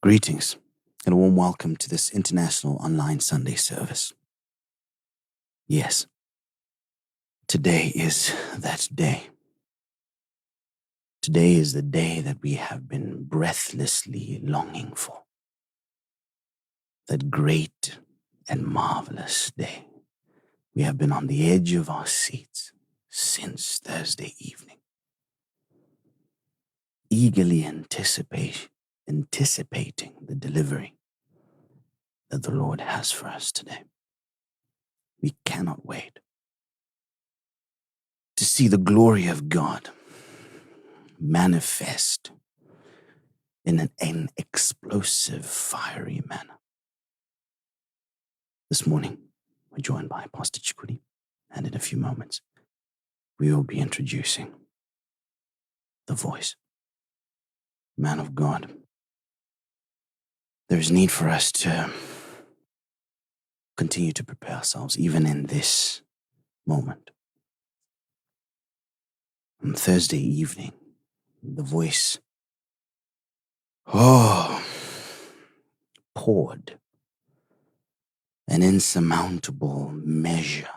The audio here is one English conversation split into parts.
Greetings and a warm welcome to this international online Sunday service. Yes, today is that day. Today is the day that we have been breathlessly longing for. That great and marvelous day. We have been on the edge of our seats since Thursday evening, eagerly anticipating the delivery that the Lord has for us today. We cannot wait to see the glory of God manifest in an explosive, fiery manner. This morning, we're joined by Pastor Chikudi, and in a few moments, we will be introducing the voice. Man of God, there is need for us to continue to prepare ourselves, even in this moment. On Thursday evening, the voice poured an insurmountable measure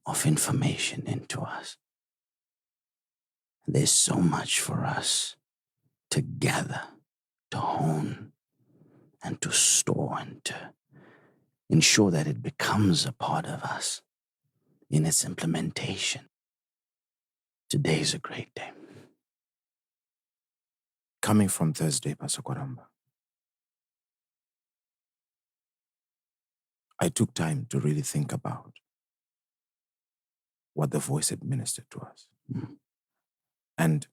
of information into us. There's so much for us to gather, to hone, and to store, and to ensure that it becomes a part of us in its implementation. Today is a great day. Coming from Thursday, Pastor Kwaramba, I took time to really think about what the voice had ministered to us. And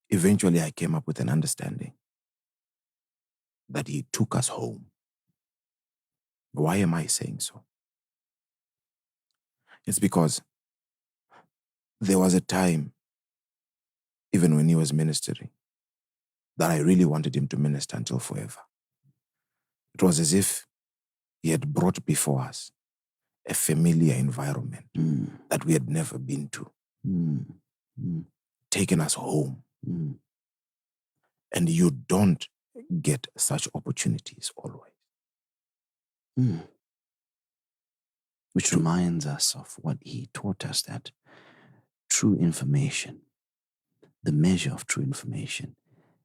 eventually I came up with an understanding that he took us home. Why am I saying so? It's because there was a time, even when he was ministering, that I really wanted him to minister until forever. It was as if he had brought before us a familiar environment that we had never been to, taken us home. And you don't get such opportunities always. Which reminds us of what he taught us, that true information, the measure of true information,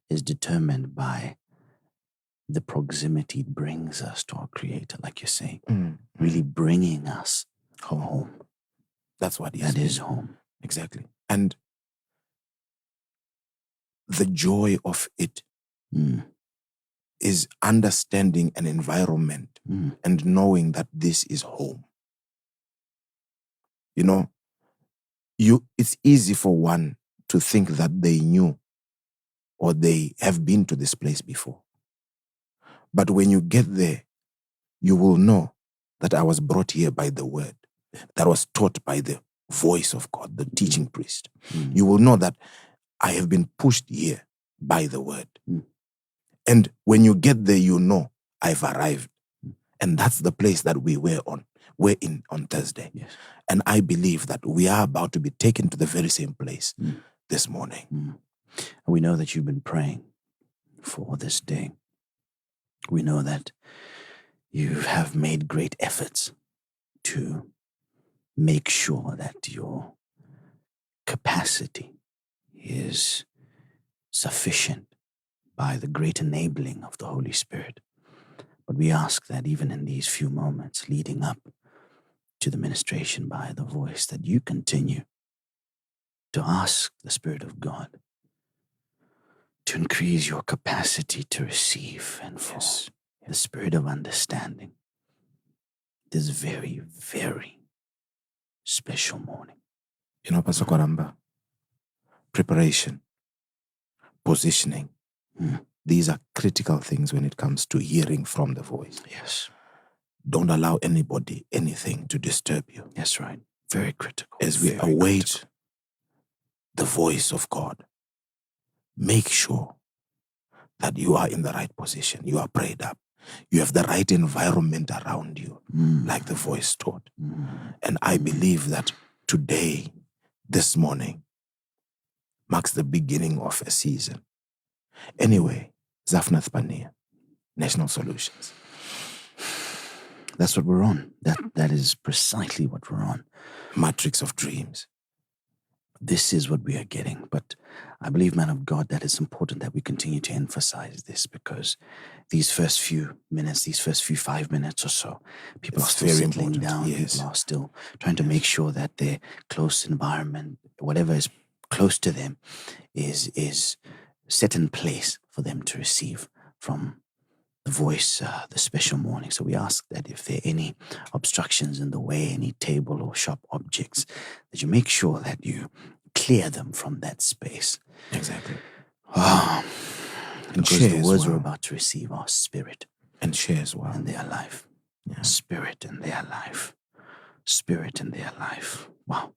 is determined by the proximity it brings us to our Creator, like you're saying, really bringing us home. That's what that is home. Exactly. And the joy of it is understanding an environment and knowing that this is home. You know, it's easy for one to think that they knew or they have been to this place before. But when you get there, you will know that I was brought here by the word, that was taught by the voice of God, the teaching priest. You will know that I have been pushed here by the word. And when you get there, you know I've arrived. And that's the place that we're in on Thursday. Yes. And I believe that we are about to be taken to the very same place this morning. And we know that you've been praying for this day. We know that you have made great efforts to make sure that your capacity is sufficient by the great enabling of the Holy Spirit. But we ask that even in these few moments leading up to the ministration by the voice, that you continue to ask the Spirit of God to increase your capacity to receive, and for the spirit of understanding this very, very special morning. You know, Pastor Kwaramba, preparation, positioning, these are critical things when it comes to hearing from the voice. Yes. Don't allow anybody, anything to disturb you. That's right. Very critical. As we await the voice of God, make sure that you are in the right position. You are prayed up. You have the right environment around you, like the voice taught. And I believe that today, this morning, marks the beginning of a season. Anyway, Zaphnathpaneah, National Solutions. That's what we're on. That is precisely what we're on. Matrix of dreams. This is what we are getting. But I believe, man of God, that it's important that we continue to emphasize this, because these first few minutes, these first few 5 minutes or so, people are still settling down. Yes. People are still trying to make sure that their close environment, whatever is close to them, is set in place for them to receive from the voice, the special morning. So we ask that if there are any obstructions in the way, any table or sharp objects, that you make sure that you clear them from that space. Exactly. Because the words we're about to receive are spirit. And share as well. And they are life. Yeah. Spirit and their life. Spirit and their life. Wow.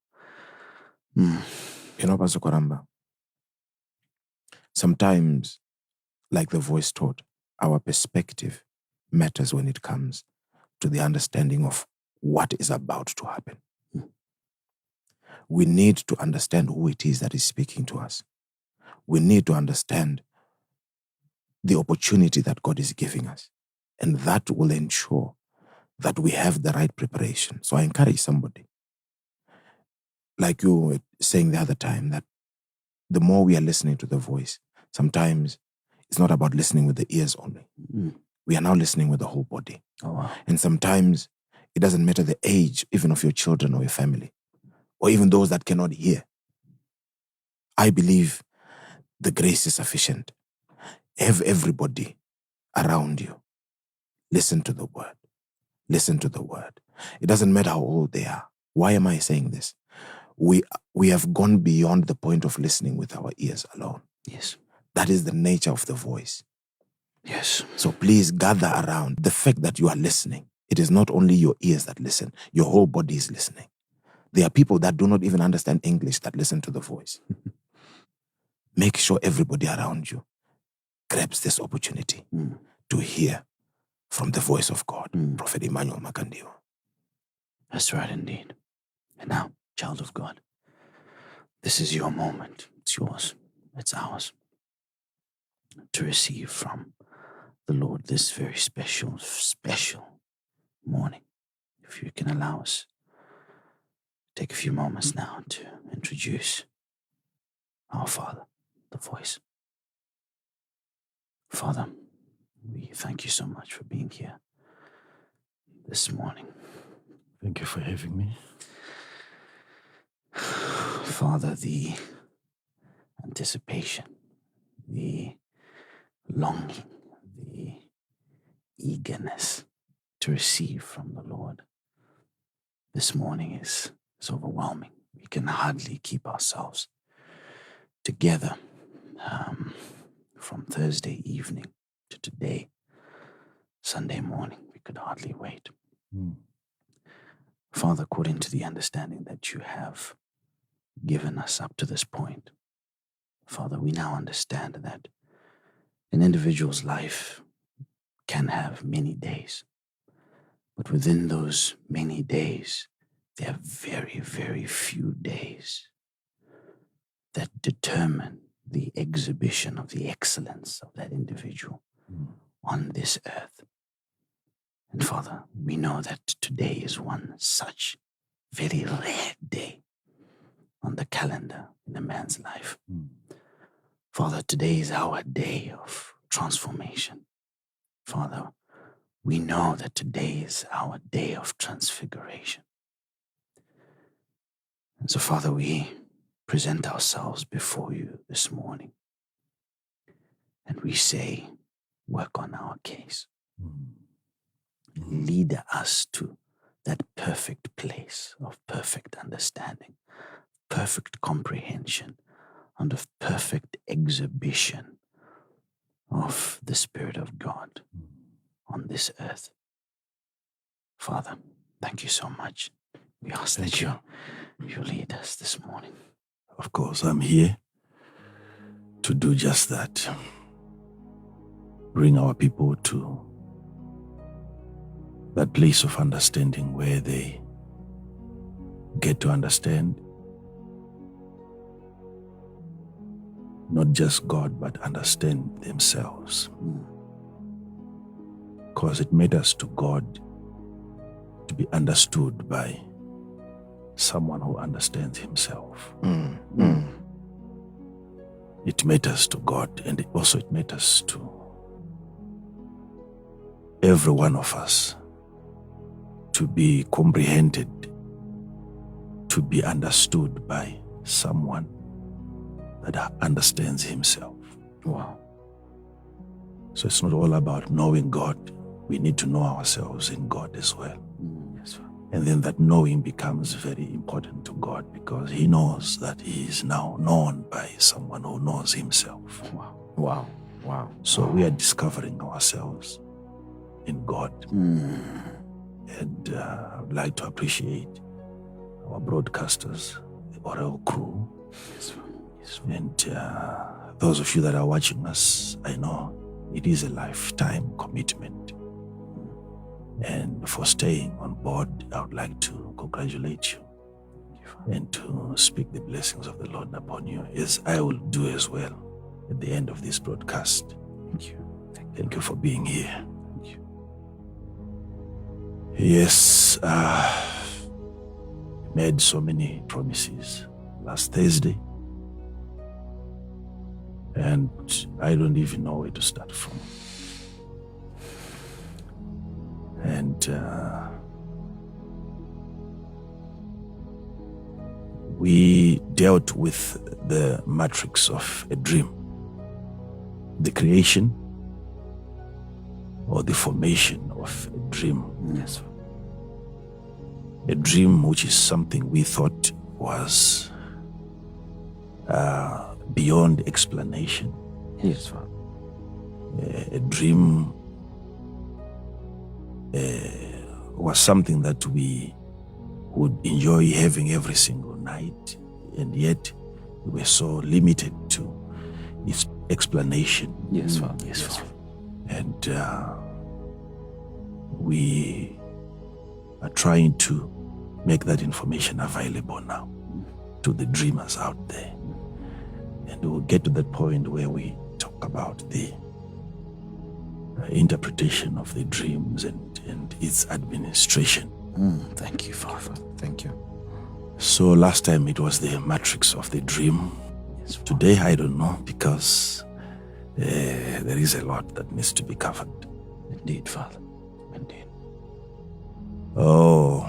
You know, Pastor Kwaramba, sometimes, like the voice taught, our perspective matters when it comes to the understanding of what is about to happen. We need to understand who it is that is speaking to us. We need to understand the opportunity that God is giving us. And that will ensure that we have the right preparation. So I encourage somebody, like you were saying the other time, that the more we are listening to the voice, sometimes it's not about listening with the ears only. We are now listening with the whole body. Oh, wow. And sometimes it doesn't matter the age, even of your children or your family, or even those that cannot hear. I believe the grace is sufficient. Have everybody around you listen to the word. Listen to the word. It doesn't matter how old they are. Why am I saying this? We have gone beyond the point of listening with our ears alone. Yes. That is the nature of the voice. Yes. So please gather around the fact that you are listening. It is not only your ears that listen. Your whole body is listening. There are people that do not even understand English that listen to the voice. Make sure everybody around you grabs this opportunity to hear from the voice of God, Prophet Emmanuel Makandiwa. That's right indeed. And now, child of God, this is your moment. It's yours. It's ours to receive from the Lord this very special morning. If you can allow us, take a few moments now to introduce our Father, the voice. Father, we thank you so much for being here this morning. Thank you for having me. Father, the anticipation, the longing, the eagerness to receive from the Lord this morning is overwhelming. We can hardly keep ourselves together from Thursday evening to today, Sunday morning. We could hardly wait. Father, according to the understanding that you have given us up to this point, Father, we now understand that an individual's life can have many days, but within those many days, there are very, very few days that determine the exhibition of the excellence of that individual on this earth. And Father, we know that today is one such very rare day on the calendar in a man's life. Father, today is our day of transformation. Father, we know that today is our day of transfiguration. And so, Father, we present ourselves before you this morning. And we say, work on our case. Lead us to that perfect place of perfect understanding, perfect comprehension, and of perfect exhibition of the Spirit of God on this earth. Father, thank you so much. We ask that you lead us this morning. Of course, I'm here to do just that. Bring our people to that place of understanding where they get to understand not just God, but understand themselves. Because it matters to God to be understood by someone who understands himself. It matters to God, and it matters to every one of us to be comprehended, to be understood by someone that understands himself. Wow. So it's not all about knowing God. We need to know ourselves in God as well. Yes, Father. And then that knowing becomes very important to God, because he knows that he is now known by someone who knows himself. Wow. Wow. Wow. So we are discovering ourselves in God. And I would like to appreciate our broadcasters, the Oral crew. Yes, Father. And those of you that are watching us, I know it is a lifetime commitment. And for staying on board, I would like to congratulate you and to speak the blessings of the Lord upon you, as I will do as well at the end of this broadcast. Thank you. Thank you for being here. Thank you. Yes, made so many promises last Thursday, and I don't even know where to start from. And we dealt with the matrix of a dream, the creation or the formation of a dream. Yes. A dream which is something we thought was beyond explanation. Yes, Father. A dream was something that we would enjoy having every single night, and yet we were so limited to its explanation. Yes, Father. Yes, Father. And we are trying to make that information available now to the dreamers out there. And we'll get to that point where we talk about the interpretation of the dreams and its administration. Thank you, Father. Thank you. So last time it was the matrix of the dream. Yes, Father. Today I don't know, because there is a lot that needs to be covered. Indeed, Father. Indeed. Oh.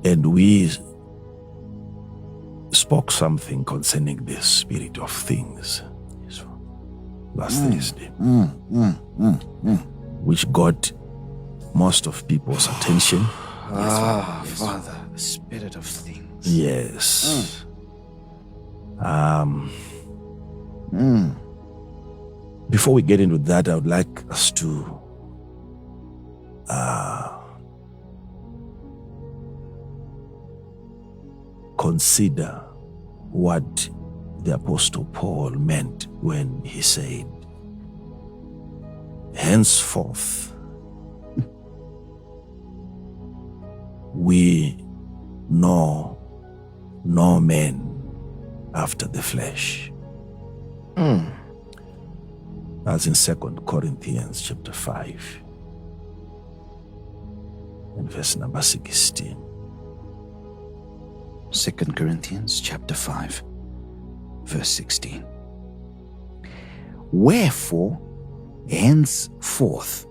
And we spoke something concerning the spirit of things. Yes, Father. Last Thursday, which got most of people's attention. Father, the spirit of things. Yes. Before we get into that, I would like us to consider what the Apostle Paul meant when he said, henceforth we know no man after the flesh. That's in 2 Corinthians chapter 5 and verse number 16. 2 Corinthians chapter 5, verse 16. Wherefore, henceforth,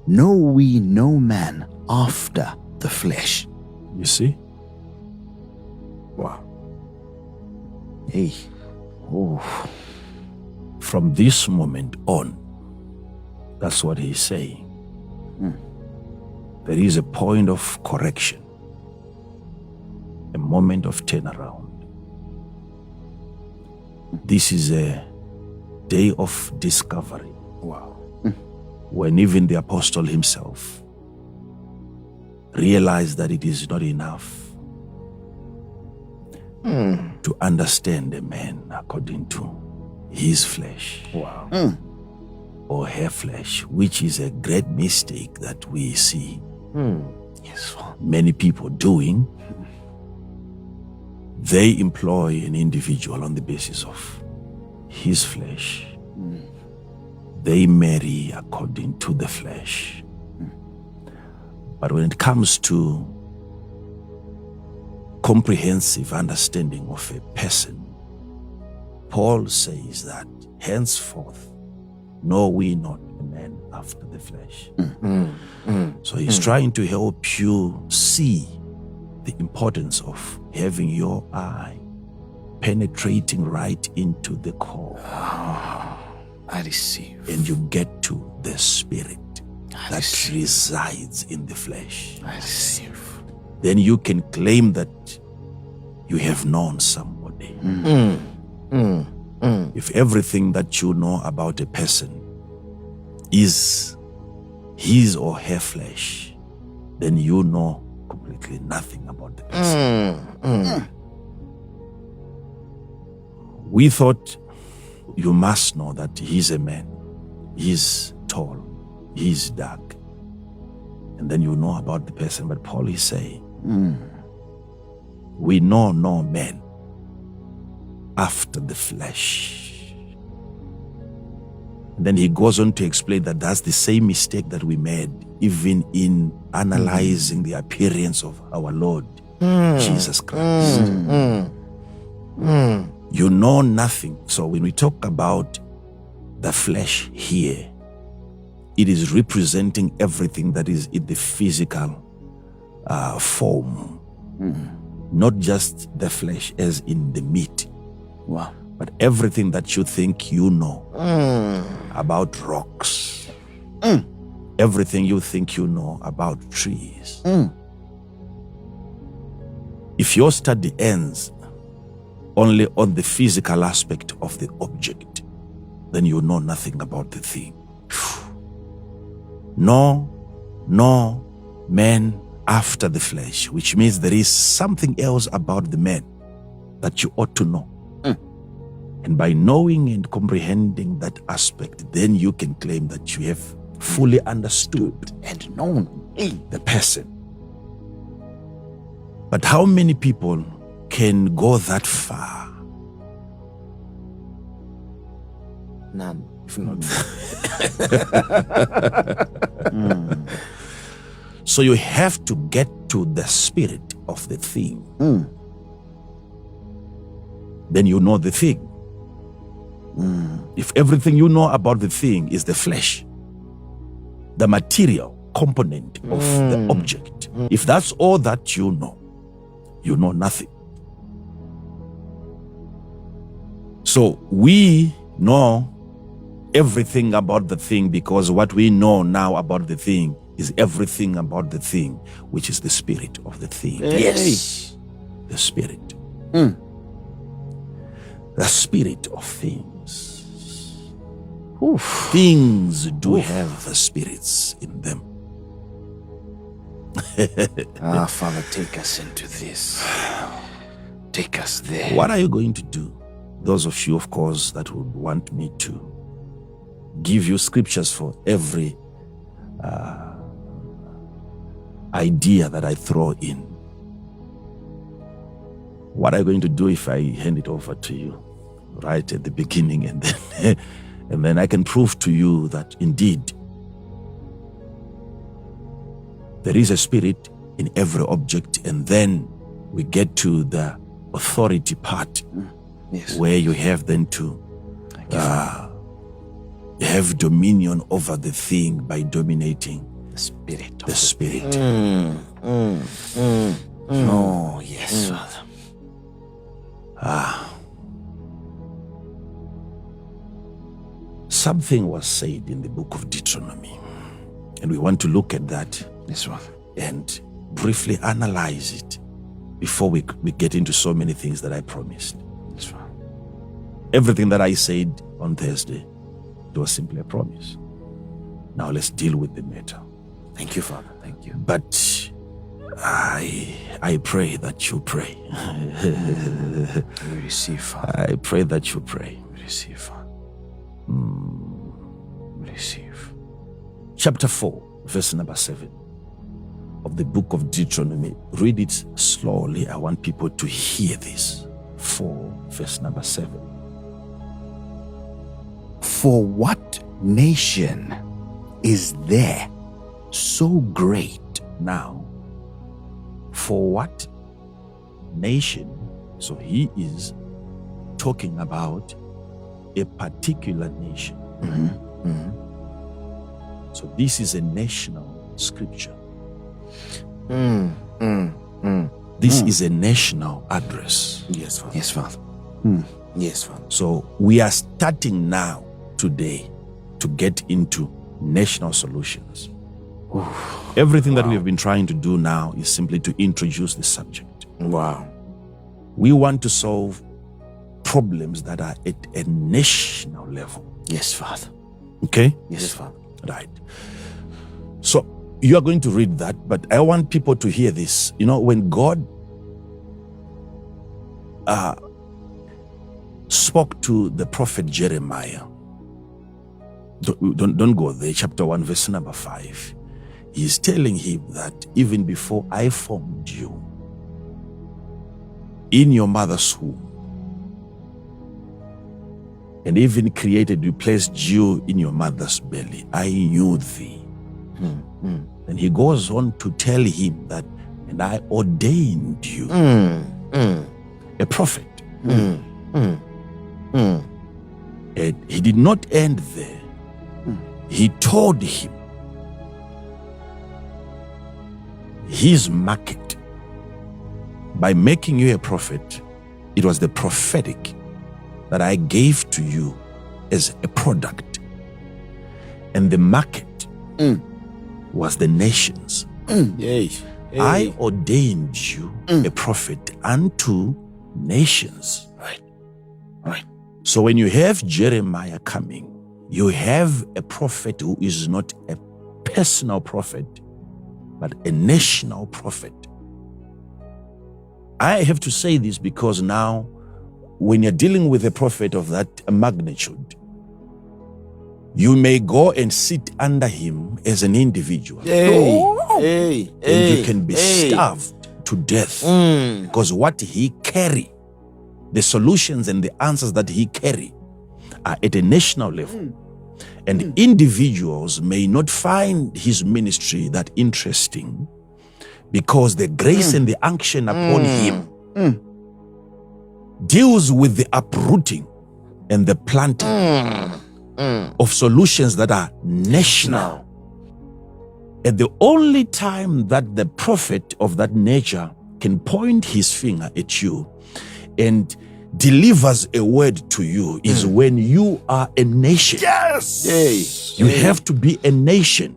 know we no man after the flesh. You see? Wow. Hey. Oh. From this moment on, that's what he's saying. There is a point of correction, a moment of turnaround. This is a day of discovery. Wow. When even the apostle himself realized that it is not enough to understand a man according to his flesh. Wow. Or her flesh, which is a great mistake that we see Yes, Father. many people doing. they employ an individual on the basis of his flesh. They marry according to the flesh. But when it comes to comprehensive understanding of a person, Paul says that henceforth know we not a man after the flesh. So he's trying to help you see the importance of having your eye penetrating right into the core. I receive. And you get to the spirit that resides in the flesh. I receive. Then you can claim that you have known somebody. If everything that you know about a person is his or her flesh, then you know completely nothing about the person. We thought you must know that he's a man, he's tall, he's dark, and then you know about the person. But Paul is saying, we know no man after the flesh. And then he goes on to explain that that's the same mistake that we made even in analyzing the appearance of our Lord Jesus Christ. You know nothing. So when we talk about the flesh here, it is representing everything that is in the physical form. Not just the flesh as in the meat. Wow. But everything that you think you know about rocks. Everything you think you know about trees. If your study ends only on the physical aspect of the object, then you know nothing about the thing. No man after the flesh, which means there is something else about the man that you ought to know. And by knowing and comprehending that aspect, then you can claim that you have fully understood And known the person. But how many people can go that far? None, if not. So you have to get to the spirit of the thing. Then you know the thing. If everything you know about the thing is the flesh, the material component of the object, if that's all that you know nothing. So we know everything about the thing because what we know now about the thing is everything about the thing, which is the spirit of the thing. Yes. The spirit. The spirit of things. Things do have the spirits in them. Father, take us into this. Take us there. What are you going to do? Those of you, of course, that would want me to give you scriptures for every idea that I throw in. What are you going to do if I hand it over to you right at the beginning, and then I can prove to you that indeed there is a spirit in every object, and then we get to the authority part, where you have then to have dominion over the thing by dominating The spirit of the spirit. Oh, yes, Father. Something was said in the book of Deuteronomy, and we want to look at that Yes, Father. and briefly analyze it before we get into so many things that I promised. Yes, Father. Everything that I said on Thursday, it was simply a promise. Now let's deal with the matter. Thank you, Father. Thank you. But I pray that you pray. We receive, Father. I pray that you pray. We receive, Father. We receive. Chapter 4, verse number 7. of the book of Deuteronomy. Read it slowly. I want people to hear this. 4, verse number 7. For what nation is there so great? Now, for what nation? So he is talking about a particular nation. So this is a national scripture. This is a national address. Yes, Father. Yes, Father. Yes, Father. So we are starting now, today, to get into national solutions. Everything that we have been trying to do now is simply to introduce the subject. Wow. We want to solve problems that are at a national level. Yes, Father. Okay? Yes, Father. Right. So you are going to read that, but I want people to hear this. You know, when God spoke to the prophet Jeremiah, don't go there, chapter 1, verse number 5. He's telling him that even before I formed you in your mother's womb, and even created you, placed you in your mother's belly, I knew thee. And he goes on to tell him that, and I ordained you a prophet. And he did not end there. He told him his market. By making you a prophet, it was the prophetic that I gave to you as a product. And the market was the nations. I ordained you a prophet unto nations. Right. So when you have Jeremiah coming, you have a prophet who is not a personal prophet, but a national prophet. I have to say this because now, when you're dealing with a prophet of that magnitude, you may go and sit under him as an individual. And you can be starved to death because what he carry, the solutions and the answers that he carry are at a national level. And individuals may not find his ministry that interesting because the grace and the unction upon him deals with the uprooting and the planting of solutions that are national. And the only time that the prophet of that nature can point his finger at you and delivers a word to you is when you are a nation. Yes. You have to be a nation.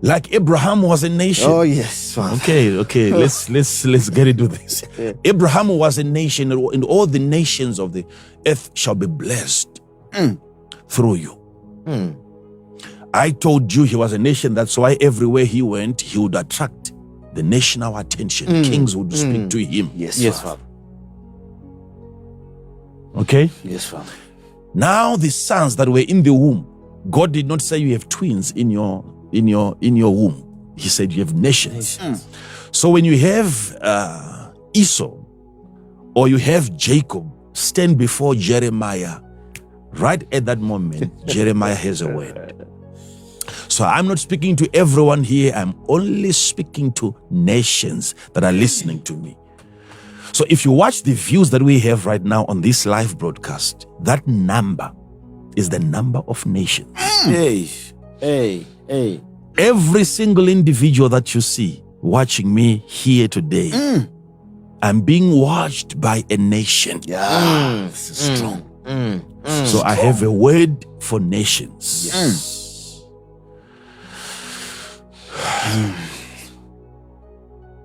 Like Abraham was a nation. Oh, yes, Father. Okay. Let's get into this. Abraham was a nation, and all the nations of the earth shall be blessed through you. I told you he was a nation. That's why everywhere he went, he would attract the national attention. Kings would speak to him. Yes, Father. Okay? Yes, Father. Now the sons that were in the womb, God did not say you have twins in your womb. He said you have nations. So when you have Esau or you have Jacob stand before Jeremiah, right at that moment, Jeremiah has a word. So I'm not speaking to everyone here. I'm only speaking to nations that are listening to me. So if you watch the views that we have right now on this live broadcast, that number is the number of nations. Every single individual that you see watching me here today, I'm being watched by a nation. This is strong. So I have a word for nations.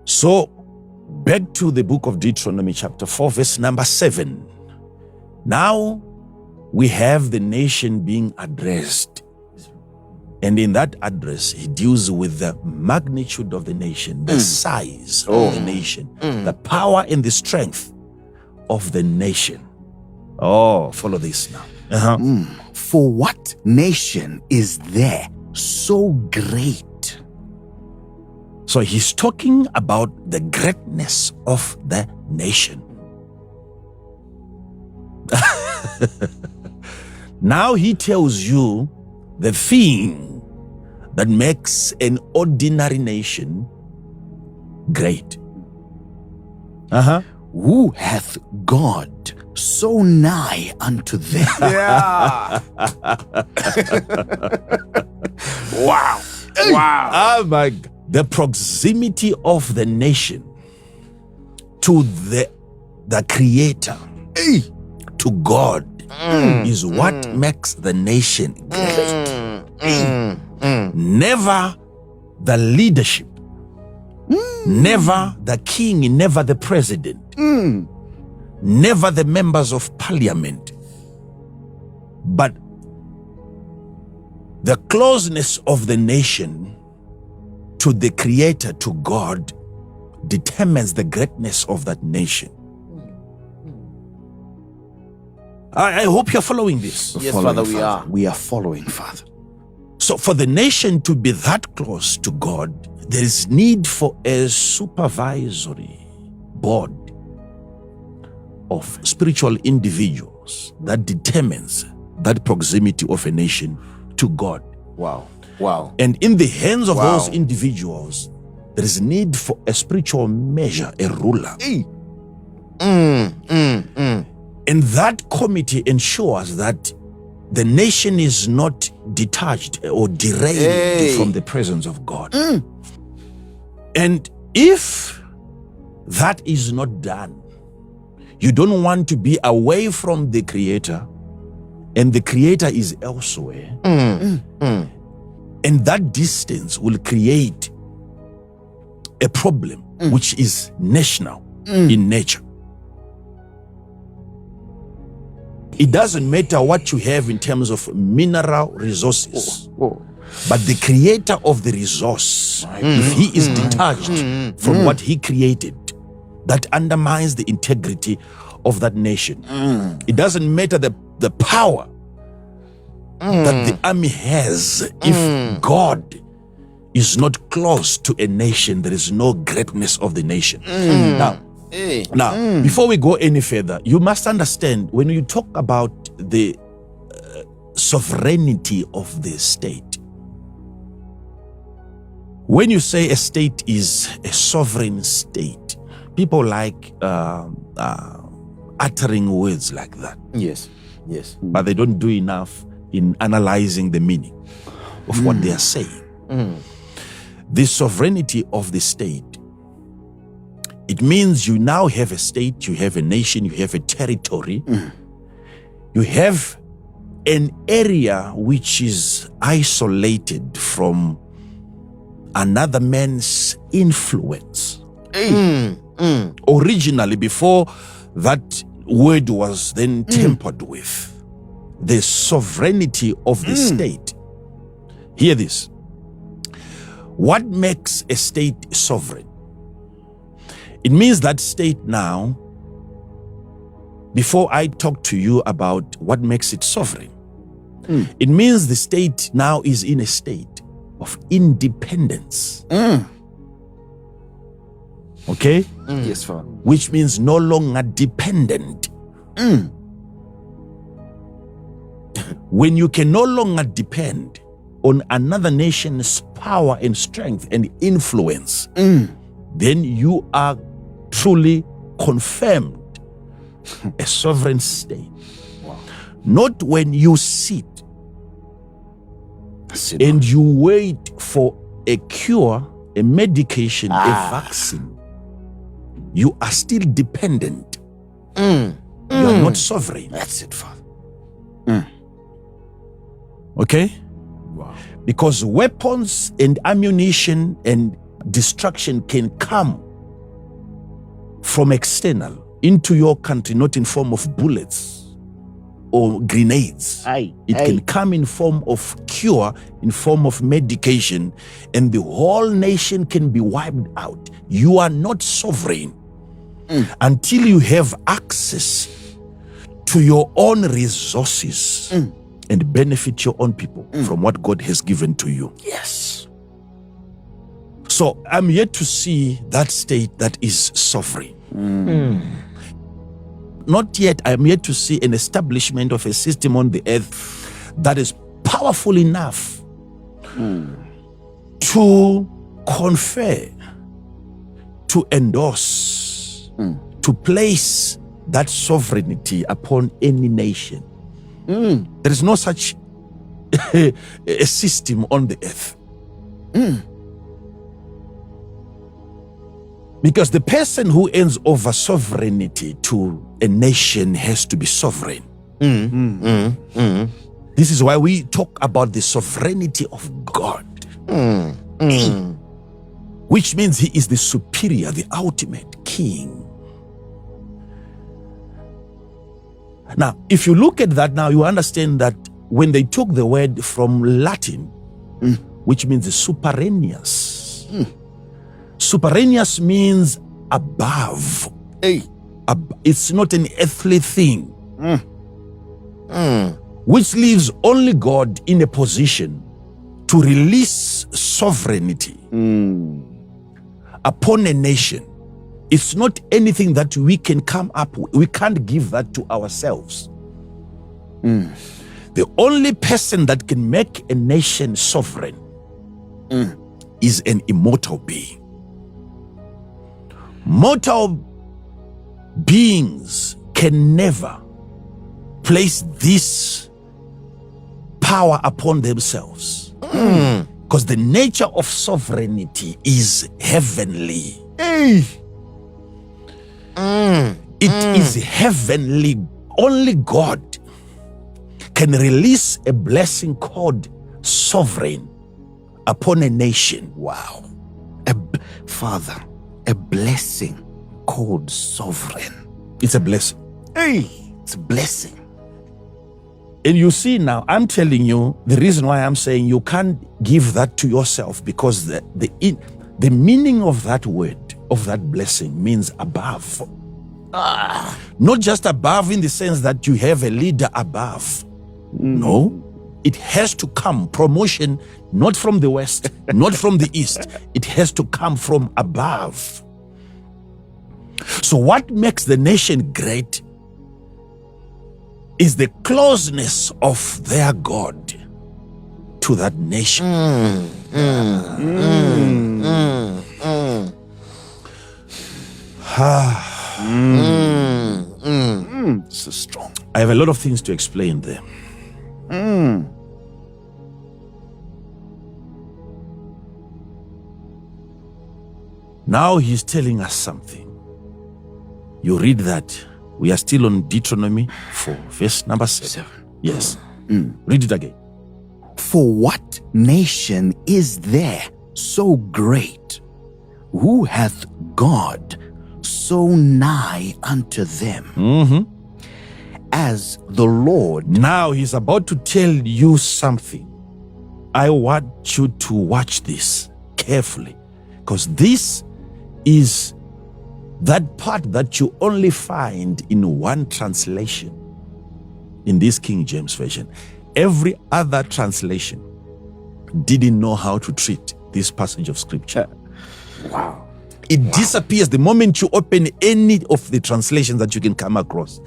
So back to the book of Deuteronomy chapter 4, verse number 7. Now we have the nation being addressed. And in that address, he deals with the magnitude of the nation, the size of the nation, the power and the strength of the nation. Oh, follow this now. For what nation is there so great? So he's talking about the greatness of the nation. Now he tells you the thing that makes an ordinary nation great. Who hath God so nigh unto them? Yeah. Wow. Wow. Oh my God. The proximity of the nation to the Creator, to God, is what makes the nation great. Never the leadership, never the king, never the president, never the members of parliament, but the closeness of the nation to the Creator, to God, determines the greatness of that nation. I hope you're following this. Yes, Father, we are. We are following, Father. So for the nation to be that close to God, there is need for a supervisory board of spiritual individuals that determines that proximity of a nation to God. Wow. Wow. And in the hands of those individuals, there is need for a spiritual measure, a ruler. And that committee ensures that the nation is not detached or derailed from the presence of God. And if that is not done, you don't want to be away from the Creator, and the Creator is elsewhere. And that distance will create a problem which is national in nature. It doesn't matter what you have in terms of mineral resources, but the Creator of the resource, if he is detached from what he created, that undermines the integrity of that nation. It doesn't matter the power that the army has. If God is not close to a nation, there is no greatness of the nation. Now, before we go any further, you must understand, when you talk about the sovereignty of the state, when you say a state is a sovereign state, people like uttering words like that. Yes. But they don't do enough in analyzing the meaning of what they are saying. The sovereignty of the state, it means you now have a state, you have a nation, you have a territory, you have an area which is isolated from another man's influence. Originally, before that word was then tempered with, the sovereignty of the state. Hear this. What makes a state sovereign? It means that state now, before I talk to you about what makes it sovereign, it means the state now is in a state of independence. Okay? Yes, Father. Which means no longer dependent. When you can no longer depend on another nation's power and strength and influence, then you are truly confirmed a sovereign state. Not when you sit and you wait for a cure, a medication, a vaccine. You are still dependent. You are not sovereign. That's it, Father. Okay? Wow. Because weapons and ammunition and destruction can come from external into your country, not in form of bullets or grenades. It can come in form of cure, in form of medication, and the whole nation can be wiped out. You are not sovereign until you have access to your own resources and benefit your own people from what God has given to you. Yes. So I'm yet to see that state that is sovereign. Not yet. I'm yet to see an establishment of a system on the earth that is powerful enough to confer, to endorse, to place that sovereignty upon any nation. There is no such a system on the earth. Because the person who hands over sovereignty to a nation has to be sovereign. This is why we talk about the sovereignty of God. Which means he is the superior, the ultimate king. Now, if you look at that now, you understand that when they took the word from Latin, which means superaneous. Superaneous means above. It's not an earthly thing. Which leaves only God in a position to release sovereignty upon a nation. It's not anything that we can come up with. We can't give that to ourselves. The only person that can make a nation sovereign is an immortal being. Mortal beings can never place this power upon themselves. Because the nature of sovereignty is heavenly. It is heavenly. Only God can release a blessing called sovereign upon a nation. Wow. Father, a blessing called sovereign. It's a blessing. It's a blessing. And you see now, I'm telling you, the reason why I'm saying you can't give that to yourself, because the meaning of that word, of that blessing, means above. Not just above in the sense that you have a leader above. No. It has to come, promotion, not from the west, not from the east. It has to come from above. So what makes the nation great is the closeness of their God to that nation. So strong. I have a lot of things to explain there. Now he's telling us something. You read that. We are still on Deuteronomy 4, verse number 7. Yes. Read it again. For what nation is there so great, who hath God so nigh unto them, as the Lord? Now he's about to tell you something. I want you to watch this carefully, because this is that part that you only find in one translation, in this King James Version. Every other translation didn't know how to treat this passage of scripture. Wow. It disappears the moment you open any of the translations that you can come across.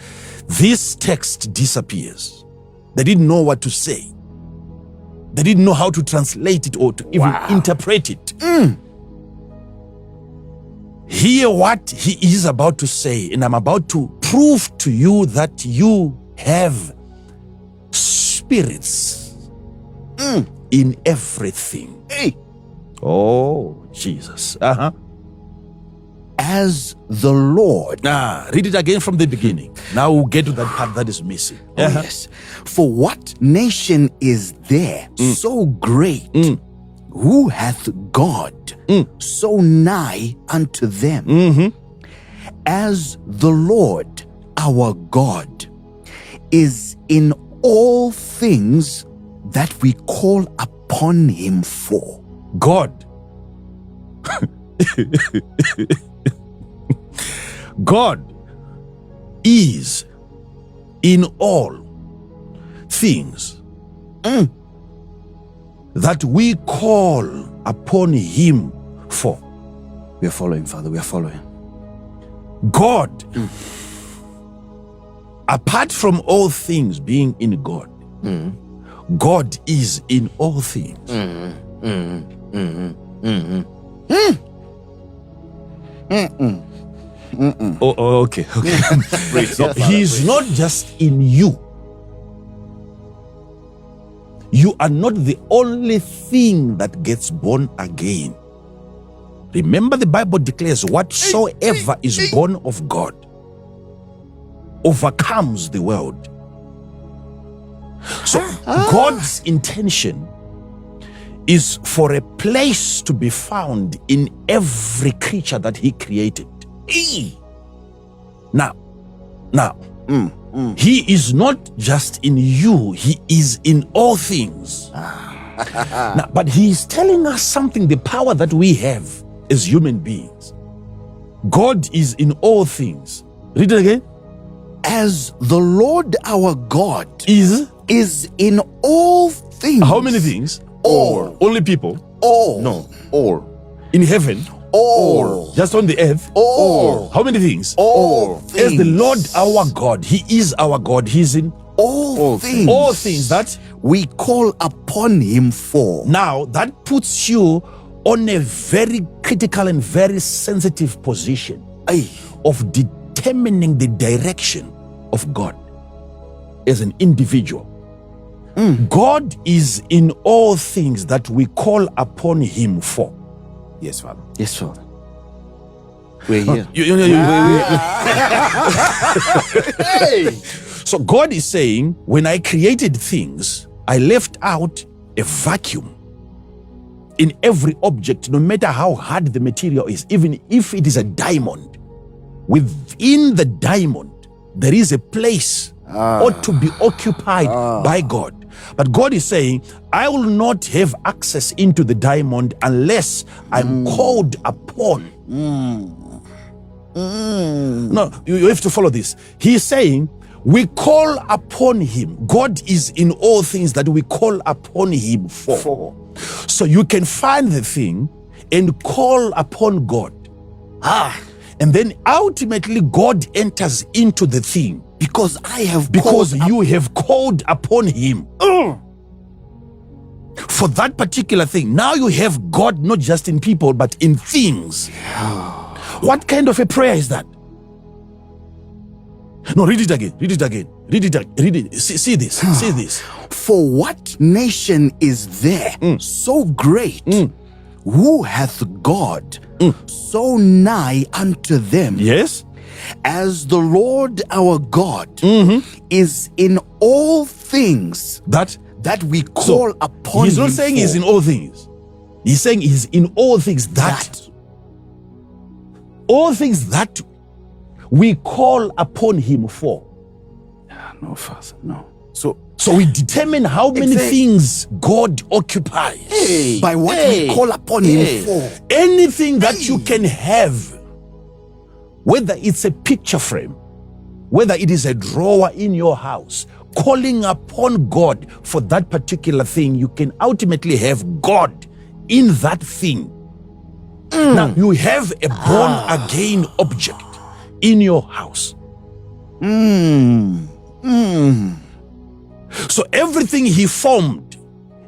This text disappears. They didn't know what to say. They didn't know how to translate it or to even interpret it. Hear what he is about to say, and I'm about to prove to you that you have spirits in everything. Oh, Jesus. As the Lord. Read it again from the beginning. Now we'll get to that part that is missing. Yes. For what nation is there so great, who hath God so nigh unto them, as the Lord our God is in all things that we call upon him for? God. God is in all things that we call upon him 4. We are following, Father. We are following. God, apart from all things being in God, God is in all things. Okay. So he's not just in you. You are not the only thing that gets born again. Remember, the Bible declares whatsoever is born of God overcomes the world. So God's intention is for a place to be found in every creature that he created. Now, he is not just in you, he is in all things. Now, but he is telling us something, the power that we have as human beings. God is in all things. Read it again. As the Lord our God Is in all things. how many things? All. Only people? All. No, all. In heaven? All. Just on the earth? All. How many things? All things. As the Lord our God, he is our God. He's in all things. all things that we call upon him for. now that puts you on a very critical and very sensitive position of determining the direction of God as an individual. God is in all things that we call upon him for. Yes, Father. Yes, Father. We're here. So God is saying, when I created things, I left out a vacuum in every object, no matter how hard the material is, even if it is a diamond. Within the diamond, there is a place ought to be occupied by God. But God is saying, I will not have access into the diamond unless I'm called upon. No, you have to follow this. He is saying, we call upon him. God is in all things that we call upon him for. So you can find the thing and call upon God. And then ultimately God enters into the thing. Because You have called upon him for that particular thing. Now you have God not just in people but in things. What kind of a prayer is that? No, read it again. Read it again. Read it. Read it. See this. See this. For what nation is there so great, who hath God so nigh unto them? Yes. As the Lord our God is in all things That we call upon him. He's not saying he's in all things. He's saying he's in all things that all things that we call upon him for. No, Father, no. So we determine how many things God occupies. By what we call upon him for. Anything that you can have, whether it's a picture frame, whether it is a drawer in your house, calling upon God for that particular thing, you can ultimately have God in that thing. Now, you have a born-again object in your house. So everything he formed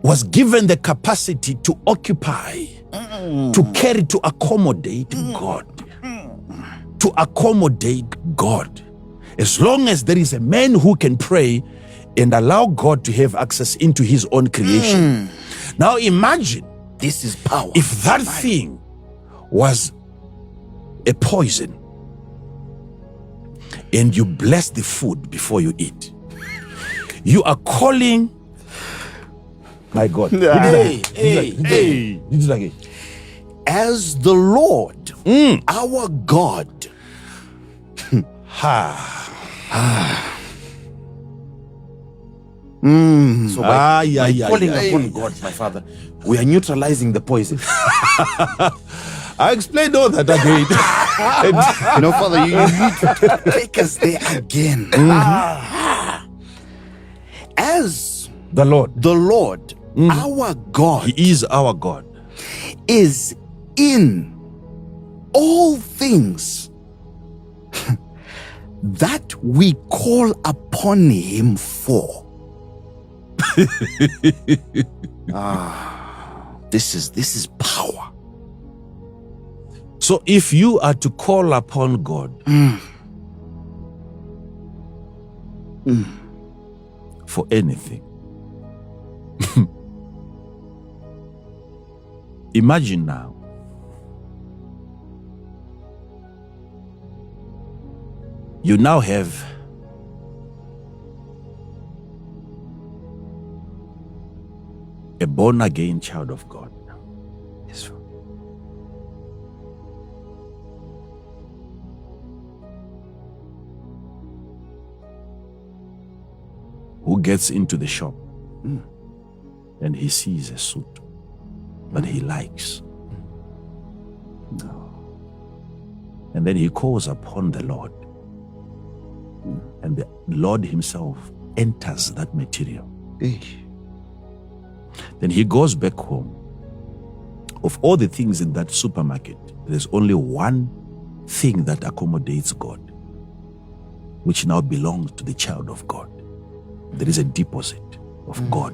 was given the capacity to occupy, to carry, to accommodate God. To accommodate God. As long as there is a man who can pray and allow God to have access into his own creation. Now imagine, this is power. if that thing was a poison and you bless the food before you eat, you are calling, my God. Read it again. As the Lord our God. So by calling yeah. upon God, my Father, we are neutralizing the poison. I explained all that again. Father, you need to take us there again. As the Lord, our God he is our God, is in all things that we call upon him for. This is power. So if you are to call upon God for anything, imagine now you now have a born-again child of God. Yes, Lord. Who gets into the shop and he sees a suit that he likes. And then he calls upon the Lord. And the Lord himself enters that material. Then he goes back home. Of all the things in that supermarket, there's only one thing that accommodates God, which now belongs to the child of God. There is a deposit of God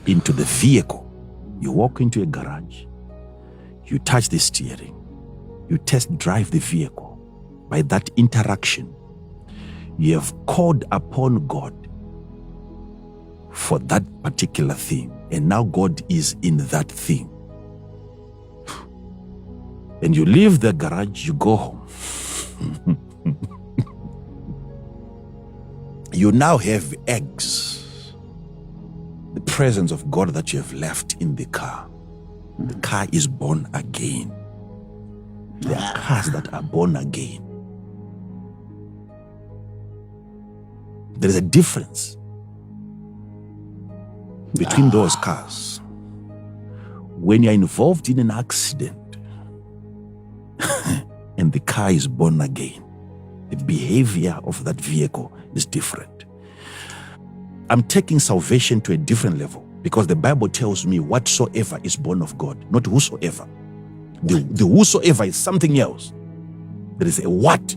into the vehicle. You walk into a garage, you touch the steering, you test drive the vehicle. By that interaction, you have called upon God for that particular thing, and now God is in that thing. And you leave the garage, you go home. You now have eggs, the presence of God that you have left in the car. The car is born again. There are cars that are born again. There is a difference between those cars. When you're involved in an accident and the car is born again, the behavior of that vehicle is different. I'm taking salvation to a different level because the Bible tells me whatsoever is born of God, not whosoever. The whosoever is something else. There is a what.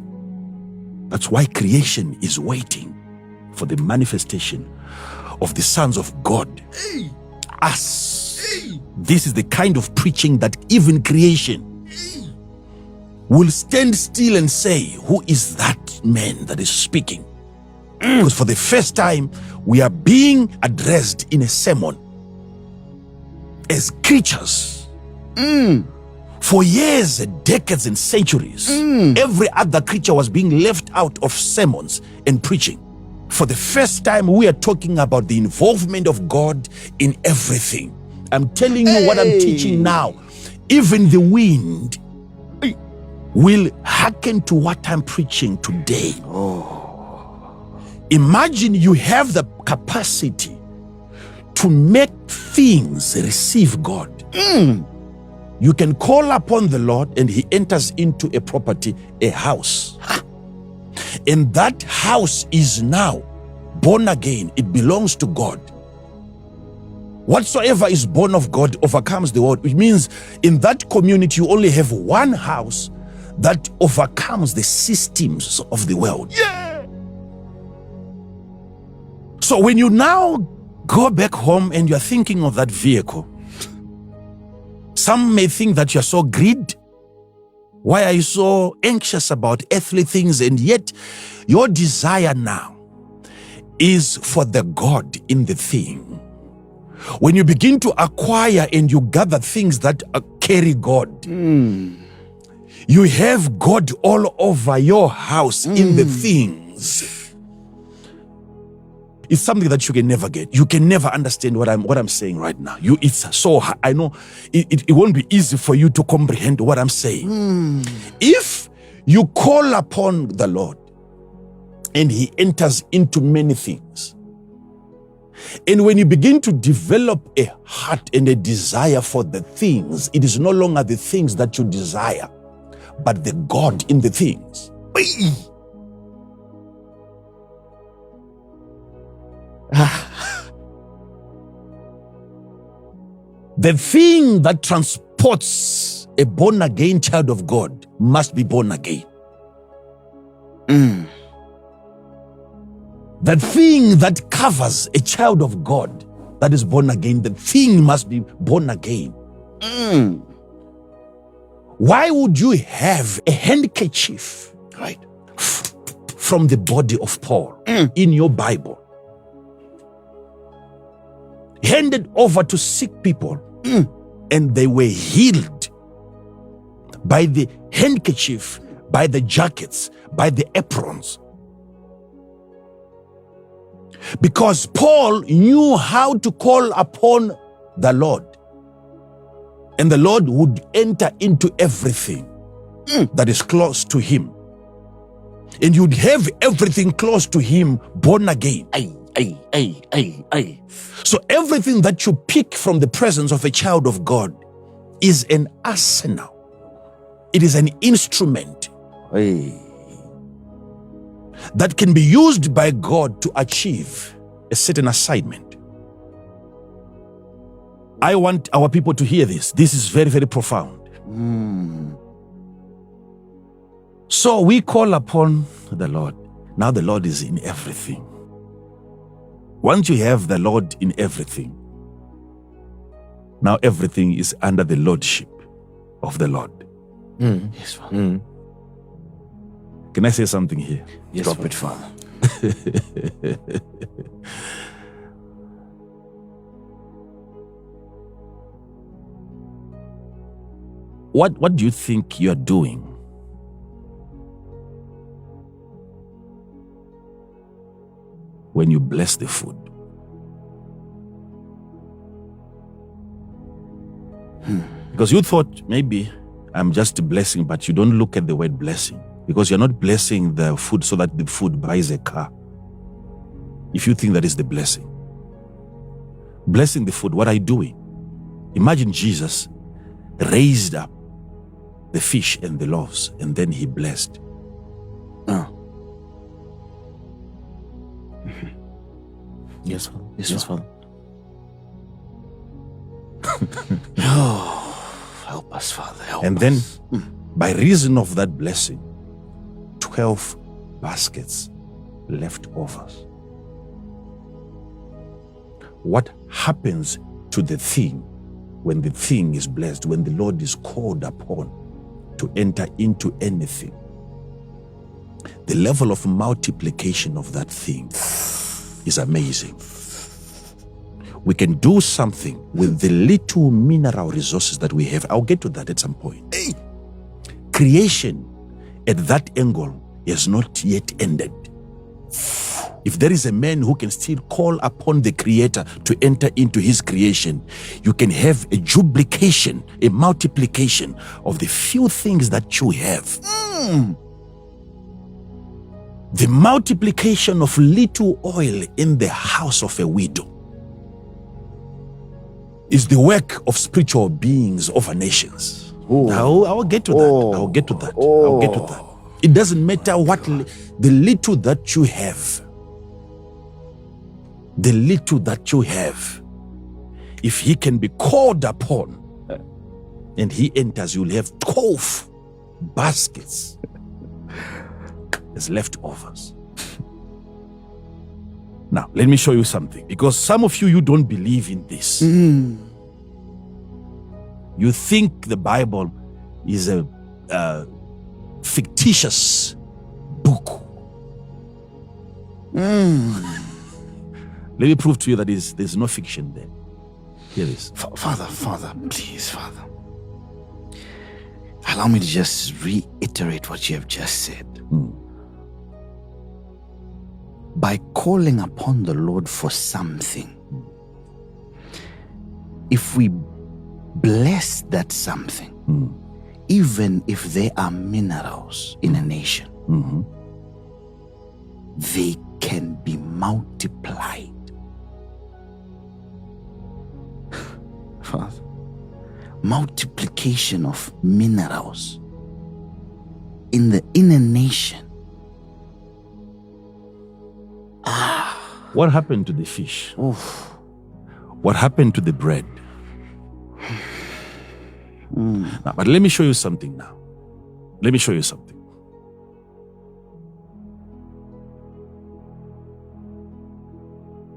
That's why creation is waiting for the manifestation of the sons of God. Us. This is the kind of preaching that even creation will stand still and say, who is that man that is speaking? Because for the first time, we are being addressed in a sermon as creatures. For years, decades, and centuries, every other creature was being left out of sermons and preaching. For the first time, we are talking about the involvement of God in everything. I'm telling you what I'm teaching now. Even the wind will hearken to what I'm preaching today. Imagine you have the capacity to make things receive God. You can call upon the Lord and he enters into a property, a house. And that house is now born again. It belongs to God. Whatsoever is born of God overcomes the world, which means in that community you only have one house that overcomes the systems of the world. So when you now go back home and you're thinking of that vehicle, some may think that you're so greedy. Why are you so anxious about earthly things? And yet your desire now is for the God in the thing. When you begin to acquire and you gather things that carry God, you have God all over your house in the things. It's something that you can never get. You can never understand what I'm saying right now. It's so I know it won't be easy for you to comprehend what I'm saying. If you call upon the Lord and he enters into many things, and when you begin to develop a heart and a desire for the things, it is no longer the things that you desire, but the God in the things. The thing that transports supports a born-again child of God must be born again. The thing that covers a child of God that is born again, the thing must be born again. Why would you have a handkerchief, right, from the body of Paul in your Bible, handed over to sick people, and they were healed by the handkerchief, by the jackets, by the aprons? Because Paul knew how to call upon the Lord, and the Lord would enter into everything that is close to him, and you'd have everything close to him born again. So everything that you pick from the presence of a child of God is an arsenal. It is an instrument that can be used by God to achieve a certain assignment. I want our people to hear this. This is very, very profound. So we call upon the Lord. Now the Lord is in everything. Once you have the Lord in everything, now everything is under the lordship of the Lord. Yes, Father. Can I say something here? Yes, Drop it, Father. What do you think you are doing when you bless the food? Because you thought maybe I'm just a blessing, but you don't look at the word blessing, because you're not blessing the food so that the food buys a car. If you think that is the blessing, blessing the food, what are you doing? Imagine Jesus raised up the fish and the loaves, and then he blessed. Yes, Father. Yes, Father. Oh, help us, Father. Help And us. then, by reason of that blessing, 12 baskets leftovers. What happens to the thing when the thing is blessed, when the Lord is called upon to enter into anything? The level of multiplication of that thing is amazing. We can do something with the little mineral resources that we have. I'll get to that at some point. Creation at that angle is not yet ended. If there is a man who can still call upon the Creator to enter into his creation, you can have a duplication, a multiplication of the few things that you have. The multiplication of little oil in the house of a widow is the work of spiritual beings over nations. I'll get to that. I'll get to that. I'll get to that. It doesn't matter what the little that you have. The little that you have, if he can be called upon and he enters, you'll have 12 baskets as leftovers. Now, let me show you something, because some of you don't believe in this. You think the Bible is a fictitious book. Let me prove to you that there's no fiction there. Here it is. Father, please, Father. Allow me to just reiterate what you have just said. By calling upon the Lord for something, if we bless that something, even if there are minerals in a nation, they can be multiplied. Father, multiplication of minerals in the inner nation. What happened to the fish? Oof. What happened to the bread? Now, but let me show you something now. Let me show you something.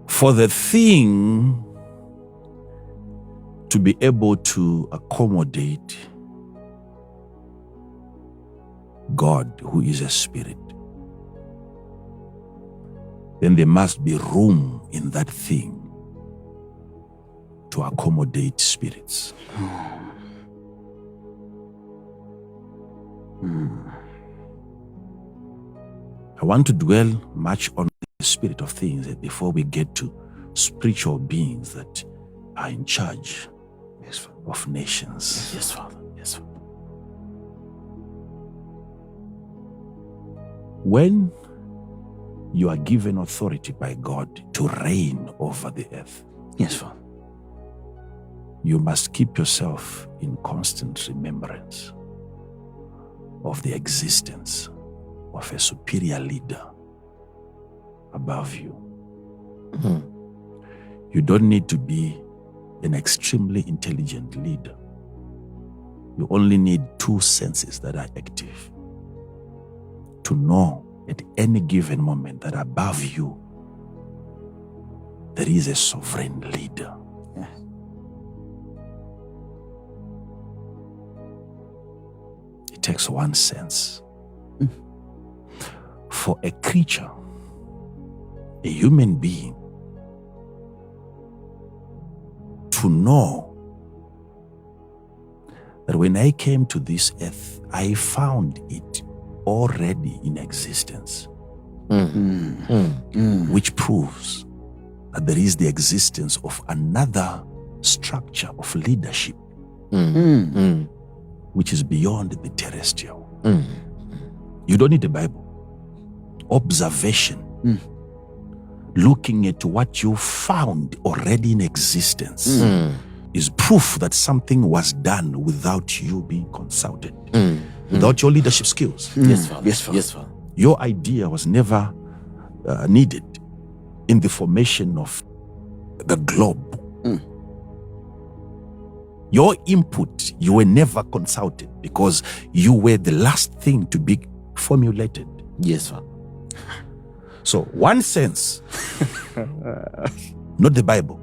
For the thing to be able to accommodate God, who is a spirit, then there must be room in that thing to accommodate spirits. I want to dwell much on the spirit of things before we get to spiritual beings that are in charge of nations. Yes, Father. Yes, Father. When you are given authority by God to reign over the earth, Yes, Father. you must keep yourself in constant remembrance of the existence of a superior leader above you. You don't need to be an extremely intelligent leader. You only need 2 senses that are active to know at any given moment that above you there is a sovereign leader. Yes. It takes 1 sense. For a creature, a human being, to know that when I came to this earth, I found it already in existence, which proves that there is the existence of another structure of leadership, which is beyond the terrestrial. You don't need the Bible. Observation, looking at what you found already in existence, is proof that something was done without you being consulted, without your leadership skills. Yes, Father. Yes, Father. Yes, Father. Your idea was never needed in the formation of the globe. Your input, you were never consulted because you were the last thing to be formulated. Yes, Father. So 1 sense, not the Bible.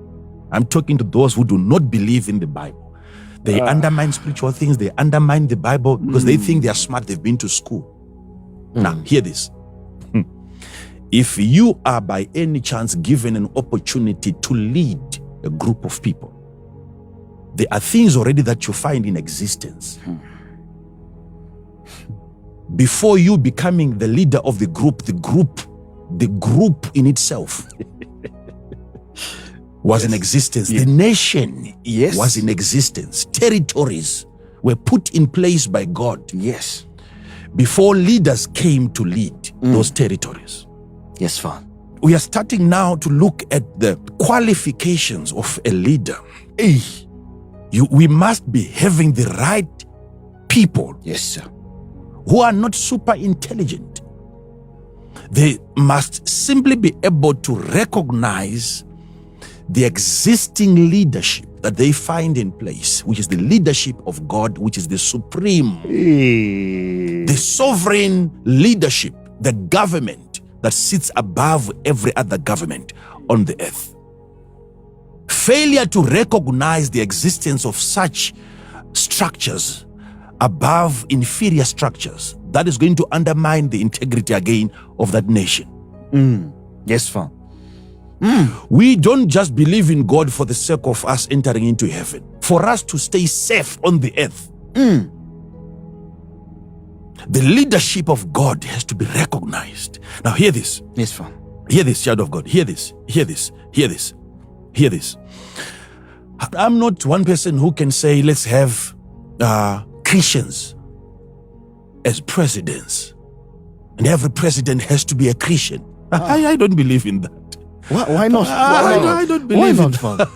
I'm talking to those who do not believe in the Bible. They undermine spiritual things. They undermine the Bible because they think they are smart. They've been to school. Now, hear this. If you are by any chance given an opportunity to lead a group of people, there are things already that you find in existence. Before you becoming the leader of the group in itself was in existence. The nation was in existence. Territories were put in place by God. Yes. Before leaders came to lead those territories. Yes, Father. We are starting now to look at the qualifications of a leader. We must be having the right people. Yes, sir. Who are not super intelligent. They must simply be able to recognize the existing leadership that they find in place, which is the leadership of God, which is the supreme, the sovereign leadership, the government that sits above every other government on the earth. Failure to recognize the existence of such structures above inferior structures, that is going to undermine the integrity again of that nation. Yes, Father. We don't just believe in God for the sake of us entering into heaven, for us to stay safe on the earth. The leadership of God has to be recognized. Now hear this. Yes, Father. Hear this, child of God. Hear this. Hear this. Hear this. Hear this. I'm not one person who can say, let's have Christians as presidents, and every president has to be a Christian. I don't believe in that. Why not? I don't believe in Father?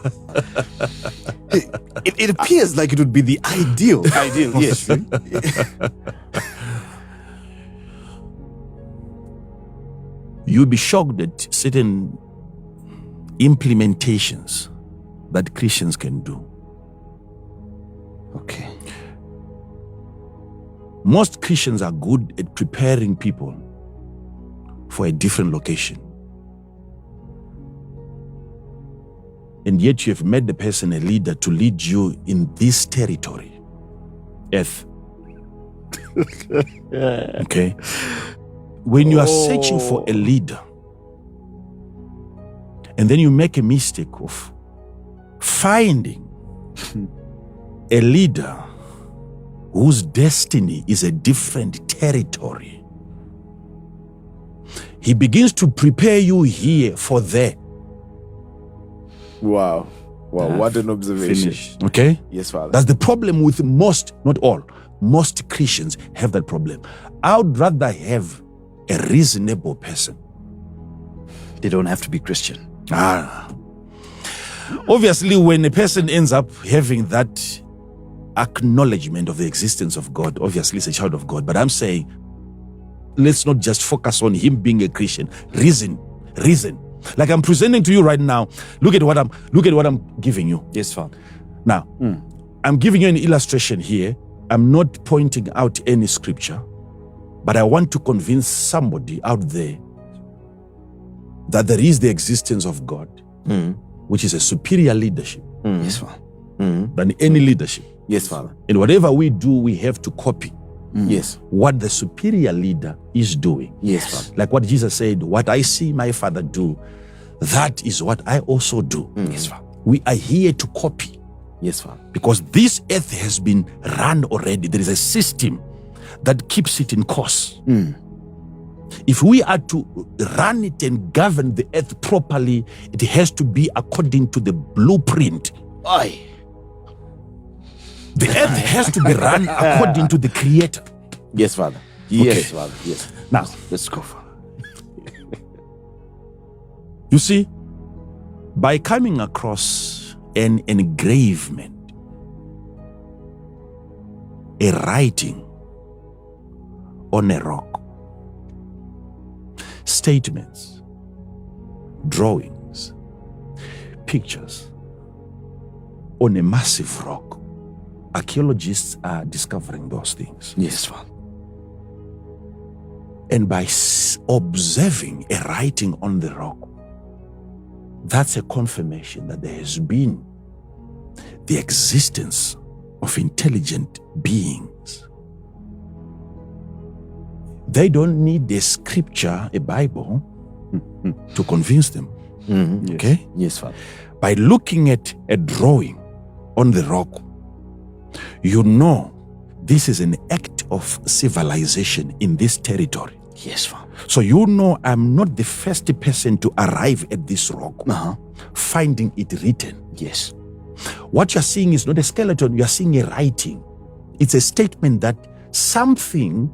It appears like it would be the ideal. Yes. You'll be shocked at certain implementations that Christians can do. Okay. Most Christians are good at preparing people for a different location. And yet you have made the person a leader to lead you in this territory, earth. Okay? When you are searching for a leader, and then you make a mistake of finding a leader whose destiny is a different territory, he begins to prepare you here for there. Wow. Wow, what an observation. Finish. Okay? Yes, Father. That's the problem with most, not all, most Christians have that problem. I would rather have a reasonable person. They don't have to be Christian. Obviously, when a person ends up having that acknowledgement of the existence of God, obviously it's a child of God. But I'm saying, let's not just focus on him being a Christian. Reason. Like I'm presenting to you right now. Look at what I'm giving you. Yes, Father. Now, I'm giving you an illustration here. I'm not pointing out any scripture, but I want to convince somebody out there that there is the existence of God, which is a superior leadership Yes, Father. than any leadership. Yes, Father. And whatever we do, we have to copy Yes. what the superior leader is doing. Yes, Father. Like what Jesus said, what I see my Father do, that is what I also do. Yes, Father. We are here to copy, Yes, Father. because this earth has been run already. There is a system that keeps it in course. If we are to run it and govern the earth properly, it has to be according to the blueprint. Aye. The earth has to be run according to the Creator. Yes, Father. Yes, Father. Yes. Now, Let's go, Father. you see, by coming across an engravement, a writing on a rock, statements, drawings, pictures on a massive rock, archaeologists are discovering those things. Yes, Father. And by observing a writing on the rock, that's a confirmation that there has been the existence of intelligent beings. They don't need a scripture, a Bible, to convince them. Okay? Yes, Father. By looking at a drawing on the rock, you know this is an act of civilization in this territory. Yes, Father. So you know I'm not the first person to arrive at this rock, finding it written. Yes. What you're seeing is not a skeleton, you're seeing a writing. It's a statement that something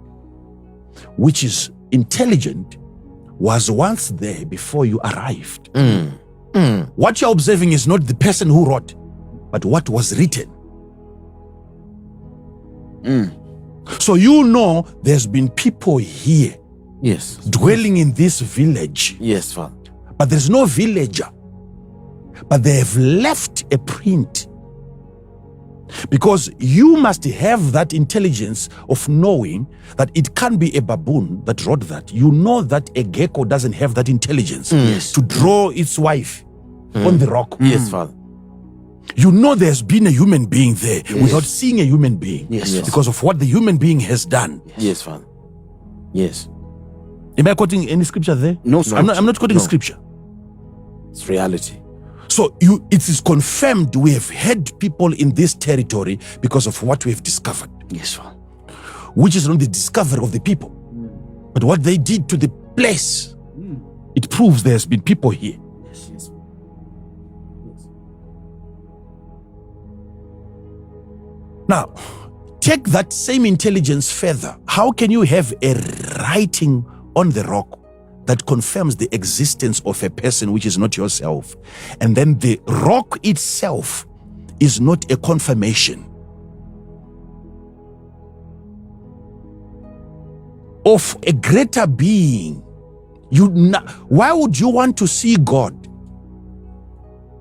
which is intelligent was once there before you arrived. What you're observing is not the person who wrote, but what was written. So you know there's been people here Yes. dwelling in this village, Yes, Father. but there's no villager. But they have left a print. Because you must have that intelligence of knowing that it can't be a baboon that wrote that. You know that a gecko doesn't have that intelligence to draw its wife on the rock. Yes, Father. You know there's been a human being there without seeing a human being. Yes. Because of what the human being has done. Yes, Father. Yes. Am I quoting any scripture there? No, sir. I'm not quoting No. scripture. It's reality. So it is confirmed we have had people in this territory because of what we have discovered, Yes, Father. which is not the discovery of the people, but what they did to the place. It proves there has been people here. Yes. Now, take that same intelligence further. How can you have a writing on the rock that confirms the existence of a person which is not yourself, and then the rock itself is not a confirmation of a greater being? Why would you want to see God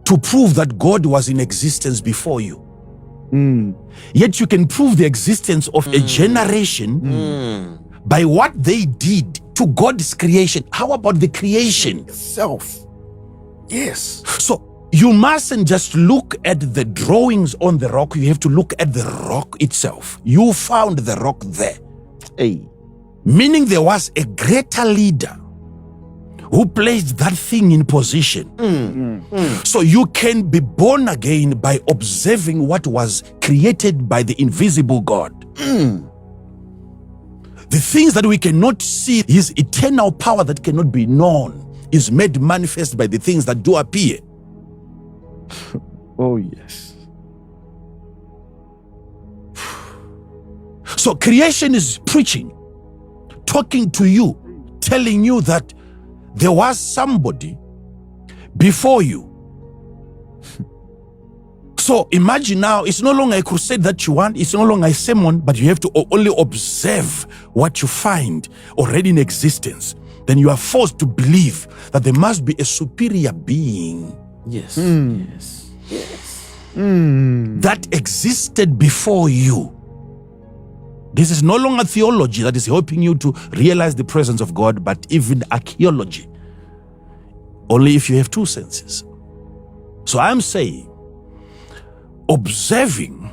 to prove that God was in existence before you? Yet you can prove the existence of a generation by what they did to God's creation. How about the creation Itself. Yes. So you mustn't just look at the drawings on the rock. You have to look at the rock itself. You found the rock there. Hey. Meaning there was a greater leader who placed that thing in position. So you can be born again by observing what was created by the invisible God. The things that we cannot see, his eternal power that cannot be known, is made manifest by the things that do appear. Oh, yes. So creation is preaching, talking to you, telling you that there was somebody before you. So imagine now, it's no longer a crusade that you want, it's no longer a sermon, but you have to only observe what you find already in existence. Then you are forced to believe that there must be a superior being. Yes. Yes. That existed before you. This is no longer theology that is helping you to realize the presence of God, but even archaeology. Only if you have two senses. So I'm saying, observing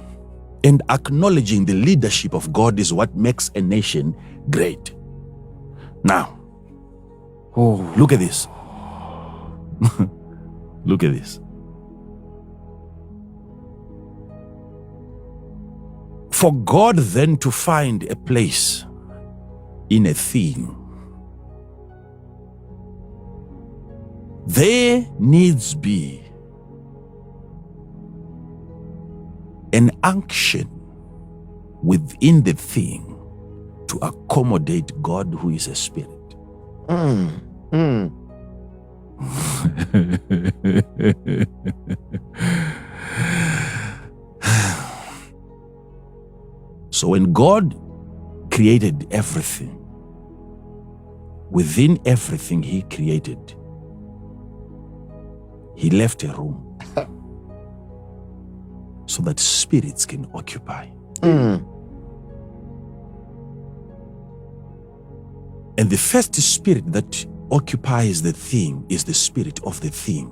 and acknowledging the leadership of God is what makes a nation great. Now, look at this. Look at this. For God then to find a place in a thing, there needs be an unction within the thing to accommodate God, who is a spirit. So when God created everything, within everything he created, he left a room so that spirits can occupy. And the first spirit that occupies the thing is the spirit of the thing.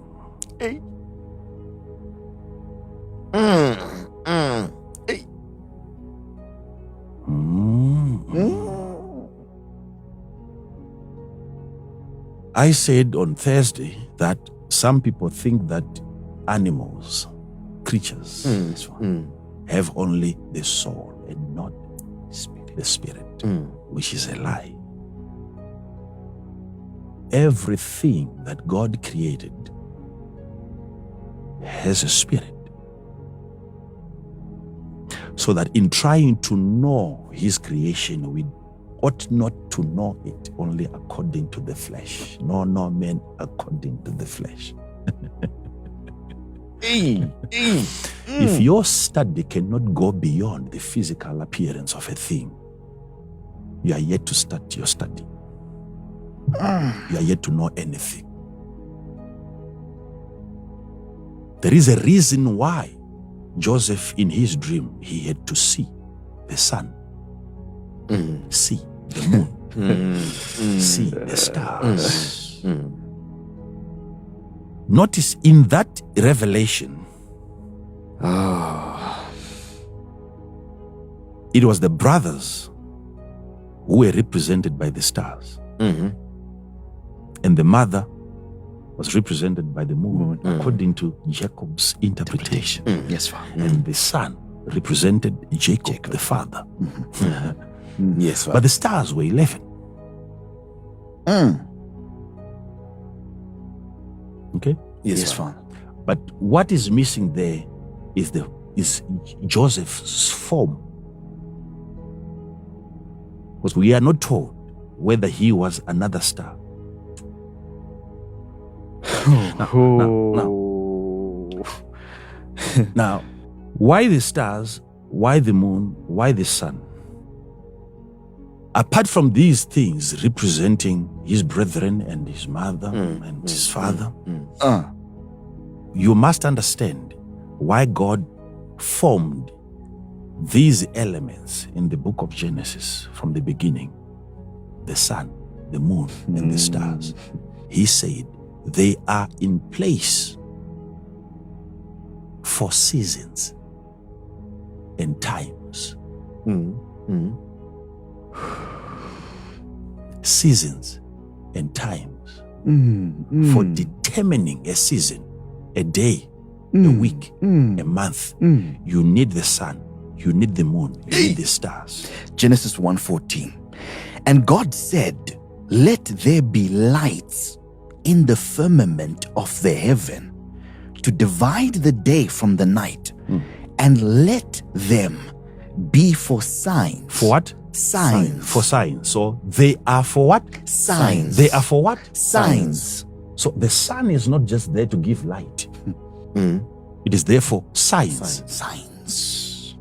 I said on Thursday that some people think that animals, creatures, have only the soul and not the spirit, which is a lie. Everything that God created has a spirit. So that in trying to know his creation, we ought not to know it only according to the flesh. No men according to the flesh. If your study cannot go beyond the physical appearance of a thing, you are yet to start your study. You are yet to know anything. There is a reason why Joseph, in his dream, he had to see the sun, see the moon, see the stars. Notice in that revelation, it was the brothers who were represented by the stars. And the mother was represented by the moon, according to Jacob's interpretation. Yes, Father. And the son represented Jacob, the father. Yes, Father. But the stars were 11. Okay? Yes, Father. But what is missing there is Joseph's form. Because we are not told whether he was another star. Now, why the stars? Why the moon? Why the sun? Apart from these things representing his brethren and his mother and his father, you must understand why God formed these elements in the book of Genesis from the beginning, the sun, the moon, and the stars, he said they are in place for seasons and times. Seasons and times for determining a season, a day, a week, a month. You need the sun, you need the moon, you need the stars. Genesis 1:14. And God said, let there be lights in the firmament of the heaven to divide the day from the night, and let them be for signs. For what? Signs. For signs. So they are for what? Signs. They are for what? Signs. So the sun is not just there to give light. It is there for signs. Signs.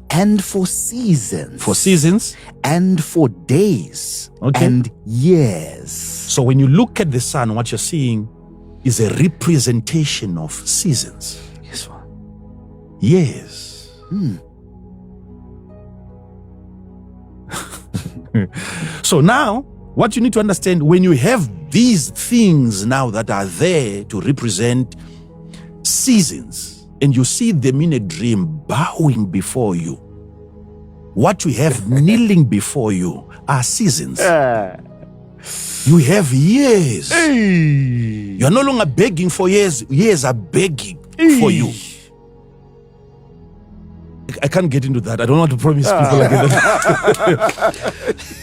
And for seasons. For seasons. And for days. Okay. And years. So when you look at the sun, what you're seeing is a representation of seasons. Yes, sir. Years. So now, what you need to understand, when you have these things now that are there to represent seasons, and you see them in a dream bowing before you, what you have kneeling before you are seasons. You have years. You are no longer begging for years. Years are begging for you. I can't get into that. I don't want to promise people like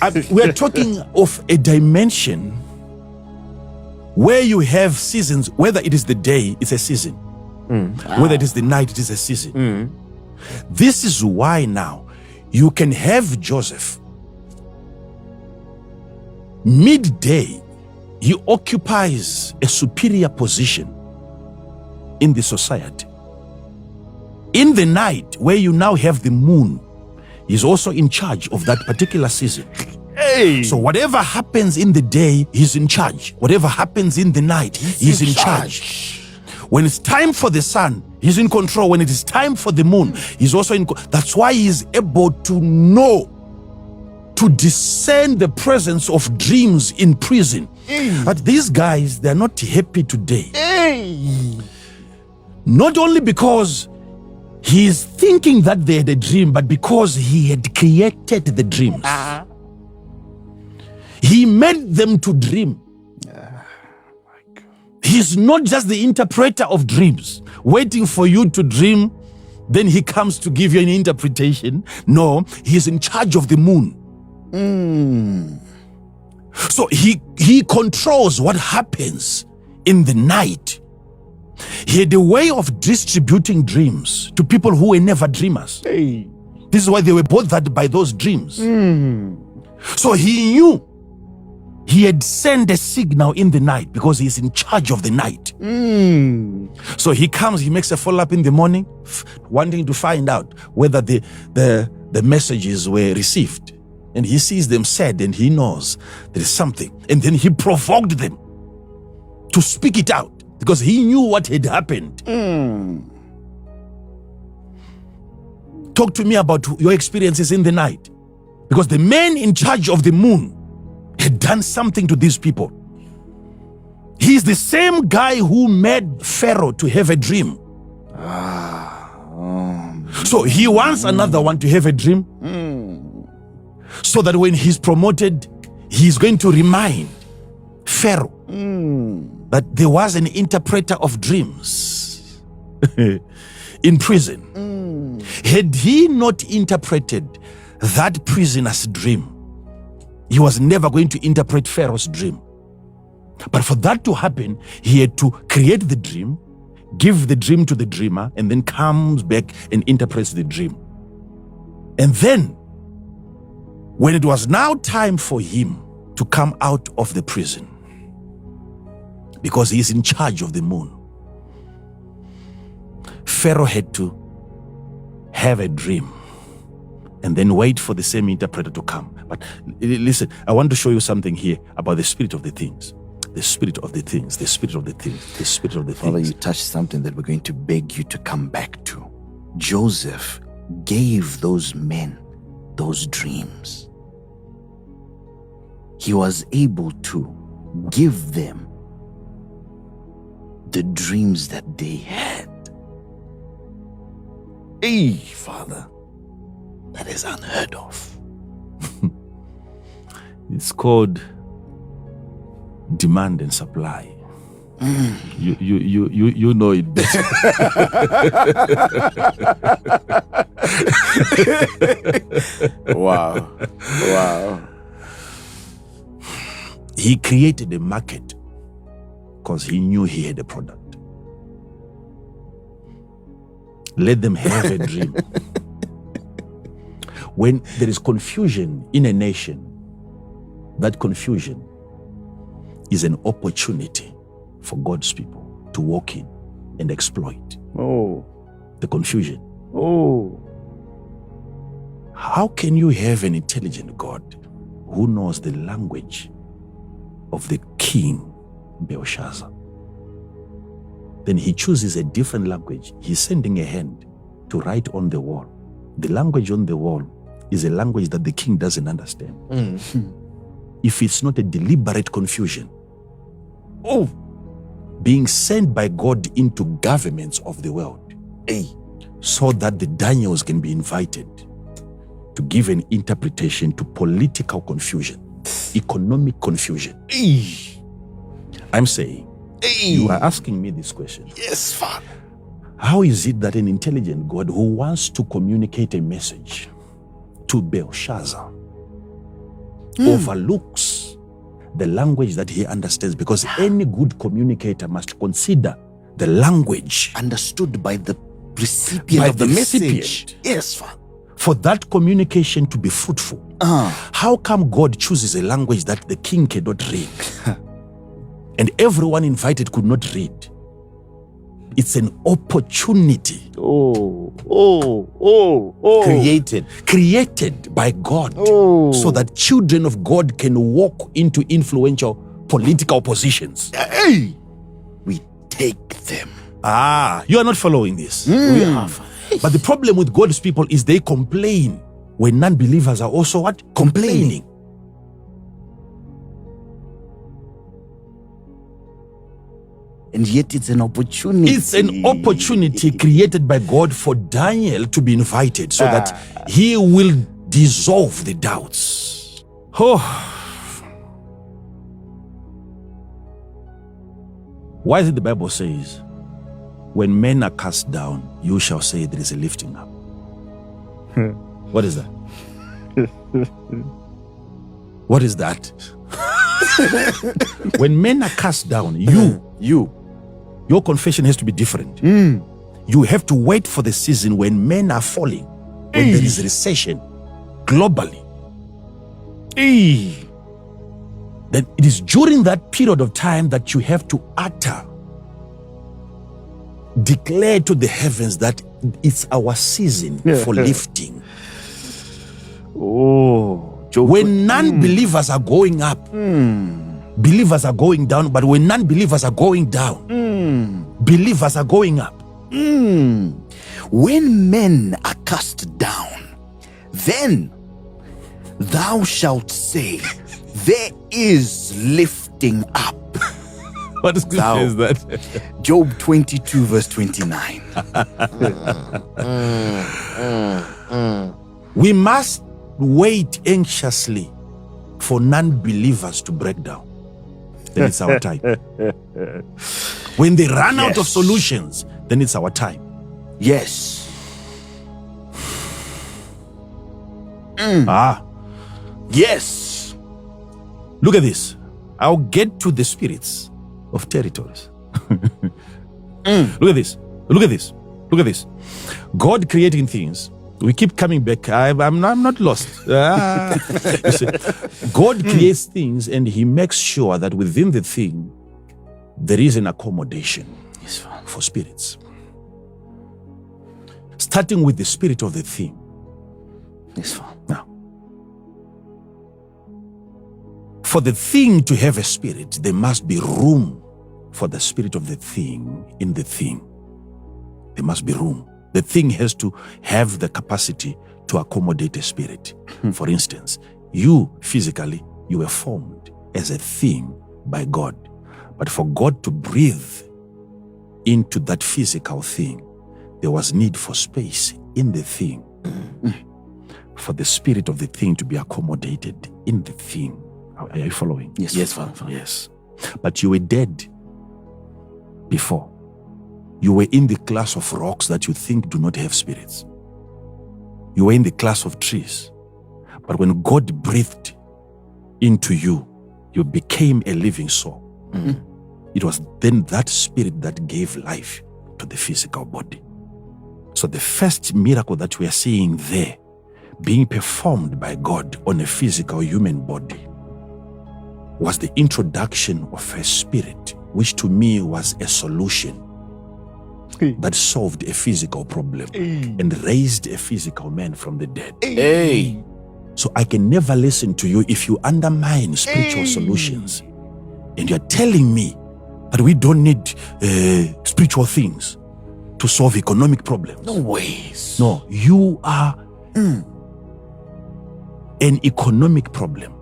that. We're talking of a dimension where you have seasons. Whether it is the day, it's a season. Whether it is the night, it is a season. This is why now you can have Joseph. Midday, he occupies a superior position in the society. In the night, where you now have the moon, he's also in charge of that particular season. So whatever happens in the day, he's in charge. Whatever happens in the night, he's in charge. When it's time for the sun, he's in control. When it is time for the moon, he's also in control. That's why he's able to know, to discern the presence of dreams in prison. But these guys, they're not happy today. Not only because he's thinking that they had a dream, but because he had created the dreams. He made them to dream. He's not just the interpreter of dreams, waiting for you to dream, then he comes to give you an interpretation. No, he's in charge of the moon. So he controls what happens in the night. He had a way of distributing dreams to people who were never dreamers. This is why they were bothered by those dreams. So he knew he had sent a signal in the night because he's in charge of the night. So he comes, he makes a follow-up in the morning, wanting to find out whether the messages were received. And he sees them said, and he knows there is something. And then he provoked them to speak it out because he knew what had happened. Talk to me about your experiences in the night. Because the man in charge of the moon had done something to these people. He's the same guy who made Pharaoh to have a dream. So he wants another one to have a dream, so that when he's promoted, he's going to remind Pharaoh that there was an interpreter of dreams in prison. Had he not interpreted that prisoner's dream, he was never going to interpret Pharaoh's dream. But for that to happen, he had to create the dream, give the dream to the dreamer, and then comes back and interprets the dream. And then, when it was now time for him to come out of the prison, because he is in charge of the moon, Pharaoh had to have a dream and then wait for the same interpreter to come. But listen, I want to show you something here about the spirit of the things. The spirit of the things, the spirit of the things, the spirit of the Father, things. you touched something that we're going to beg you to come back to. Joseph gave those men those dreams, he was able to give them the dreams that they had. Hey, Father, that is unheard of. It's called demand and supply. You know it better. Wow. He created a market because he knew he had a product. Let them have a dream. When there is confusion in a nation, that confusion is an opportunity for God's people to walk in and exploit the confusion. How can you have an intelligent God who knows the language of the king Belshazzar? Then he chooses a different language. He's sending a hand to write on the wall. The language on the wall is a language that the king doesn't understand. If it's not a deliberate confusion, being sent by God into governments of the world, so that the Daniels can be invited to give an interpretation to political confusion, economic confusion. I'm saying, you are asking me this question. Yes, Father. How is it that an intelligent God who wants to communicate a message to Belshazzar overlooks the language that he understands? Because any good communicator must consider the language Understood by the recipient of the message. Yes, Father. for that communication to be fruitful. How come God chooses a language that the king cannot read and everyone invited could not read? It's an opportunity created by God so that children of God can walk into influential political positions. We take them. You are not following this. We are. But the problem with God's people is they complain when non-believers are also what? Complaining. And yet it's an opportunity. It's an opportunity created by God for Daniel to be invited so that he will dissolve the doubts. Why is it the Bible says, when men are cast down, you shall say there is a lifting up? What is that? What is that? When men are cast down, your confession has to be different. You have to wait for the season when men are falling, when there is recession globally. Then it is during that period of time that you have to declare to the heavens that it's our season for lifting. When non-believers are going up, believers are going down. But when non-believers are going down, believers are going up. When men are cast down, then thou shalt say, there is lifting up. What scripture is that? Job 22 verse 29. We must wait anxiously for non-believers to break down. Then it's our time. When they run out of solutions, then it's our time. Yes. Yes. Look at this. I'll get to the spirits of territories. Look at this. Look at this. Look at this. God creating things. We keep coming back. I'm not lost. You see, God creates things and he makes sure that within the thing, there is an accommodation for spirits. Starting with the spirit of the thing. Now, for the thing to have a spirit, there must be room for the spirit of the thing in the thing. There must be room. The thing has to have the capacity to accommodate a spirit. For instance, you physically, you were formed as a thing by God. But for God to breathe into that physical thing, there was need for space in the thing. For the spirit of the thing to be accommodated in the thing. Are you following? Yes, Yes, Father. Yes. But you were dead before. You were in the class of rocks that you think do not have spirits. You were in the class of trees. But when God breathed into you, you became a living soul. It was then that spirit that gave life to the physical body. So the first miracle that we are seeing there, being performed by God on a physical human body, was the introduction of a spirit, which to me was a solution that solved a physical problem and raised a physical man from the dead. Hey. So I can never listen to you if you undermine spiritual solutions. And you're telling me that we don't need spiritual things to solve economic problems. No ways. No, you are an economic problem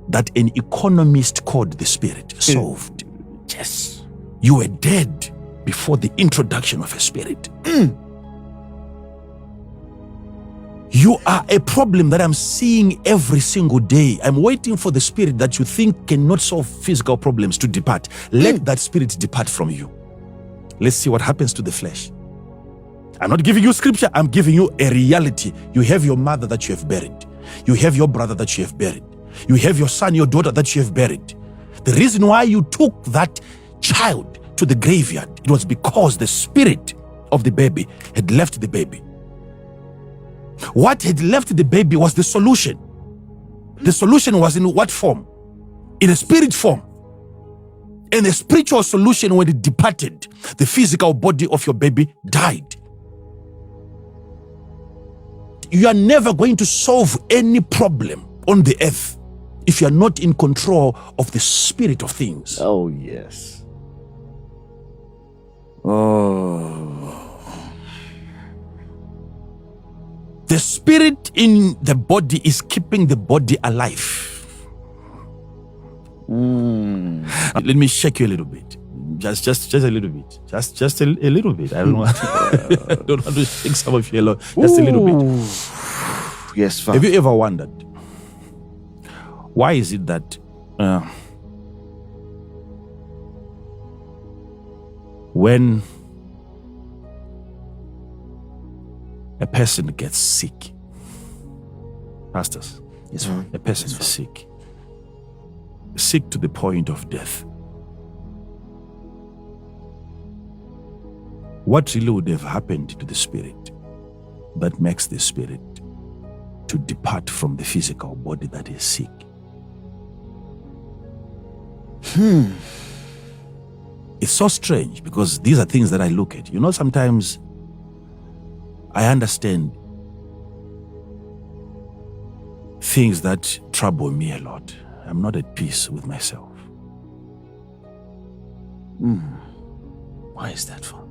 that an economist called the spirit solved. Yes. You were dead before the introduction of a spirit. You are a problem that I'm seeing every single day. I'm waiting for the spirit that you think cannot solve physical problems to depart. Let that spirit depart from you. Let's see what happens to the flesh. I'm not giving you scripture. I'm giving you a reality. You have your mother that you have buried. You have your brother that you have buried. You have your son, your daughter that you have buried. The reason why you took that child to the graveyard, it was because the spirit of the baby had left the baby. What had left the baby was the solution. The solution was in what form? In a spirit form. And the spiritual solution, when it departed, the physical body of your baby died. You are never going to solve any problem on the earth if you are not in control of the spirit of things. Oh, yes. Oh. The spirit in the body is keeping the body alive. Let me shake you a little bit. Just a little bit. Just a little bit. I don't know. I don't want to shake some of you alone. Just a little bit. Yes, Father. Have you ever wondered why is it that when a person gets sick, pastors, Yes, a person is sick to the point of death, what really would have happened to the spirit that makes the spirit to depart from the physical body that is sick? It's so strange because these are things that I look at. You know, sometimes I understand things that trouble me a lot. I'm not at peace with myself. Why is that for?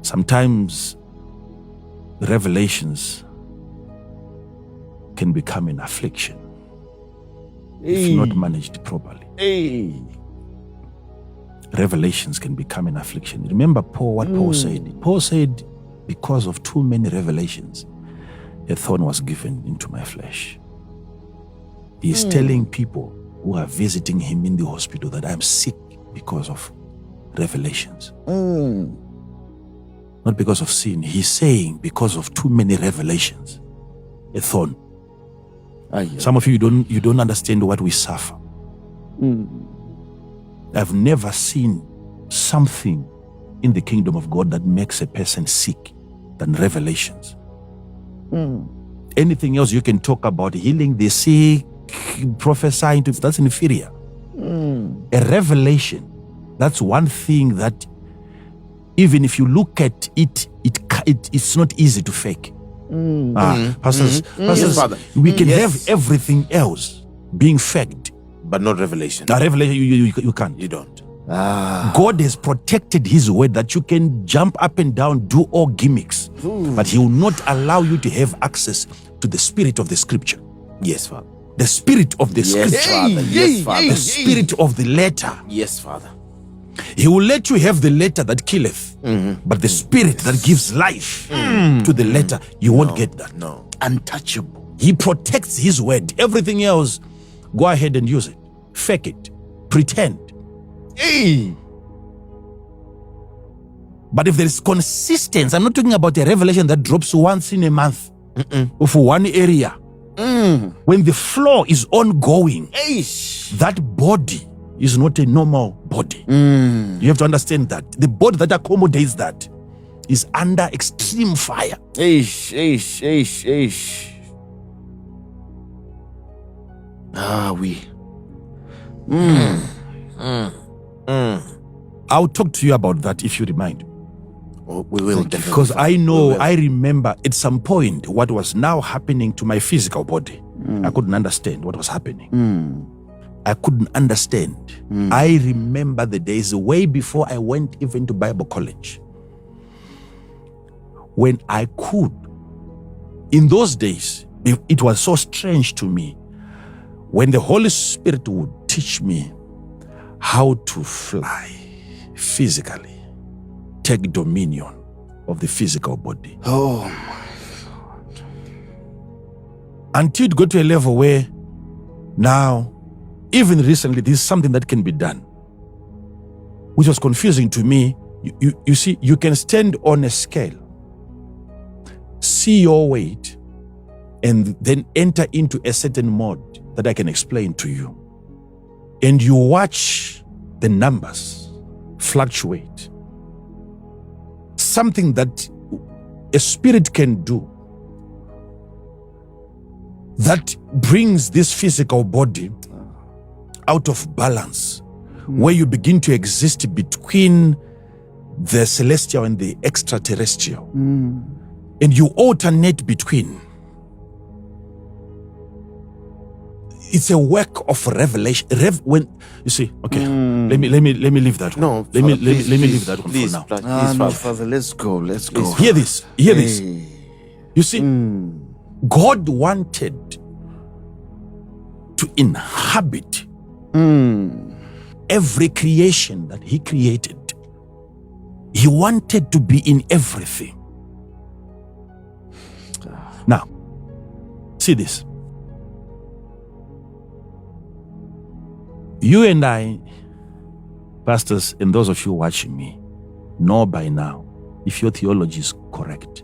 Sometimes revelations can become an affliction if not managed properly. Revelations can become an affliction. Remember what Paul said? Paul said, because of too many revelations, a thorn was given into my flesh. He is telling people who are visiting him in the hospital that I'm sick because of revelations. Not because of sin. He's saying because of too many revelations, a thorn. Some of you don't understand what we suffer. I've never seen something in the kingdom of God that makes a person sick than revelations. Anything else you can talk about, healing the sick, prophesying to, that's inferior. A revelation, that's one thing that even if you look at it, it's not easy to fake. Pastors, Yes, Father. we can have everything else being faked. But not revelation. A revelation, you can't. You don't. God has protected his word that you can jump up and down, do all gimmicks, but he will not allow you to have access to the spirit of the scripture. Yes, Father. The spirit of the Yes, scripture. Father. Yes, Father. The spirit of the letter. Yes, Father. He will let you have the letter that killeth, but the spirit that gives life to the letter, you won't get that. No. Untouchable. He protects his word. Everything else, go ahead and use it. Fake it. Pretend. But if there is consistency, I'm not talking about a revelation that drops once in a month or for one area. When the flow is ongoing, that body is not a normal body. You have to understand that. The body that accommodates that is under extreme fire. I'll talk to you about that if you remind. We will definitely. Because I know, I remember at some point what was now happening to my physical body. I couldn't understand what was happening. I couldn't understand. I remember the days way before I went even to Bible college, when I could. In those days, it was so strange to me when the Holy Spirit would teach me how to fly physically, take dominion of the physical body. Oh my God. Until it got to a level where now, even recently, this is something that can be done, which was confusing to me. You see, you can stand on a scale, see your weight, and then enter into a certain mode that I can explain to you. And you watch the numbers fluctuate. Something that a spirit can do that brings this physical body out of balance, where you begin to exist between the celestial and the extraterrestrial, and you alternate between. It's a work of revelation. When you see, okay, let me leave that one. No, let me Father, please, leave that one please, for now. Please, No, Father. Father, let's go. Let's go. Hear this. Hear this. You see, God wanted to inhabit every creation that he created. He wanted to be in everything. Now, see this. You and I, pastors, and those of you watching me, know by now, if your theology is correct,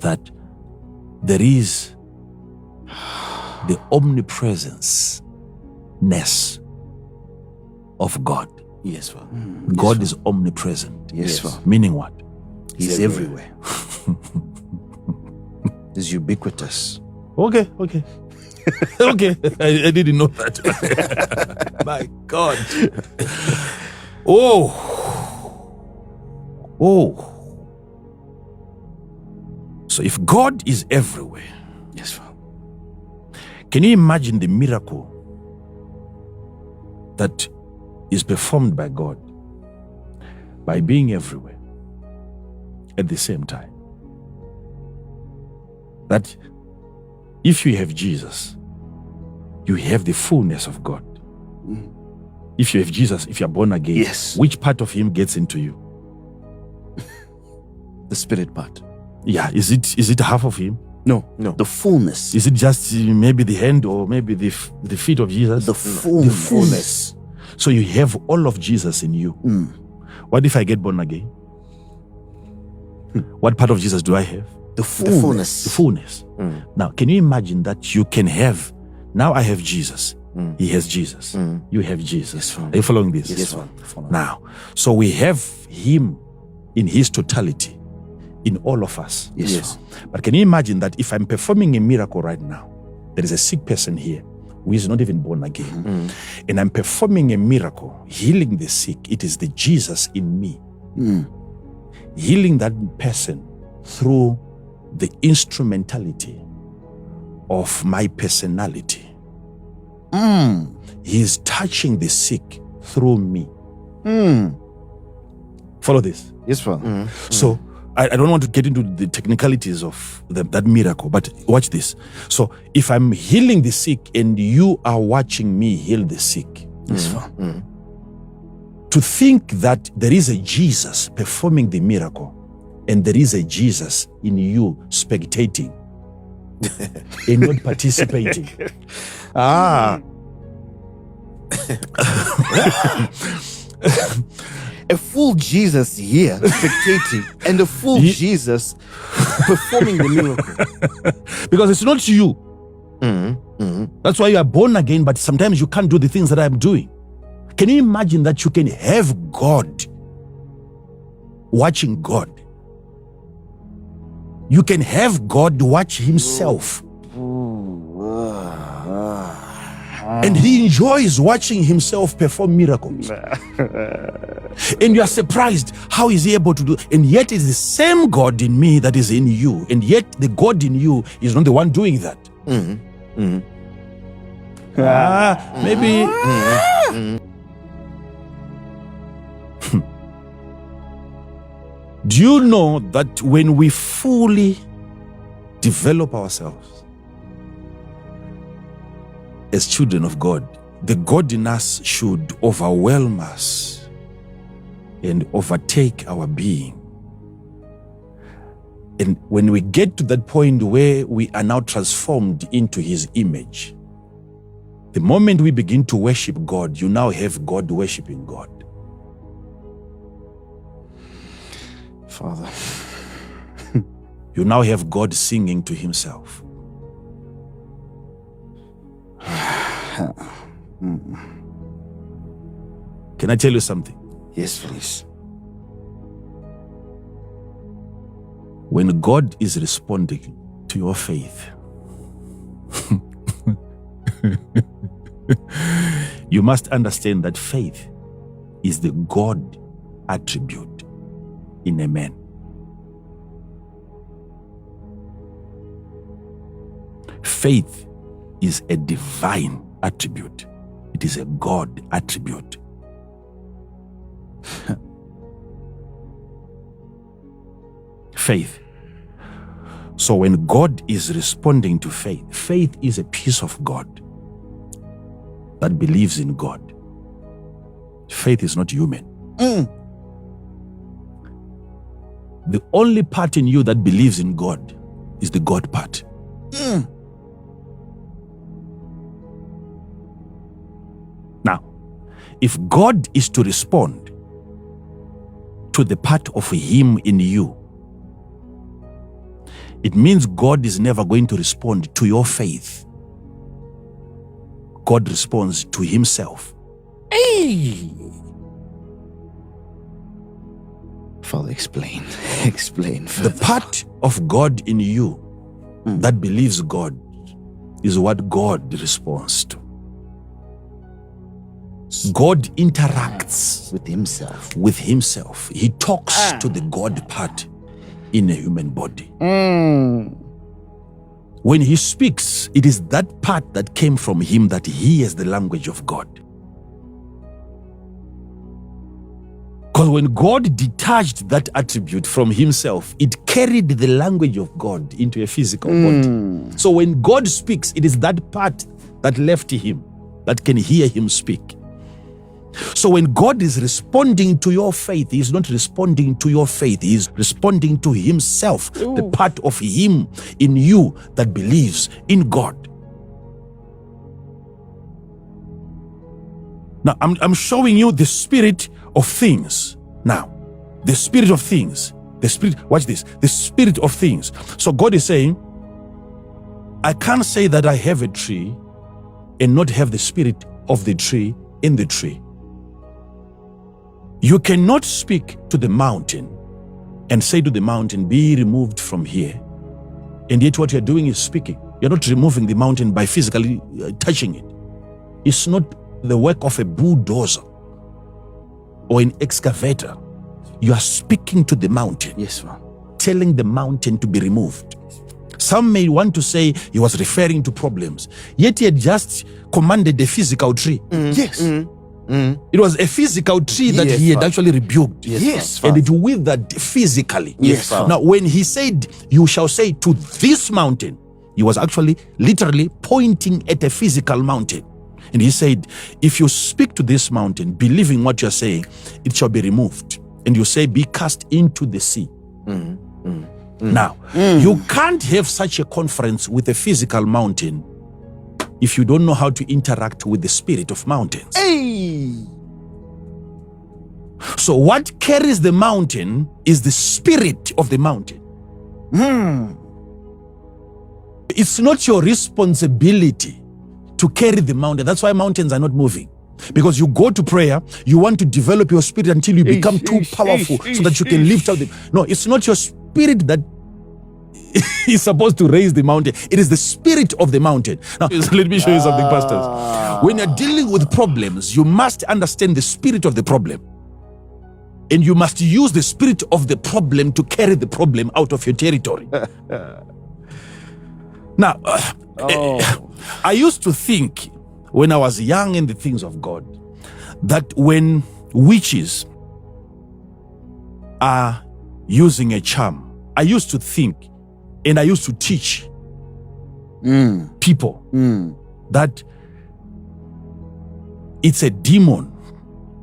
that there is the omnipresence of God. Yes, Father. God is omnipresent. Yes, Father. Meaning what? He's everywhere. He's ubiquitous. Okay. Okay, I didn't know that. My God. Oh. So if God is everywhere, Yes, Father. can you imagine the miracle that is performed by God by being everywhere at the same time? That if you have Jesus, you have the fullness of God. If you have Jesus, if you're born again, Yes. which part of him gets into you? The spirit part. Yeah, is it half of him? No. No. The fullness. Is it just maybe the hand or maybe the feet of Jesus? The fullness. The fullness. So you have all of Jesus in you. What if I get born again? What part of Jesus do I have? The fullness. The fullness. Now, can you imagine that you can have, now I have Jesus. He has Jesus. You have Jesus. Are you following this? Yes, Father. Now, so we have him in his totality, in all of us. Yes. But can you imagine that if I'm performing a miracle right now, there is a sick person here who is not even born again, and I'm performing a miracle, healing the sick, it is the Jesus in me, healing that person through the instrumentality of my personality. He is touching the sick through me. Follow this. Yes, Father. So I don't want to get into the technicalities of that miracle, but watch this. So if I'm healing the sick and you are watching me heal the sick, Yes, Father. to think that there is a Jesus performing the miracle and there is a Jesus in you spectating and not participating. A full Jesus here spectating and a full Jesus performing the miracle. Because it's not you. That's why you are born again, but sometimes you can't do the things that I'm doing. Can you imagine that you can have God watching God? You can have God watch himself. And he enjoys watching himself perform miracles. And you are surprised, how is he able to do? And yet it's the same God in me that is in you. And yet the God in you is not the one doing that. Maybe. Do you know that when we fully develop ourselves as children of God, the God in us should overwhelm us and overtake our being? And when we get to that point where we are now transformed into his image, the moment we begin to worship God, you now have God worshiping God. Father. You now have God singing to himself. Can I tell you something? Yes, please. When God is responding to your faith, you must understand that faith is the God attribute in a man. Faith is a divine attribute. It is a God attribute. Faith. So when God is responding to faith, faith is a piece of God that believes in God. Faith is not human. The only part in you that believes in God is the God part. Now, if God is to respond to the part of him in you, it means God is never going to respond to your faith. God responds to himself. Father, explain. Explain The further. part of God in you that believes God is what God responds to. God interacts with himself. He talks to the God part in a human body. When he speaks, it is that part that came from him that hears the language of God. Because when God detached that attribute from himself, it carried the language of God into a physical body. So when God speaks, it is that part that left him that can hear him speak. So when God is responding to your faith, he is not responding to your faith. He is responding to himself, the part of him in you that believes in God. Now, I'm showing you the spirit of things. Now, the spirit of things. The spirit, watch this. The spirit of things. So God is saying, I can't say that I have a tree and not have the spirit of the tree in the tree. You cannot speak to the mountain and say to the mountain, be removed from here. And yet what you're doing is speaking. You're not removing the mountain by physically touching it. It's not the work of a bulldozer or an excavator. You are speaking to the mountain. Yes, ma'am. Telling the mountain to be removed. Some may want to say he was referring to problems, yet he had just commanded the physical tree. Yes. It was a physical tree that Yes, he had Father. actually rebuked. Yes, And Father. it withered physically. Yes, Father. Now, when he said, you shall say to this mountain, he was actually literally pointing at a physical mountain. And he said, if you speak to this mountain, believing what you're saying, it shall be removed. And you say, be cast into the sea. Now, you can't have such a conference with a physical mountain if you don't know how to interact with the spirit of mountains. So what carries the mountain is the spirit of the mountain. It's not your responsibility to carry the mountain. That's why mountains are not moving. Because you go to prayer, you want to develop your spirit until you become too powerful so that you can lift up the... No, it's not your spirit that is supposed to raise the mountain. It is the spirit of the mountain. Now, let me show you something, pastors. When you're dealing with problems, you must understand the spirit of the problem. And you must use the spirit of the problem to carry the problem out of your territory. Now, I used to think when I was young in the things of God that when witches are using a charm, I used to think and I used to teach people that it's a demon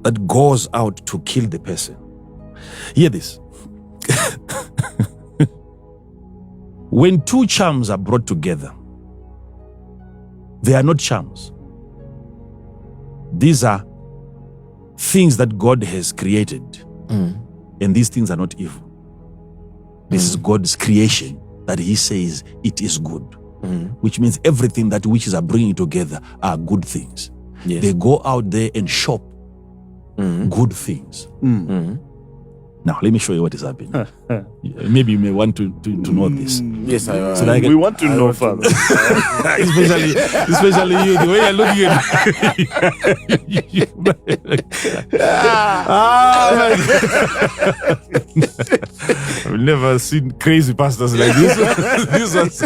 that goes out to kill the person. Hear this. When two charms are brought together, they are not charms. These are things that God has created. And these things are not evil. This is God's creation that he says it is good. Which means everything that witches are bringing together are good things. Yes. They go out there and shop good things. Now, let me show you what is happening. Maybe you may want to know this. Yes, I So that I can- We want to know, Father. especially you, the way you're looking at I've never seen crazy pastors like this. This one's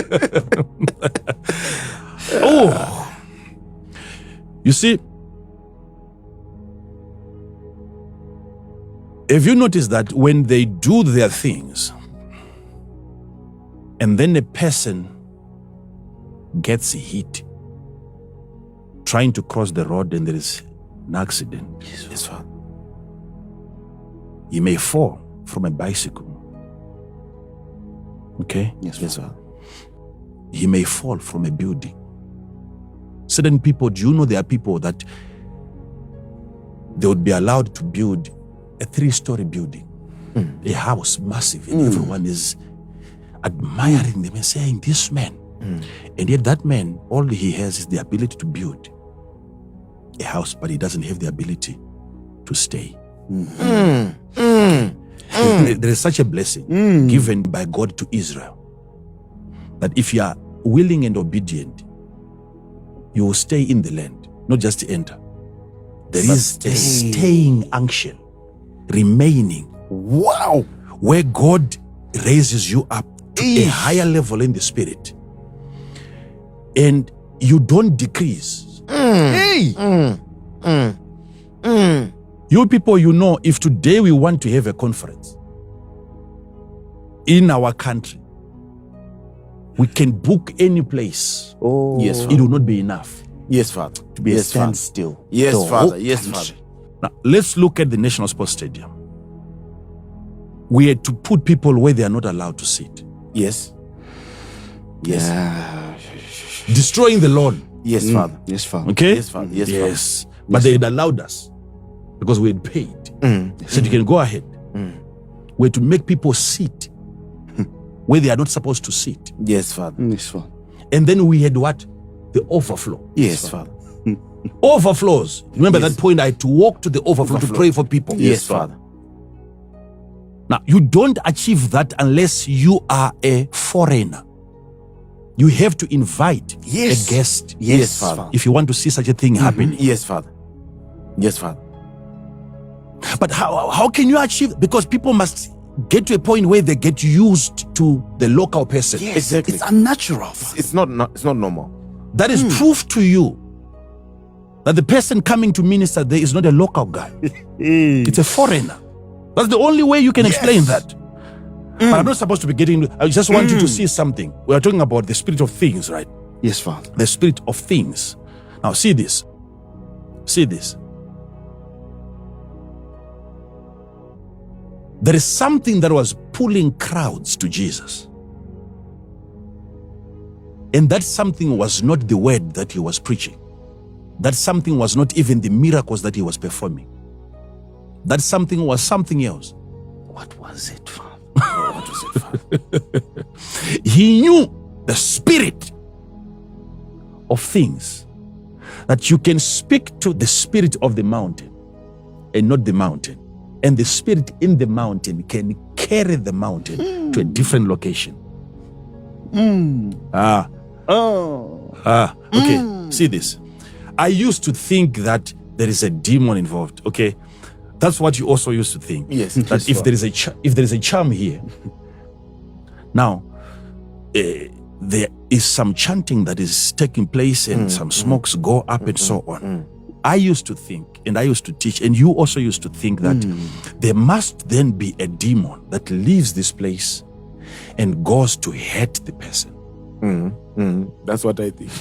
oh, you see, have you noticed that when they do their things and then a person gets hit trying to cross the road and there is an accident, Yes, Father. he may fall from a bicycle. Okay? Yes, Father. He may fall from a building. Certain people, do you know there are people that they would be allowed to build a 3-story building, a house massive, and everyone is admiring them and saying, this man. And yet that man, all he has is the ability to build a house, but he doesn't have the ability to stay. There is such a blessing given by God to Israel that if you are willing and obedient, you will stay in the land, not just enter. There is a staying unction remaining. Wow. Where God raises you up to a higher level in the spirit. And you don't decrease. You people, you know, if today we want to have a conference in our country, we can book any place. Oh, Yes, It will not be enough Yes, Father. to be a Yes, Father. standstill. Yes, The Father. whole Yes, country. Father. Now, let's look at the National Sports Stadium. We had to put people where they are not allowed to sit. Yes. Yes. Yeah. Destroying the lawn. Yes, Father. Yes, Father. Okay? Yes, Father. Yes, Yes. But they had allowed us because we had paid. So you can go ahead. We had to make people sit where they are not supposed to sit. Father. Yes, Father. Yes, Father. And then we had what? The overflow. Yes, Father. Overflows. Remember Yes. that point? I had to walk to the overflow to pray for people. Yes, Father. Now, you don't achieve that unless you are a foreigner. You have to invite Yes. a guest Yes, Father. if you want to see such a thing happening. Yes, Father. Yes, Father. But how can you achieve? Because people must get to a point where they get used to the local person. Yes, Exactly. it's unnatural. It's not normal. That is proof to you That the person coming to minister there is not a local guy. It's a foreigner. That's the only way you can explain that. But I'm not supposed to be getting, I just want you to see something. We are talking about the spirit of things, right? Yes, Father. The spirit of things. Now see this. See this. There is something that was pulling crowds to Jesus. And that something was not the word that he was preaching. That something was not even the miracles that he was performing. That something was something else. What was it, Father? What was it, Father? He knew the spirit of things. That you can speak to the spirit of the mountain and not the mountain. And the spirit in the mountain can carry the mountain to a different location. Okay, see this. I used to think that there is a demon involved, okay? That's what you also used to think. Yes. That if there is a charm here, now there is some chanting that is taking place and some smokes go up and so on. I used to think, and I used to teach, and you also used to think that there must then be a demon that leaves this place and goes to hurt the person. That's what I think.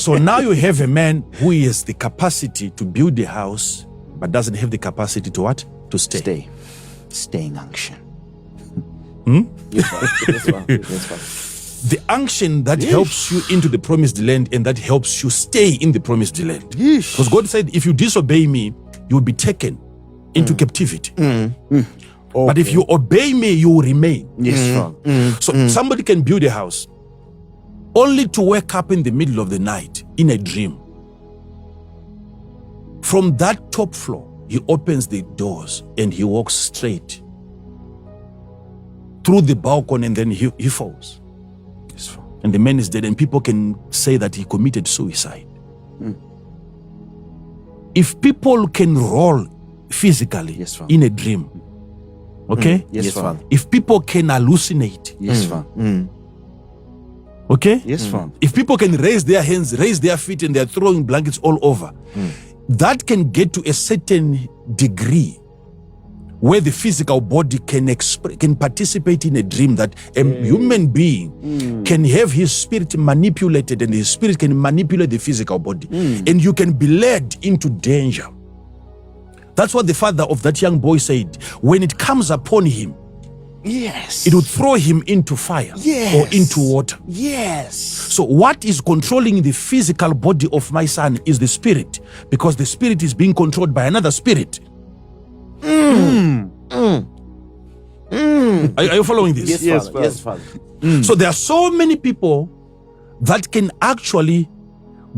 So now you have a man who has the capacity to build a house, but doesn't have the capacity to what? To stay. Staying unction. Yes, Father. Yes, Father. Yes, Father. The unction that helps you into the promised land and that helps you stay in the promised land. Because God said, if you disobey me, you will be taken into captivity. But if you obey me, you will remain. Yes, Father. So somebody can build a house only to wake up in the middle of the night in a dream. From that top floor, he opens the doors and he walks straight through the balcony, and then he falls. And the man is dead, and people can say that he committed suicide. If people can roll physically in a dream, okay? Yes, Father. If people can hallucinate, Yes, Father. okay? Yes, Father. If people can raise their hands, raise their feet, and they're throwing blankets all over, that can get to a certain degree where the physical body can participate in a dream, that a human being can have his spirit manipulated, and his spirit can manipulate the physical body. And you can be led into danger. That's what the father of that young boy said. When it comes upon him, Yes. it would throw him into fire or into water. Yes. So what is controlling the physical body of my son is the spirit, because the spirit is being controlled by another spirit. Are you following this? Yes, Father. Yes, Father. So there are so many people that can actually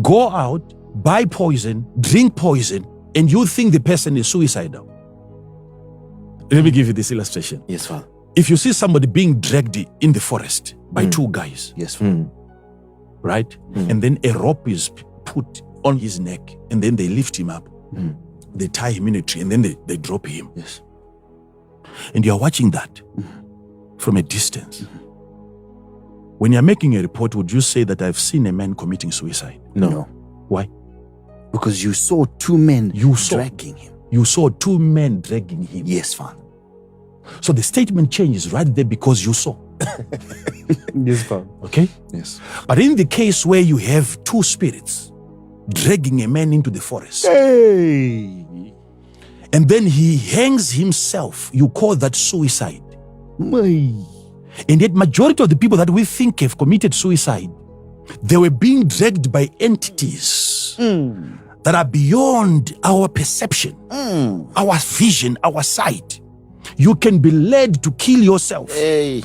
go out, buy poison, drink poison, and you think the person is suicidal. Let me give you this illustration. Yes, Father. If you see somebody being dragged in the forest by two guys, Yes, Father. right? And then a rope is put on his neck, and then they lift him up. They tie him in a tree, and then they drop him. Yes. And you're watching that from a distance. When you're making a report, would you say that I've seen a man committing suicide? No. Why? Because you saw two men You saw. dragging him. You saw two men dragging him. Yes, Father. So the statement changes right there, because you saw. Yes, Father. Okay? Yes. But in the case where you have two spirits dragging a man into the forest, Hey. and then he hangs himself, you call that suicide. My. And yet majority of the people that we think have committed suicide, they were being dragged by entities that are beyond our perception, our vision, our sight. You can be led to kill yourself. Hey.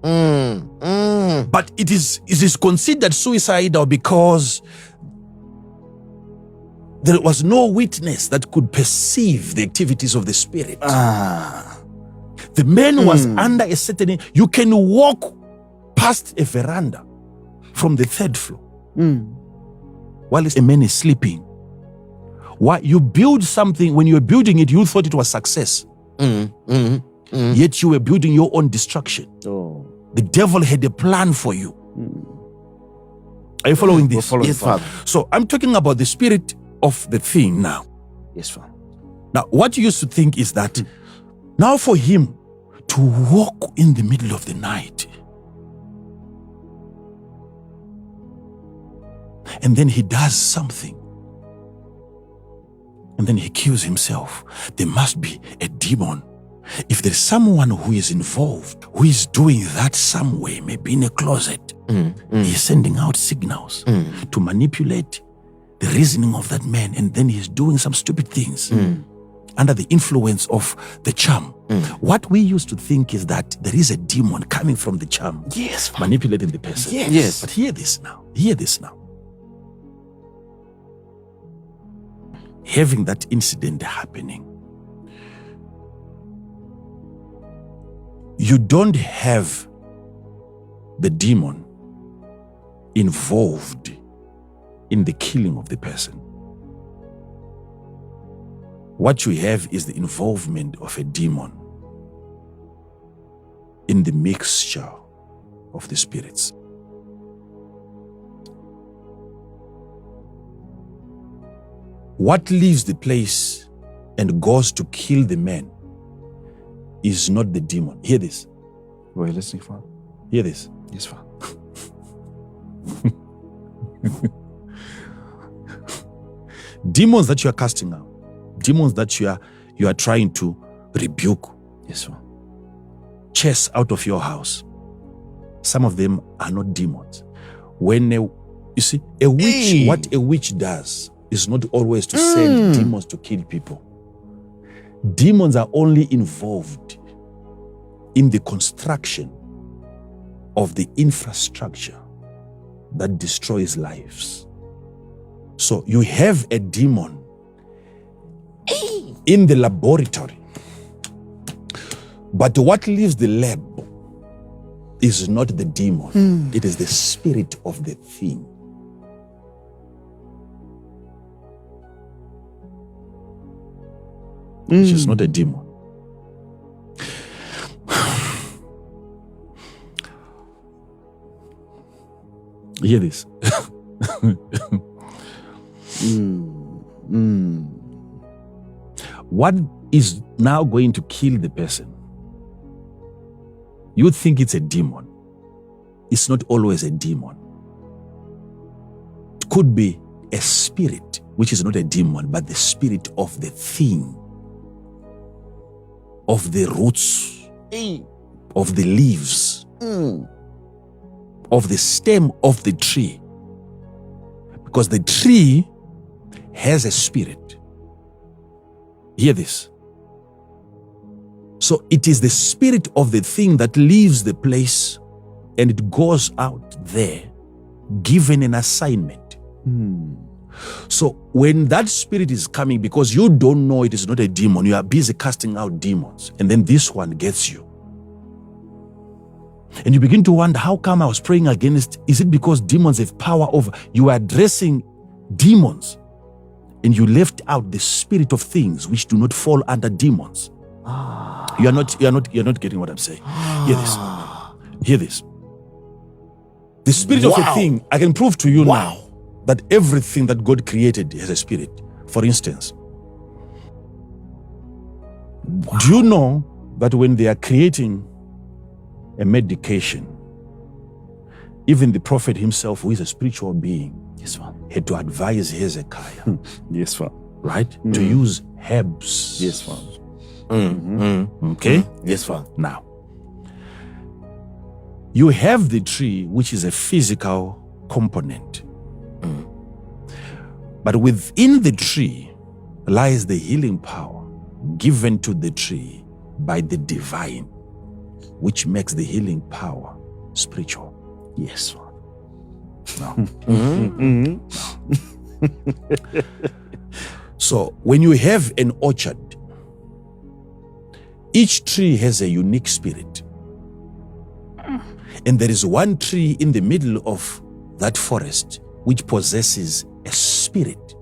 But it is considered suicidal because there was no witness that could perceive the activities of the spirit. The man was under a certain... You can walk past a veranda from the third floor while a man is sleeping. Why? You build something, when you were building it, you thought it was success. Yet you were building your own destruction. Oh. The devil had a plan for you. Are you following this? following, Yes, Father. So I'm talking about the spirit of the thing now. Yes, Father. Now, what you used to think is that now for him to walk in the middle of the night, and then he does something, and then he kills himself, there must be a demon. If there's someone who is involved, who is doing that some way, maybe in a closet, he's sending out signals to manipulate the reasoning of that man, and then he's doing some stupid things under the influence of the charm. What we used to think is that there is a demon coming from the charm, Yes, Father. manipulating the person. Yes. But hear this now. Hear this now. Having that incident happening, you don't have the demon involved in the killing of the person. What you have is the involvement of a demon in the mixture of the spirits. What leaves the place and goes to kill the man is not the demon. Hear this. Were you listening, Father? Hear this. Yes, Father. Demons that you are casting out, demons that you are trying to rebuke, Yes, Father. chase out of your house, some of them are not demons. When you see a witch, what a witch does is not always to send demons to kill people. Demons are only involved in the construction of the infrastructure that destroys lives. So you have a demon in the laboratory, but what leaves the lab is not the demon, it is the spirit of the thing. Which is not a demon. Hear this. What is now going to kill the person? You think it's a demon. It's not always a demon. It could be a spirit, which is not a demon, but the spirit of the thing, of the roots, of the leaves, of the stem of the tree. Because the tree has a spirit. Hear this. So it is the spirit of the thing that leaves the place and it goes out there, given an assignment. So when that spirit is coming, because you don't know it is not a demon, you are busy casting out demons, and then this one gets you. And you begin to wonder, how come I was praying against? Is it because demons have power over? You are addressing demons, and you left out the spirit of things which do not fall under demons. You're not getting what I'm saying. Hear this. Hear this. The spirit of a thing, I can prove to you now that everything that God created has a spirit. For instance, do you know that when they are creating a medication, even the prophet himself, who is a spiritual being, Yes, Father. had to advise Hezekiah, Yes, Father. right, to use herbs. Yes, Father. Okay? Yes, Father. Now, you have the tree, which is a physical component. But within the tree lies the healing power given to the tree by the divine, which makes the healing power spiritual. Yes, Father. Now, so when you have an orchard, each tree has a unique spirit. And there is one tree in the middle of that forest which possesses a spirit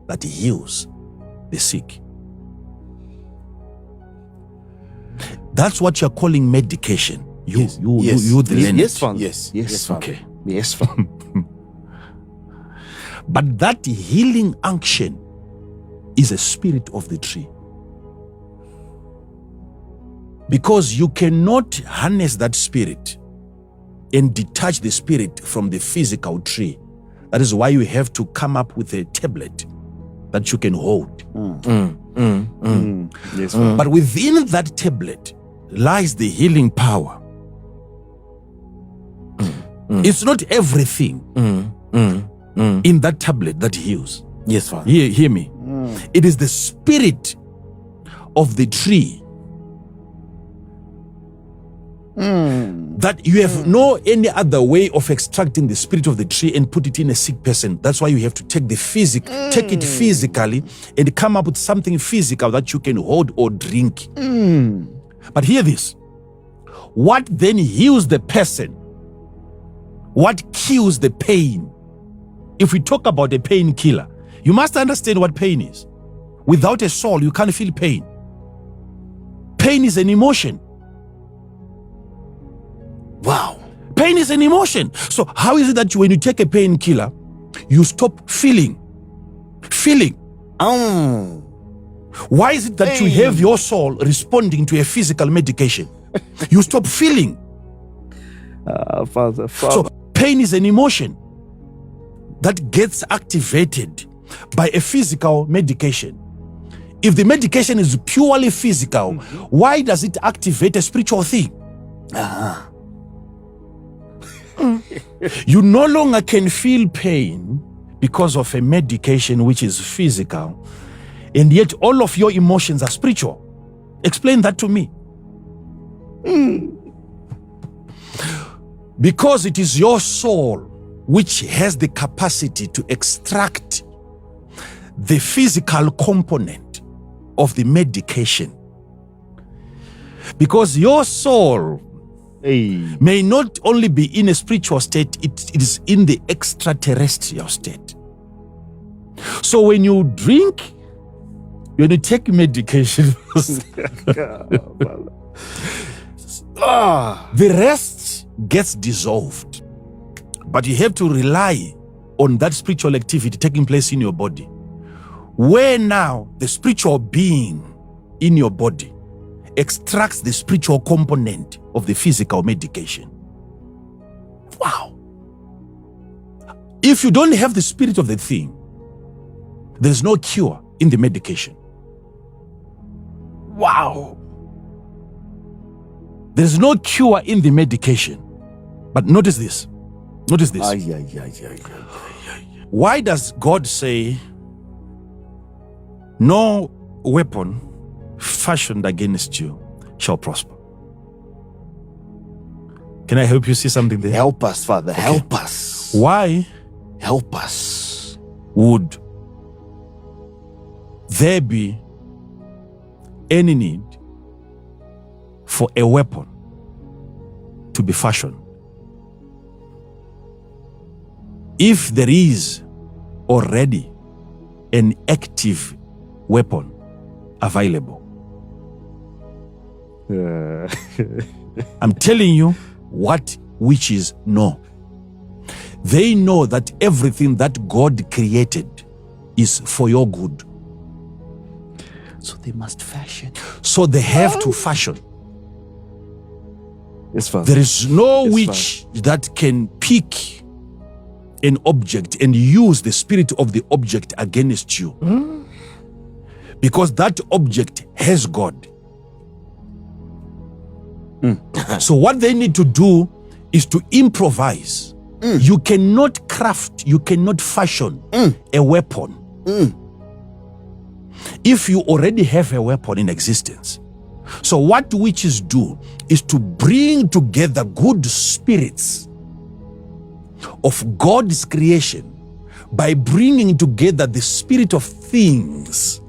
that heals the sick. That's what you're calling medication. You the learned. Yes, Father. Yes. Yes, Father. Okay. Yes, Father. But that healing unction is a spirit of the tree. Because you cannot harness that spirit and detach the spirit from the physical tree. That is why you have to come up with a tablet that you can hold. Yes, But within that tablet lies the healing power. It's not everything in that tablet that heals. Yes, Father. Hear me. It is the spirit of the tree that you have no any other way of extracting the spirit of the tree and put it in a sick person. That's why you have to take the take it physically and come up with something physical that you can hold or drink. But hear this. What then heals the person? What kills the pain? If we talk about a painkiller, you must understand what pain is. Without a soul, you can't feel pain. Pain is an emotion. Wow. Pain is an emotion. So how is it that when you take a painkiller, you stop feeling? Why is it that you have your soul responding to a physical medication? You stop feeling. Father. So pain is an emotion that gets activated by a physical medication. If the medication is purely physical, why does it activate a spiritual thing? You no longer can feel pain because of a medication which is physical, and yet all of your emotions are spiritual. Explain that to me. Because it is your soul which has the capacity to extract the physical component of the medication. Because your soul may not only be in a spiritual state, it is in the extraterrestrial state. So when you drink, when you take medication, the rest gets dissolved. But you have to rely on that spiritual activity taking place in your body, where now the spiritual being in your body extracts the spiritual component of the physical medication. Wow. If you don't have the spirit of the thing, there's no cure in the medication. Wow. There's no cure in the medication. But notice this. Notice this. Why does God say, no weapon fashioned against you shall prosper? Can I help you see something there? Help us, Father. Okay. Help us. Why? Help us. Would there be any need for a weapon to be fashioned if there is already an active weapon available? I'm telling you what witches know. They know that everything that God created is for your good. So they must fashion. So they have to fashion. Yes, Father. There is no witch that can pick an object and use the spirit of the object against you. Because that object has God. So what they need to do is to improvise. You cannot craft, you cannot fashion a weapon if you already have a weapon in existence. So what witches do is to bring together good spirits of God's creation by bringing together the spirit of things.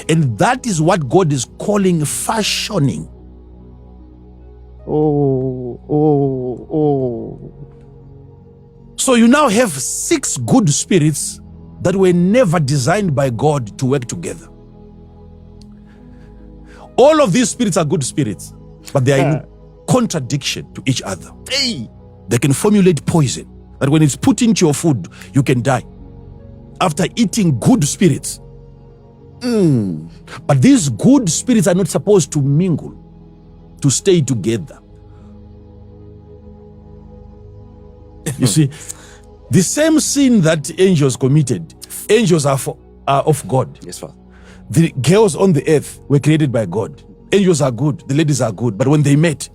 And that is what God is calling fashioning. So you now have 6 good spirits that were never designed by God to work together. All of these spirits are good spirits, but they are in contradiction to each other. They can formulate poison that when it's put into your food, you can die. after eating good spirits. But these good spirits are not supposed to mingle, to stay together. You see, the same sin that angels committed, angels are of God. Yes, Father. The girls on the earth were created by God. Angels are good, the ladies are good, but when they met,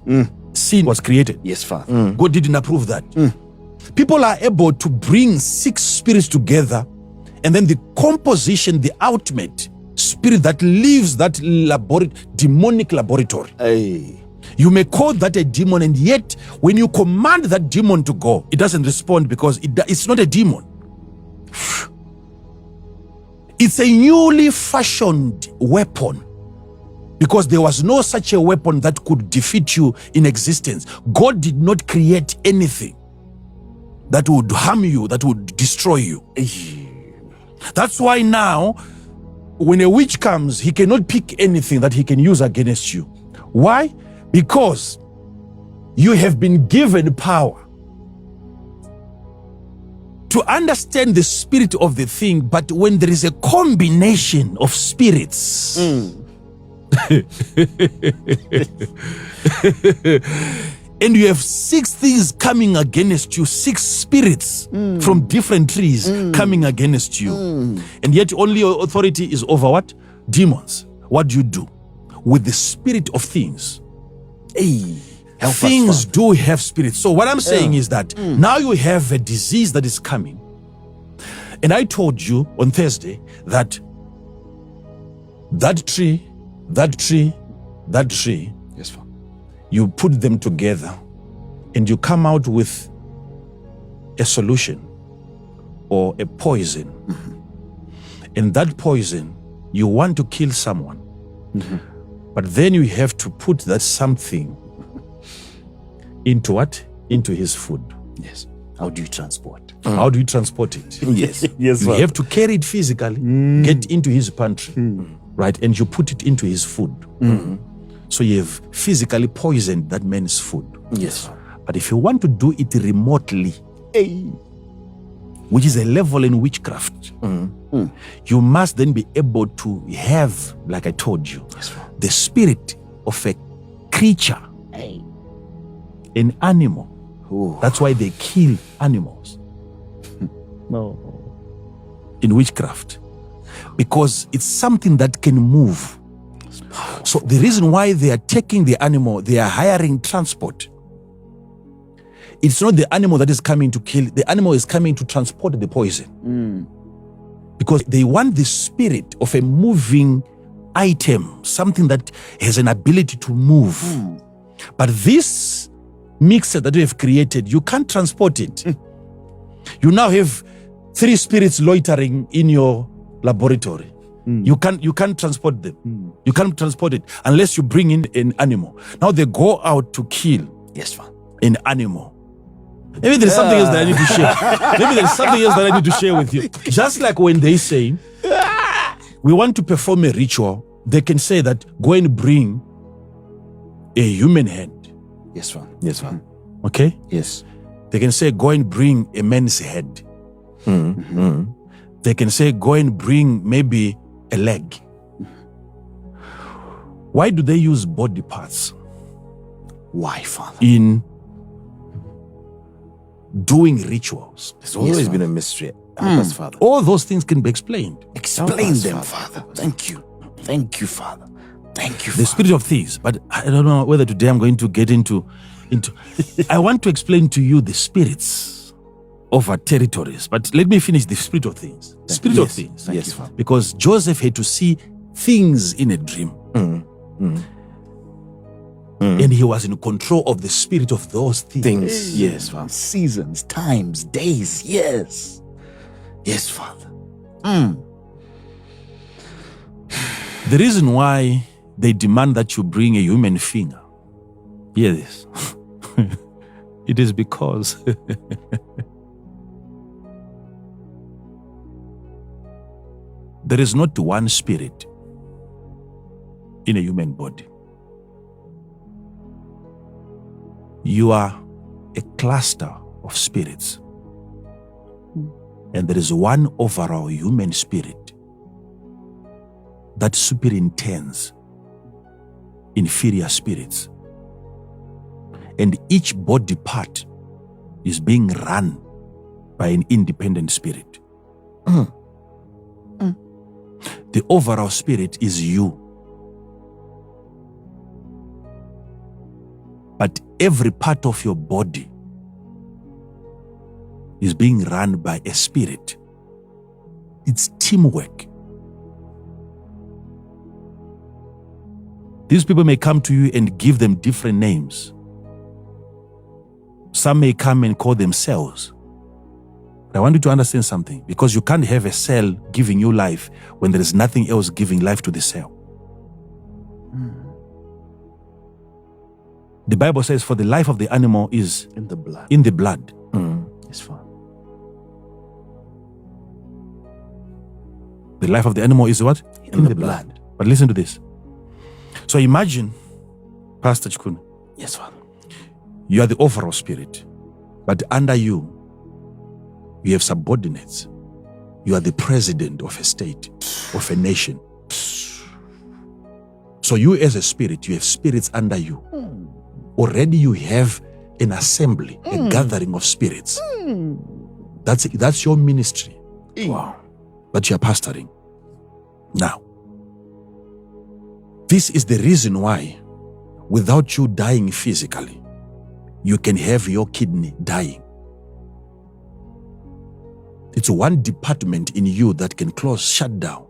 sin was created. Yes, Father. God didn't approve that. People are able to bring 6 spirits together, and then the composition, the ultimate spirit that leaves that demonic laboratory. Hey. You may call that a demon, and yet when you command that demon to go, it doesn't respond because it's not a demon. It's a newly fashioned weapon, because there was no such a weapon that could defeat you in existence. God did not create anything that would harm you, that would destroy you. That's why now, when a witch comes, he cannot pick anything that he can use against you. Why? Because you have been given power to understand the spirit of the thing. But when there is a combination of spirits, and you have 6 things coming against you, 6 spirits from different trees coming against you, and yet only your authority is over what? Demons. What do you do with the spirit of things? Things do have spirits. So what I'm saying is that now you have a disease that is coming, and I told you on Thursday that that tree, Yes, Father. you put them together and you come out with a solution or a poison. And that poison, you want to kill someone, but then you have to put that something into what? Into his food. Yes. How do you transport? How do you transport it? Yes. Yes, You have to carry it physically, get into his pantry, right? And you put it into his food. So you have physically poisoned that man's food. Yes. But if you want to do it remotely, which is a level in witchcraft, you must then be able to have, like I told you, the spirit of a creature, an animal. That's why they kill animals in witchcraft, because it's something that can move. So the reason why they are taking the animal, they are hiring transport. It's not the animal that is coming to kill, the animal is coming to transport the poison. Because they want the spirit of a moving item, something that has an ability to move. But this mixer that you have created, you can't transport it. You now have 3 spirits loitering in your laboratory. You can't transport them. You can't transport it unless you bring in an animal. Now they go out to kill an animal. Maybe there's something else that I need to share. Maybe there's something else that I need to share with you. Just like when they say, we want to perform a ritual, they can say that, go and bring a human head. Yes, Father. Yes, Father. Okay? Yes. They can say, go and bring a man's head. They can say, go and bring maybe a leg. Why do they use body parts? Why, Father? In doing rituals. It's always been a mystery. Help us, Father. All those things can be explained. Explain them, Father. Thank you. Thank you, Father. Thank you, The Father. spirit of things. But I don't know whether today I'm going to get into I want to explain to you the spirits of our territories. But let me finish the spirit of things. Spirit of things. Yes, Father. Because Joseph had to see things in a dream. And he was in control of the spirit of those things. Yes, Father. Seasons, times, days. Yes. Yes, Father. The reason why they demand that you bring a human finger, hear this, it is because there is not one spirit in a human body. You are a cluster of spirits. And there is one overall human spirit that superintends inferior spirits. And each body part is being run by an independent spirit. The overall spirit is you. But every part of your body is being run by a spirit. It's teamwork. These people may come to you and give them different names. Some may come and call them cells. But I want you to understand something, because you can't have a cell giving you life when there is nothing else giving life to the cell. The Bible says, for the life of the animal is In the blood. in the blood. It's fine. The life of the animal is what? In the blood. But listen to this. So imagine, Pastor Chikun, Yes, Father. you are the overall spirit, but under you, you have subordinates. You are the president of a state, of a nation. So you as a spirit, you have spirits under you. Already you have an assembly, a gathering of spirits. That's your ministry. Wow. That you are pastoring. Now, this is the reason why, without you dying physically, you can have your kidney dying. It's one department in you that can shut down.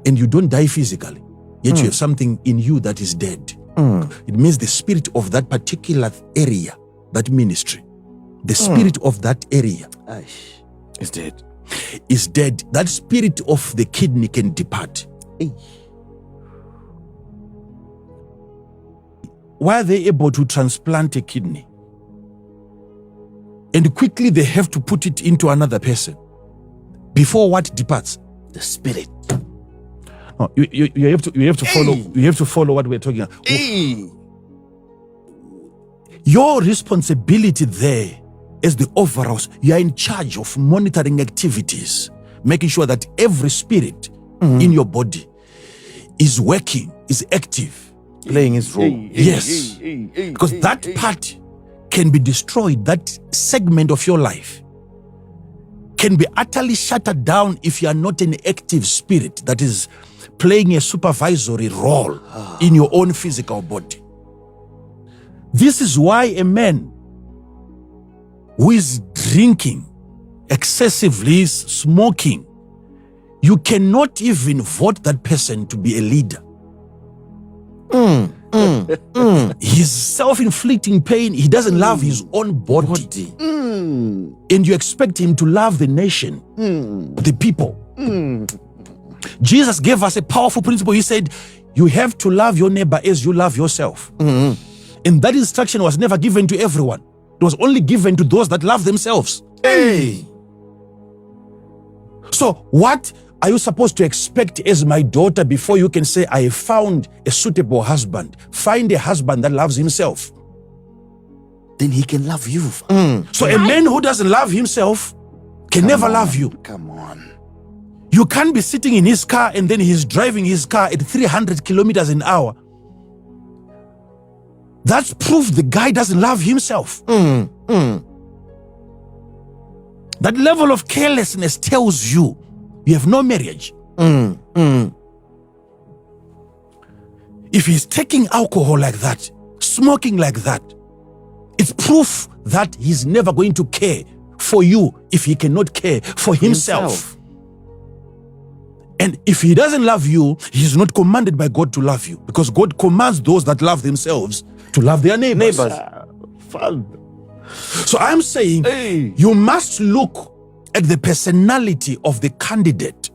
And you don't die physically, yet you have something in you that is dead. It means the spirit of that particular area, that ministry, the spirit of that area It's dead. is dead. That spirit of the kidney can depart. Why are they able to transplant a kidney? And quickly they have to put it into another person before what departs? The spirit. No, you have to follow. You have to follow what we're talking about. Your responsibility there as the overalls, you are in charge of monitoring activities, making sure that every spirit in your body is working, is active, Playing his role. Yes. Because that part can be destroyed. That segment of your life can be utterly shut down if you are not an active spirit that is playing a supervisory role in your own physical body. This is why a man who is drinking excessively, is smoking, you cannot even vote that person to be a leader. He's self-inflicting pain. He doesn't love his own body. And you expect him to love the nation, the people. Jesus gave us a powerful principle. He said, you have to love your neighbor as you love yourself. And that instruction was never given to everyone. It was only given to those that love themselves. So what are you supposed to expect as my daughter before you can say, I have found a suitable husband? Find a husband that loves himself. Then he can love you. So a man who doesn't love himself can never love you. Come on. You can't be sitting in his car and then he's driving his car at 300 kilometers an hour. That's proof the guy doesn't love himself. That level of carelessness tells you you have no marriage. If he's taking alcohol like that, smoking like that, it's proof that he's never going to care for you if he cannot care for himself. And if he doesn't love you, he's not commanded by God to love you, because God commands those that love themselves to love their neighbors. So I'm saying you must look at the personality of the candidate.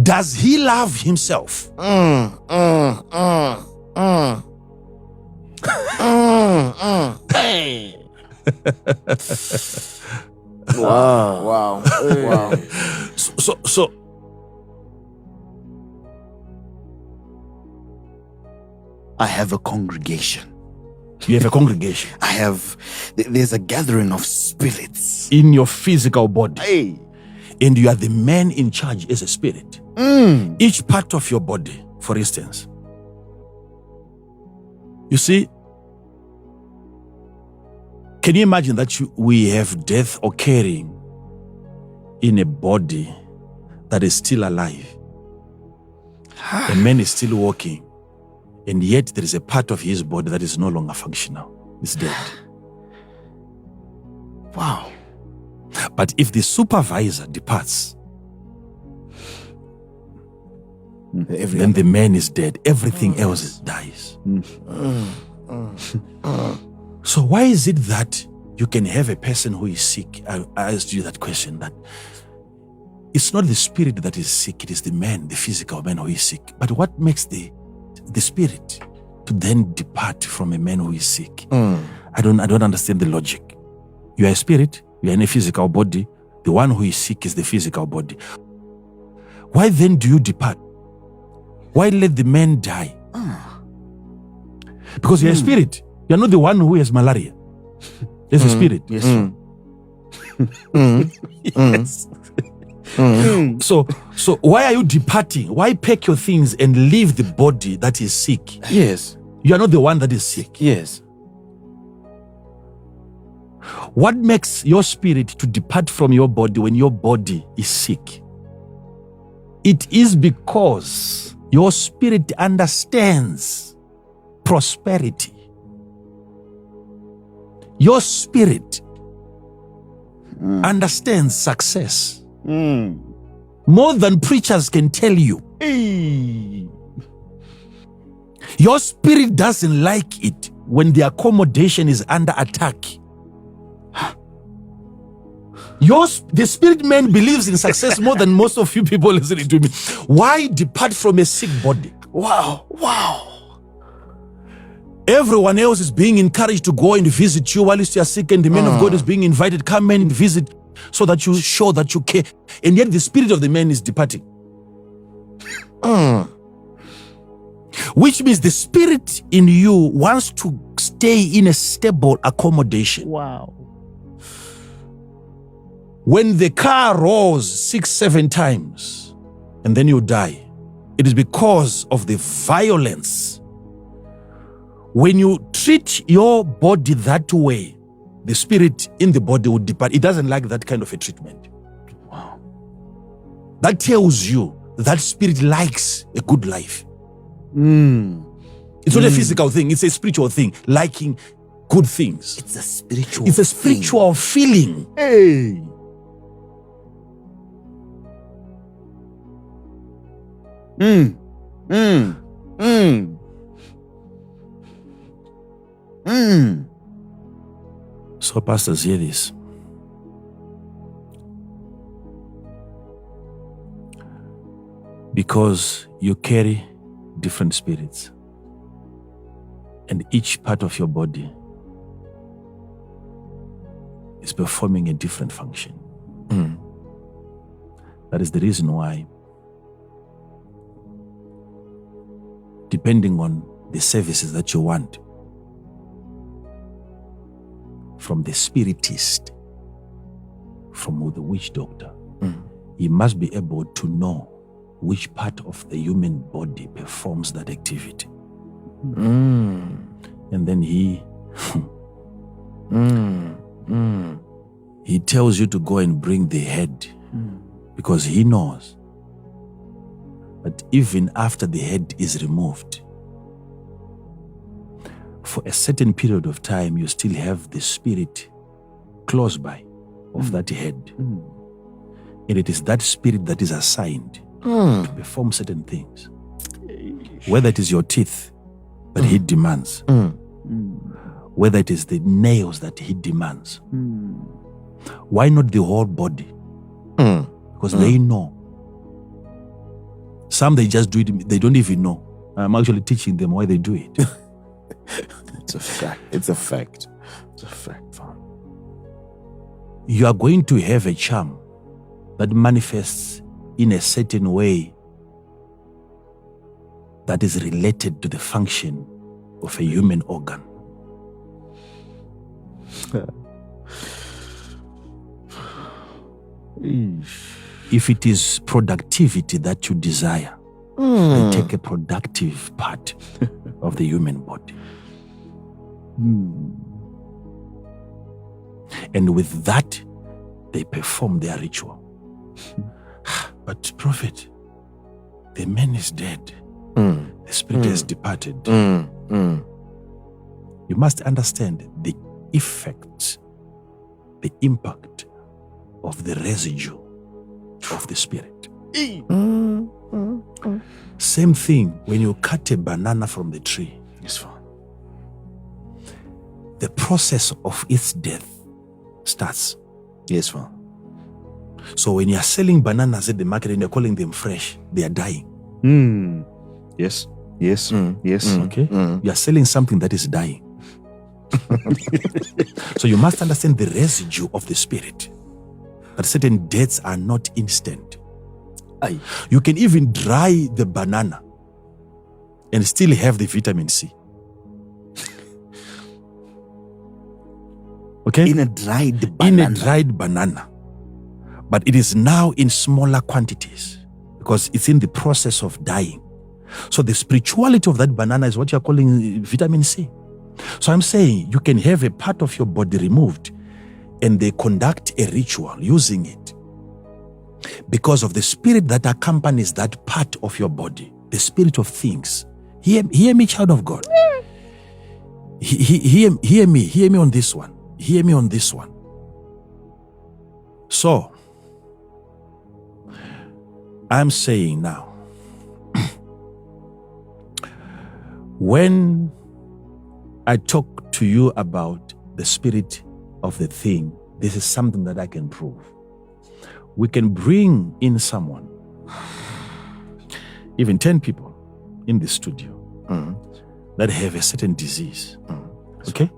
Does he love himself? Wow. So I have a congregation. You have a congregation. There's a gathering of spirits in your physical body. Hey. And you are the man in charge as a spirit. Each part of your body, for instance. You see, can you imagine that we have death occurring in a body that is still alive? A man is still walking, and yet there is a part of his body that is no longer functional. It's dead. Wow. But if the supervisor departs, then the man is dead. Everything else dies. So why is it that you can have a person who is sick? I asked you that question, that it's not the spirit that is sick, it is the man, the physical man who is sick. But what makes the spirit to then depart from a man who is sick? I don't understand the logic. You are a spirit, you are in a physical body. The one who is sick is the physical body. Why then do you depart? Why let the man die? Because you're a spirit. You're not the one who has malaria. There's a spirit. Yes. Yes. So why are you departing? Why pack your things and leave the body that is sick? Yes. You are not the one that is sick. Yes. What makes your spirit to depart from your body when your body is sick? It is because your spirit understands prosperity. Your spirit understands success more than preachers can tell you. Your spirit doesn't like it when the accommodation is under attack. The spirit man believes in success more than most of you people listening to me. Why depart from a sick body? Wow. Everyone else is being encouraged to go and visit you while you are sick, and the man of God is being invited, come and visit, so that you show that you care. And yet the spirit of the man is departing. Which means the spirit in you wants to stay in a stable accommodation. Wow. When the car rolls 6-7 times and then you die, it is because of the violence. When you treat your body that way, the spirit in the body will depart. It doesn't like that kind of a treatment. Wow. That tells you that spirit likes a good life. It's not a physical thing, it's a spiritual thing, liking good things. It's a spiritual It's a spiritual feeling. Hey. So pastors, hear this. Because you carry different spirits, and each part of your body is performing a different function. That is the reason why, depending on the services that you want from the spiritist, from the witch doctor, he must be able to know which part of the human body performs that activity. And then he tells you to go and bring the head, because he knows that even after the head is removed, for a certain period of time, you still have the spirit close by of that head. And it is that spirit that is assigned to perform certain things. Whether it is your teeth that he demands, whether it is the nails that he demands. Why not the whole body? Because they know. Some, they just do it, they don't even know. I'm actually teaching them why they do it. It's a fact. It's a fact. It's a fact, fam. You are going to have a charm that manifests in a certain way that is related to the function of a human organ. If it is productivity that you desire, they take a productive part of the human body. And with that, they perform their ritual. But prophet, the man is dead. The spirit has departed. You must understand the effects, the impact of the residue of the spirit. Same thing when you cut a banana from the tree. Yes, Father. The process of its death starts. Yes, Father. So when you are selling bananas at the market and you're calling them fresh, they are dying. Yes. Yes. Yes. Okay? You are selling something that is dying. So you must understand the residue of the spirit. That certain deaths are not instant. Aye. You can even dry the banana and still have the vitamin C. Okay? In a dried banana. In a dried banana. But it is now in smaller quantities because it's in the process of dying. So the spirituality of that banana is what you're calling vitamin C. So I'm saying you can have a part of your body removed and they conduct a ritual using it because of the spirit that accompanies that part of your body, the spirit of things. Hear me, child of God. Hear me on this one. Hear me on this one. So, I'm saying now, when I talk to you about the spirit of the thing, this is something that I can prove. We can bring in someone, even 10 people in the studio that have a certain disease. Okay?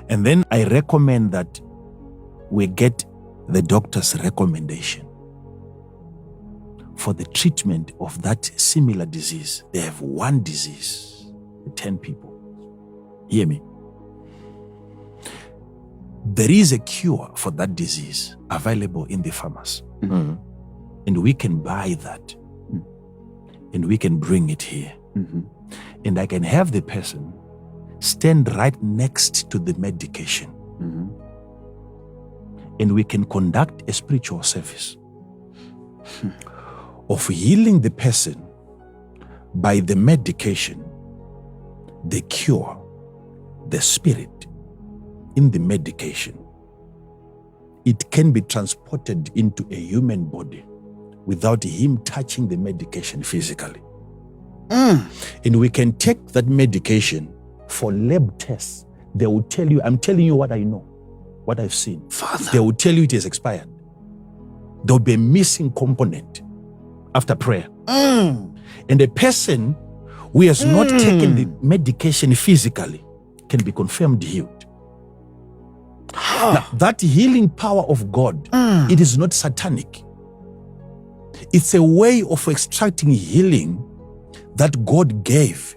And then I recommend that we get the doctor's recommendation for the treatment of that similar disease. They have one disease, 10 people. Hear me. There is a cure for that disease available in the pharmacy. And we can buy that. And we can bring it here. And I can have the person stand right next to the medication. And we can conduct a spiritual service of healing the person by the medication, the cure, the spirit in the medication. It can be transported into a human body without him touching the medication physically. And we can take that medication for lab tests. They will tell you, I'm telling you what I know, what I've seen. Father. They will tell you it is expired. There will be a missing component after prayer. And a person who has not taken the medication physically can be confirmed healed. Now, that healing power of God, it is not satanic. It's a way of extracting healing that God gave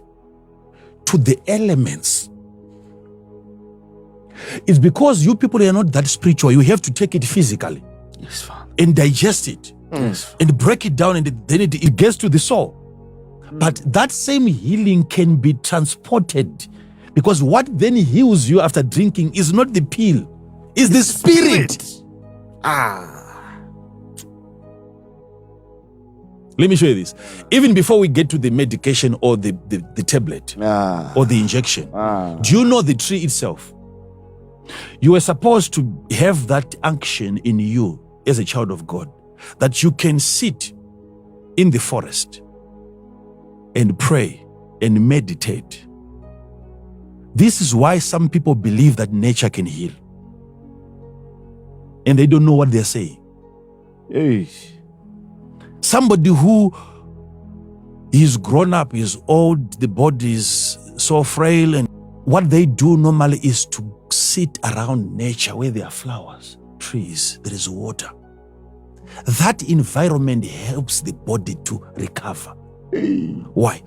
to the elements. It's because you people are not that spiritual. You have to take it physically. Yes, Father. And digest it. Yes. And break it down, and then it gets to the soul. But that same healing can be transported, because what then heals you after drinking is not the pill, it's the spirit. Let me show you this. Even before we get to the medication or the tablet or the injection, do you know the tree itself? You were supposed to have that unction in you as a child of God, that you can sit in the forest and pray and meditate. This is why some people believe that nature can heal, and they don't know what they're saying. Somebody who is grown up, is old, the body is so frail, and what they do normally is to sit around nature where there are flowers, trees, there is water. That environment helps the body to recover. Why?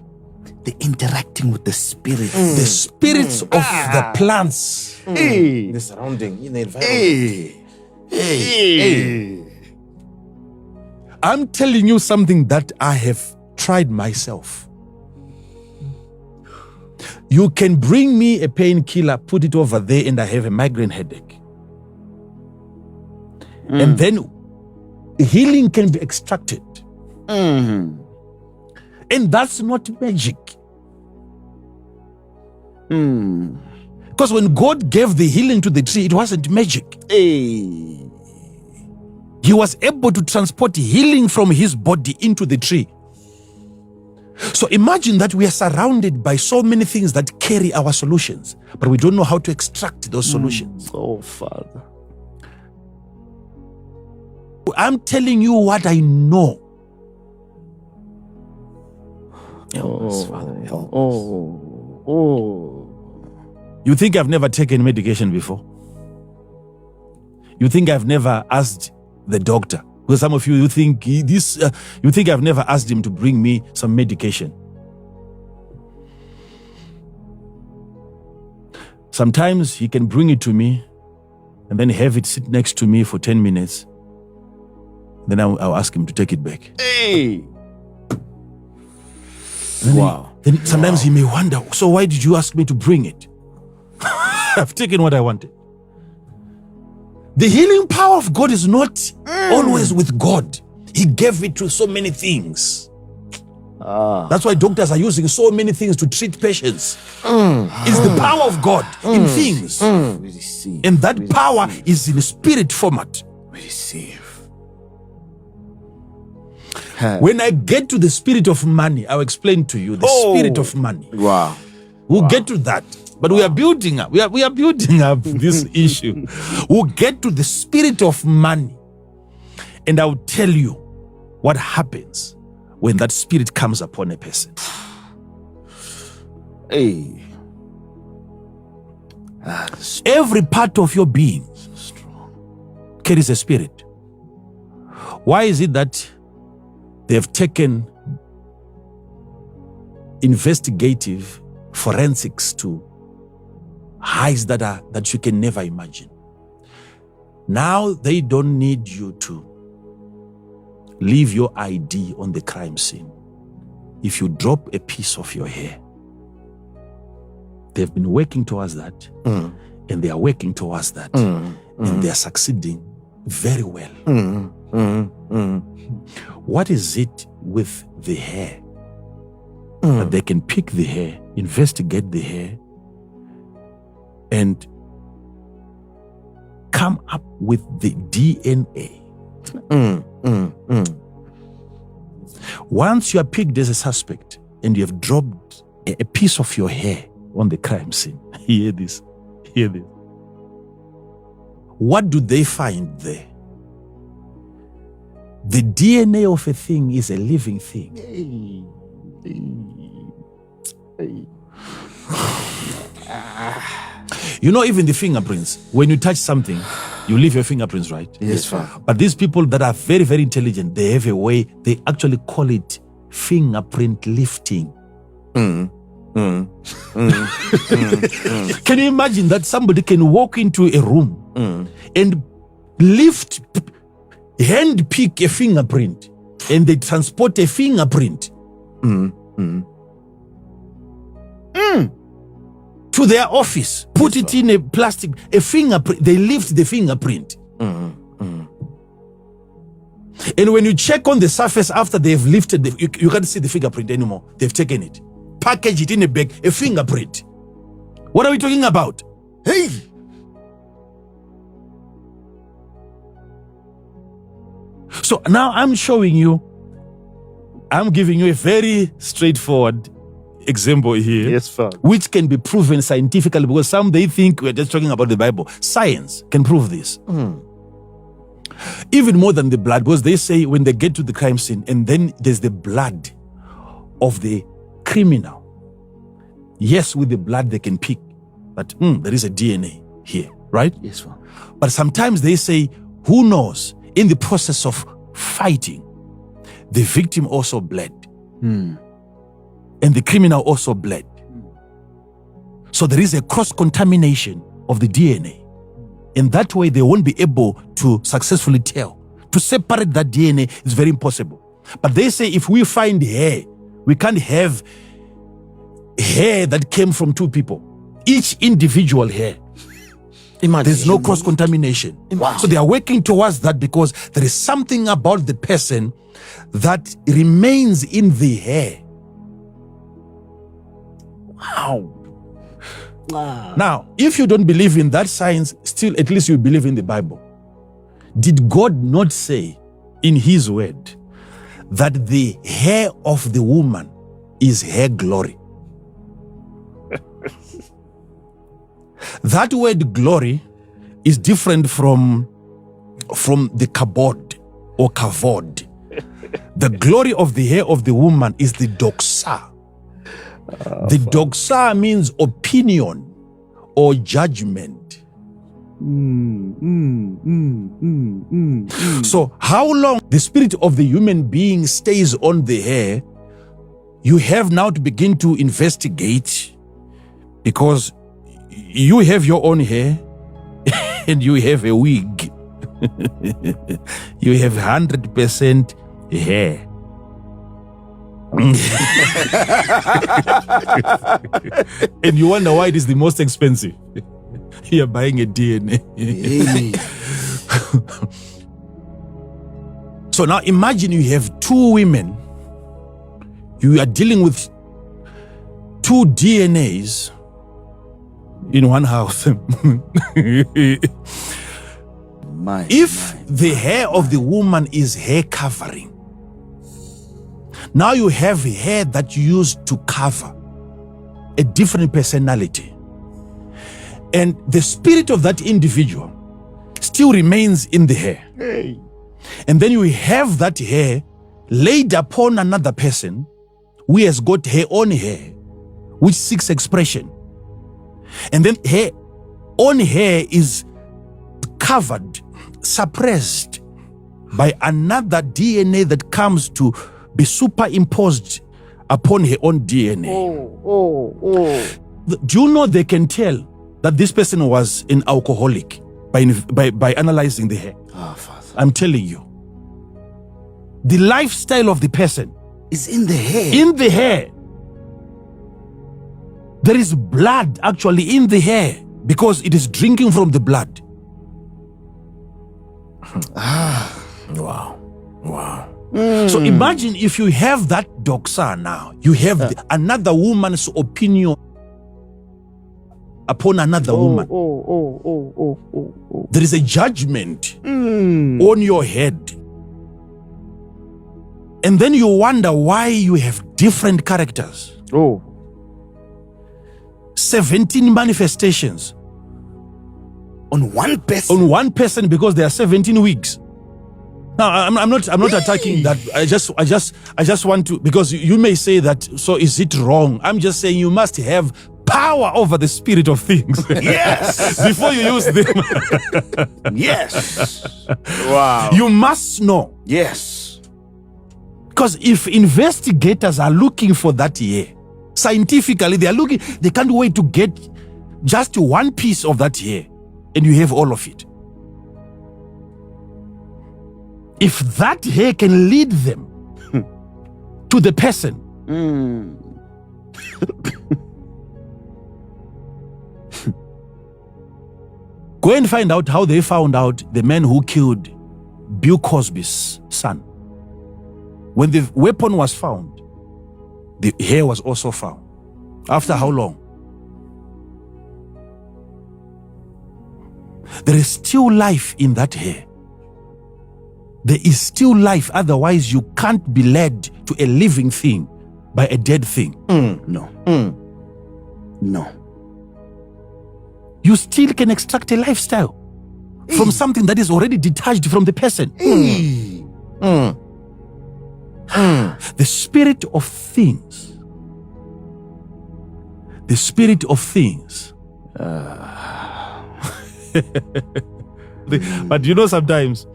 The interacting with the spirits. The spirits of the plants. The surrounding, in the environment. I'm telling you something that I have tried myself. You can bring me a painkiller, put it over there, and I have a migraine headache. And then healing can be extracted. And that's not magic. Because when God gave the healing to the tree, it wasn't magic. He was able to transport healing from his body into the tree. So imagine that we are surrounded by so many things that carry our solutions, but we don't know how to extract those solutions. Oh, Father. I'm telling you what I know. Help us, Father. Help You think I've never taken medication before? You think I've never asked the doctor? Because some of you think you think I've never asked him to bring me some medication. Sometimes he can bring it to me and then have it sit next to me for 10 minutes. Then I'll ask him to take it back. Wow. Then sometimes he may wonder, so why did you ask me to bring it? I've taken what I wanted. The healing power of God is not always with God. He gave it to so many things. That's why doctors are using so many things to treat patients. It's the power of God in things. We receive. And that power is in spirit format. We receive. When I get to the spirit of money, I'll explain to you the spirit of money. Wow. We'll get to that. But we are building up. We are building up this issue. We'll get to the spirit of money. And I'll tell you what happens when that spirit comes upon a person. Every part of your being carries a spirit. Why is it that they have taken investigative forensics to heights that you can never imagine? Now they don't need you to leave your ID on the crime scene. If you drop a piece of your hair, they've been working towards that, and they are working towards that, and they are succeeding very well. What is it with the hair? That they can pick the hair, investigate the hair, and come up with the DNA. Once you are picked as a suspect and you have dropped a piece of your hair on the crime scene, hear this. What do they find there? The DNA of a thing is a living thing. You know, even the fingerprints, when you touch something, you leave your fingerprints, right? Yes, Father. But these people that are very, very intelligent, they have a way, they actually call it fingerprint lifting. Can you imagine that somebody can walk into a room and lift, hand pick a fingerprint, and they transport a fingerprint to their office, put it in a plastic, a fingerprint, they lift the fingerprint. And when you check on the surface after they've lifted, you can't see the fingerprint anymore. They've taken it, package it in a bag, a fingerprint. What are we talking about? Hey! So now I'm showing you, I'm giving you a very straightforward example here. Yes, Father. Which can be proven scientifically, because some they think we're just talking about the Bible. Science can prove this. Even more than the blood, because they say when they get to the crime scene and then there's the blood of the criminal. Yes, with the blood they can pick that there is a DNA here, right? Yes, Father. But sometimes they say, who knows, in the process of fighting, the victim also bled. and the criminal also bled. So there is a cross-contamination of the DNA. In that way, they won't be able to successfully tell. To separate that DNA is very impossible. But they say if we find hair, we can't have hair that came from two people. Each individual hair. Imagine. There's no cross-contamination. Wow. So they are working towards that because there is something about the person that remains in the hair. Wow. Now, if you don't believe in that science, still at least you believe in the Bible. Did God not say in his word that the hair of the woman is her glory? That word glory is different from the kabod or kavod. The glory of the hair of the woman is the doxa. The doxa means opinion or judgment. So how long the spirit of the human being stays on the hair, you have now to begin to investigate, because you have your own hair and you have a wig. You have 100% hair. And you wonder why it is the most expensive. You're buying a DNA. So now imagine you have two women. You are dealing with two DNAs in one house. If the hair of the woman is hair covering, now you have hair that you use to cover a different personality. And the spirit of that individual still remains in the hair. Hey. And then you have that hair laid upon another person who has got her own hair, which seeks expression. And then her own hair is covered, suppressed by another DNA that comes to be superimposed upon her own DNA. Do you know they can tell that this person was an alcoholic by analyzing the hair? Oh, Father. I'm telling you. The lifestyle of the person It's in the hair. in the hair. There is blood actually in the hair because it is drinking from the blood. Wow. Wow. So imagine if you have that doxa now, you have another woman's opinion upon another woman. There is a judgment on your head. And then you wonder why you have different characters. 17 manifestations On one person. on one person because there are 17 weeks. Now, I'm not attacking that. I just want to, because you may say that, so is it wrong? I'm just saying you must have power over the spirit of things. Yes. Before you use them. Yes. Wow. You must know. Yes. Because if investigators are looking for that hair, scientifically, they can't wait to get just one piece of that hair, and you have all of it. If that hair can lead them to the person, go and find out how they found out the man who killed Bill Cosby's son. When the weapon was found, the hair was also found. After how long? There is still life in that hair. There is still life, otherwise you can't be led to a living thing by a dead thing. No. No. You still can extract a lifestyle from something that is already detached from the person. The spirit of things. The spirit of things. But you know, sometimes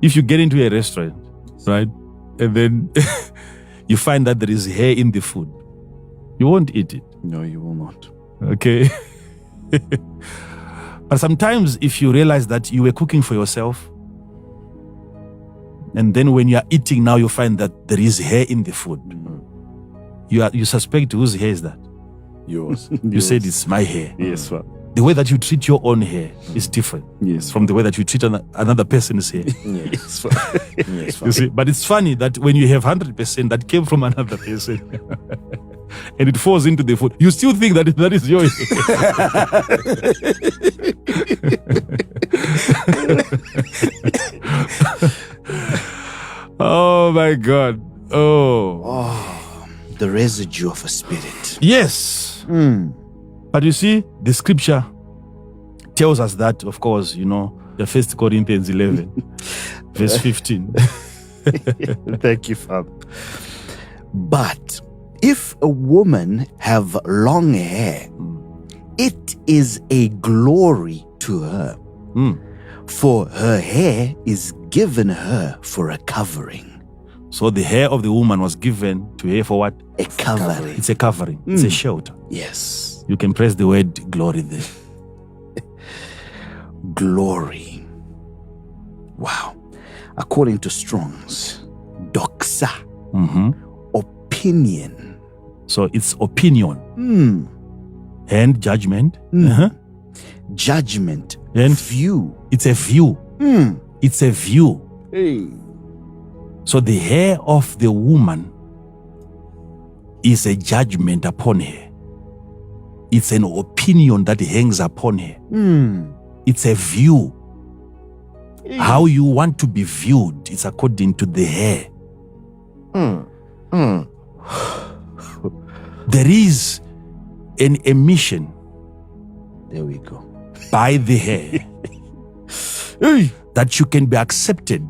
if you get into a restaurant, right, and then you find that there is hair in the food, You won't eat it. No, you will not. Okay. But sometimes if you realize that you were cooking for yourself, and then when you are eating now, you find that there is hair in the food. You suspect whose hair is that? Yours. You said it's my hair. Yes, Father. The way that you treat your own hair is different Yes, from the way that you treat another person's hair. Yes, Father. Yes, You see, but it's funny that when you have 100% that came from another person and it falls into the food, you still think that that is your hair. Oh my God. Oh. The residue of a spirit. Yes. But you see, the scripture tells us that, of course, the 1 Corinthians 11, verse 15. Thank you, Father. But if a woman have long hair, it is a glory to her, for her hair is given her for a covering. So the hair of the woman was given to her for what? A covering. It's a covering. It's a shelter. Yes. You can press the word glory there. Glory. Wow. According to Strong's, doxa, opinion. So it's opinion and judgment. Judgment And view. it's a view. It's a view. Hey. So the hair of the woman is a judgment upon her. It's an opinion that hangs upon her. It's a view. How you want to be viewed is according to the hair. There is an emission. There we go. By the hair that you can be accepted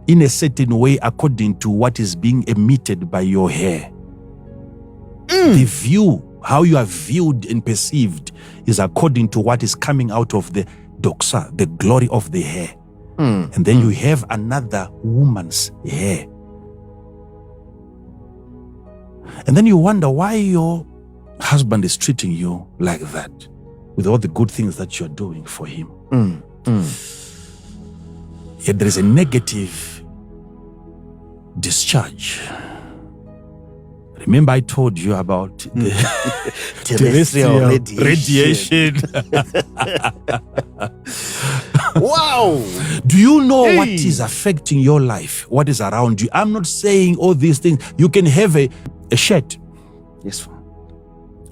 in a certain way according to what is being emitted by your hair. The view, how you are viewed and perceived, is according to what is coming out of the doxa, the glory of the hair. And then you have another woman's hair. And then you wonder why your husband is treating you like that with all the good things that you're doing for him. Yet there is a negative discharge. Remember I told you about the terrestrial radiation. Wow. Do you know what is affecting your life? What is around you? I'm not saying all these things. You can have a shirt. Yes, Father.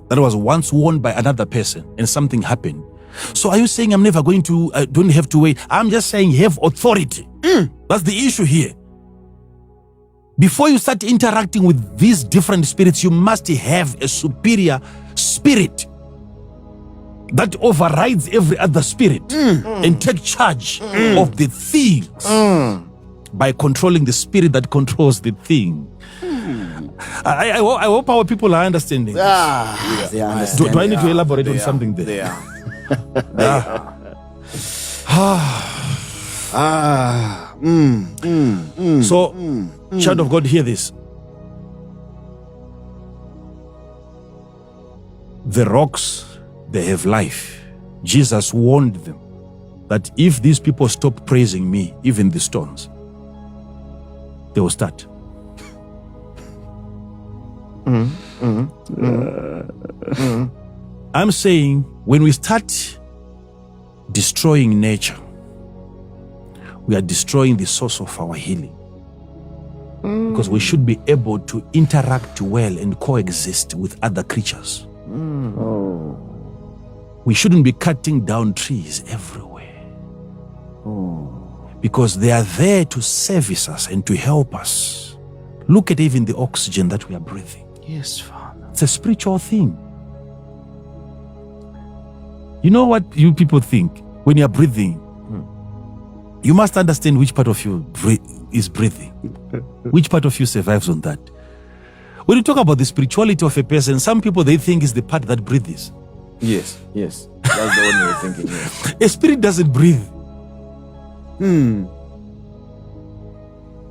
That was once worn by another person and something happened. So are you saying I'm never going to, don't have to wait? I'm just saying have authority. That's the issue here. Before you start interacting with these different spirits, you must have a superior spirit that overrides every other spirit and take charge of the things by controlling the spirit that controls the thing. I hope our people are understanding. They understand. Do I need to elaborate on something there? They are. So, child of God, hear this. The rocks, they have life. Jesus warned them that if these people stop praising me, even the stones, they will start. I'm saying when we start destroying nature, we are destroying the source of our healing. Because we should be able to interact well and coexist with other creatures. We shouldn't be cutting down trees everywhere. Because they are there to service us and to help us. Look at even the oxygen that we are breathing. Yes, Father. It's a spiritual thing. You know what you people think when you're breathing? You must understand which part of you is breathing. Which part of you survives on that? When you talk about the spirituality of a person, some people, they think it's the part that breathes. Yes. That's the one you're thinking. Yes. A spirit doesn't breathe.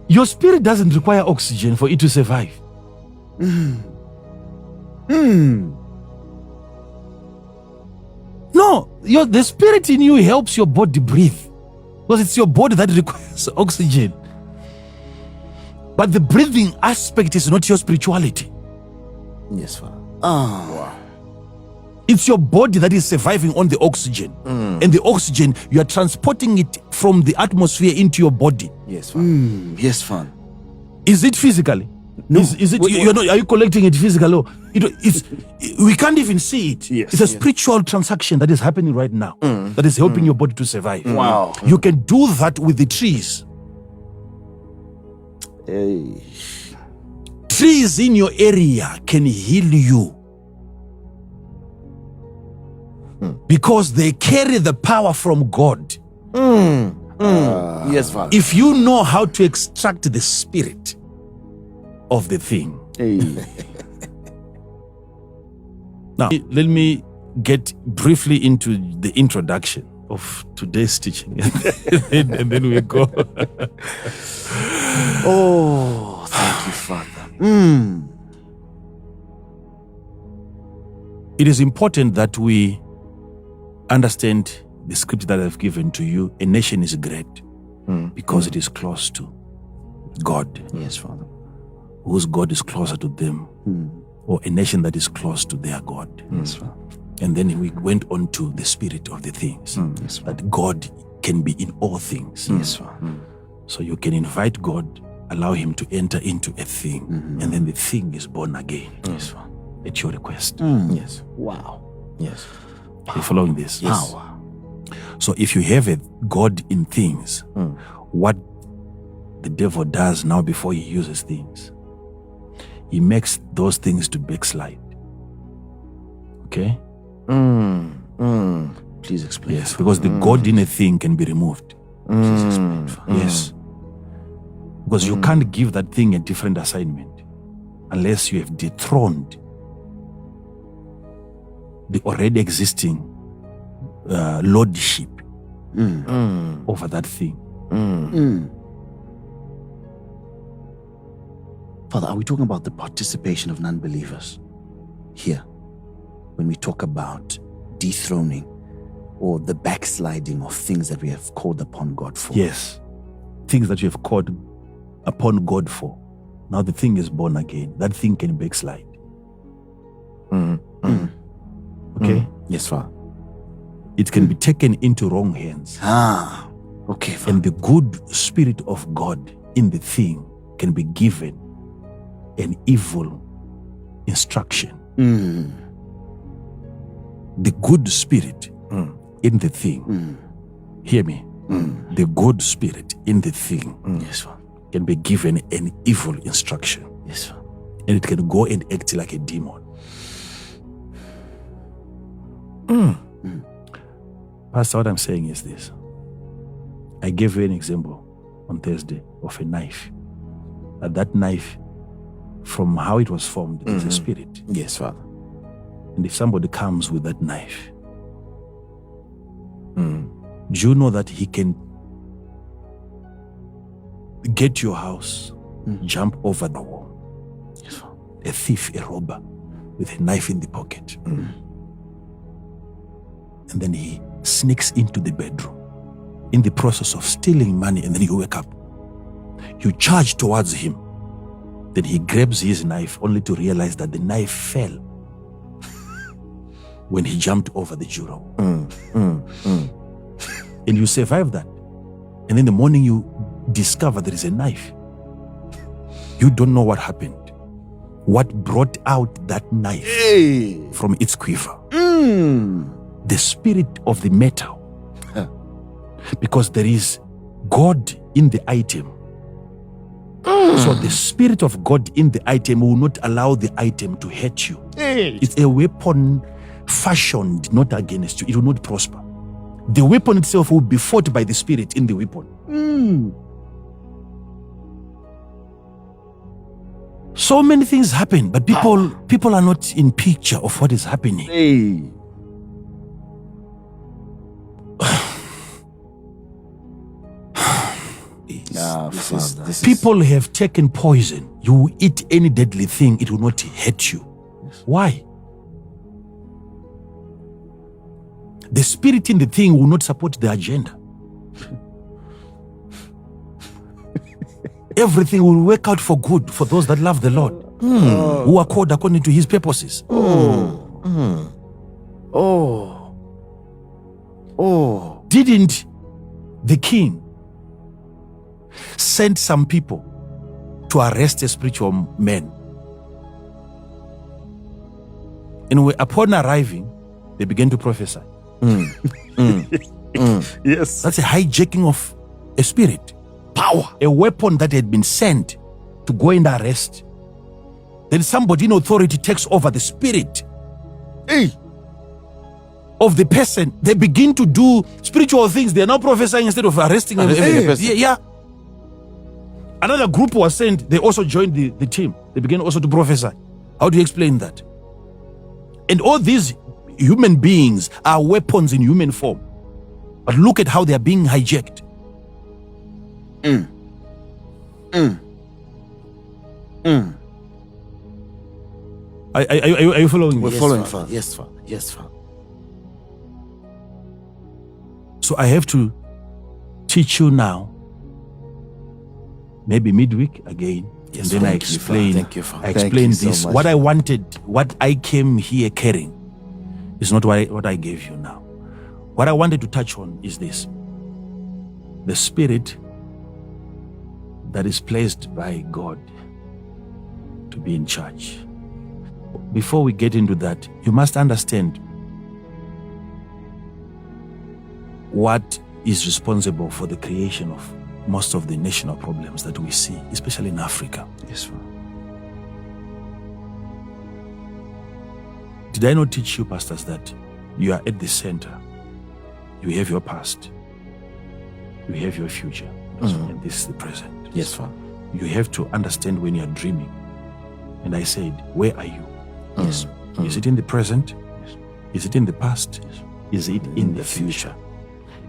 Your spirit doesn't require oxygen for it to survive. No, the spirit in you helps your body breathe. Because it's your body that requires oxygen. But the breathing aspect is not your spirituality. Yes, Father. Wow. It's your body that is surviving on the oxygen. And the oxygen, you are transporting it from the atmosphere into your body. Yes, Father. Yes, Father. Is it physically? No. Is it? You're not, are you collecting it physically? We can't even see it. Yes. It's a spiritual transaction that is happening right now that is helping your body to survive. Wow. You can do that with the trees. Hey. Trees in your area can heal you because they carry the power from God. Yes, Father. If you know how to extract the spirit of the thing. Hey. Now, let me get briefly into the introduction of today's teaching and then we go. Oh, thank you, Father. It is important that we understand the scripture that I've given to you. A nation is great because it is close to God. Yes, Father. Whose God is closer to them, or a nation that is close to their God. Yes, Father. And then we went on to the spirit of the things, Yes, that God can be in all things. Yes, Father. So you can invite God, allow him to enter into a thing, and then the thing is born again. Yes, Father. At your request. Yes. Wow. Yes. Are you following this? Power. So if you have a God in things, what the devil does now before he uses things, he makes those things to backslide. Okay? Please explain. Yes, because the God in a thing can be removed. Please explain, Father. Yes. Because you can't give that thing a different assignment unless you have dethroned the already existing lordship over that thing. Father, are we talking about the participation of non-believers here when we talk about dethroning or the backsliding of things that we have called upon God for? Yes. Things that you have called upon God for. Now the thing is born again. That thing can backslide. Okay? Yes, Father. It can be taken into wrong hands. Okay, Father. And the good spirit of God in the thing can be given an evil instruction. The good spirit in the thing, hear me, the good spirit in the thing Yes, Father. can be given an evil instruction. Yes, Father. And it can go and act like a demon. Pastor, what I'm saying is this. I gave you an example on Thursday of a knife. That knife, from how it was formed, is a spirit. Yes, Father. And if somebody comes with that knife, do you know that he can get your house, jump over the wall? Yes, Father. A thief, a robber, with a knife in the pocket. And then he sneaks into the bedroom in the process of stealing money, and then you wake up. You charge towards him. Then he grabs his knife only to realize that the knife fell when he jumped over the juror. And you survive that. And in the morning you discover there is a knife. You don't know what happened. What brought out that knife from its quiver? The spirit of the metal. Because there is God in the item. So the spirit of God in the item will not allow the item to hurt you. It's a weapon fashioned not against you. It will not prosper. The weapon itself will be fought by the spirit in the weapon. So many things happen, but people are not in picture of what is happening. This is People have taken poison. You will eat any deadly thing, it will not hurt you. Yes. Why? The spirit in the thing will not support the agenda. Everything will work out for good for those that love the Lord, who are called according to his purposes. Didn't the king send some people to arrest a spiritual man? And upon arriving, they began to prophesy. Yes. That's a hijacking of a spirit. Power. A weapon that had been sent to go and arrest. Then somebody in authority takes over the spirit of the person. They begin to do spiritual things. They are now prophesying instead of arresting the person. Yeah. Another group was sent. They also joined the team. They began also to prophesy. How do you explain that? And all these human beings are weapons in human form. But look at how they are being hijacked. Are you following me? We're following, Father. Yes, Father. Yes, Father. So I have to teach you now, maybe midweek again, Yes, and then I thank you, explain. Father. Thank you, Father. I Thank explain you so this. much. What I wanted, what I came here carrying, is not what I gave you now. What I wanted to touch on is this: the spirit that is placed by God to be in charge. Before we get into that, you must understand what is responsible for the creation of most of the national problems that we see, especially in Africa. Yes, Father. Did I not teach you, pastors, that you are at the center? You have your past, you have your future, and this is the present. Yes, Father. You have to understand when you are dreaming. And I said, where are you? Yes. Is it in the present? Is it in the past? Is it in the future?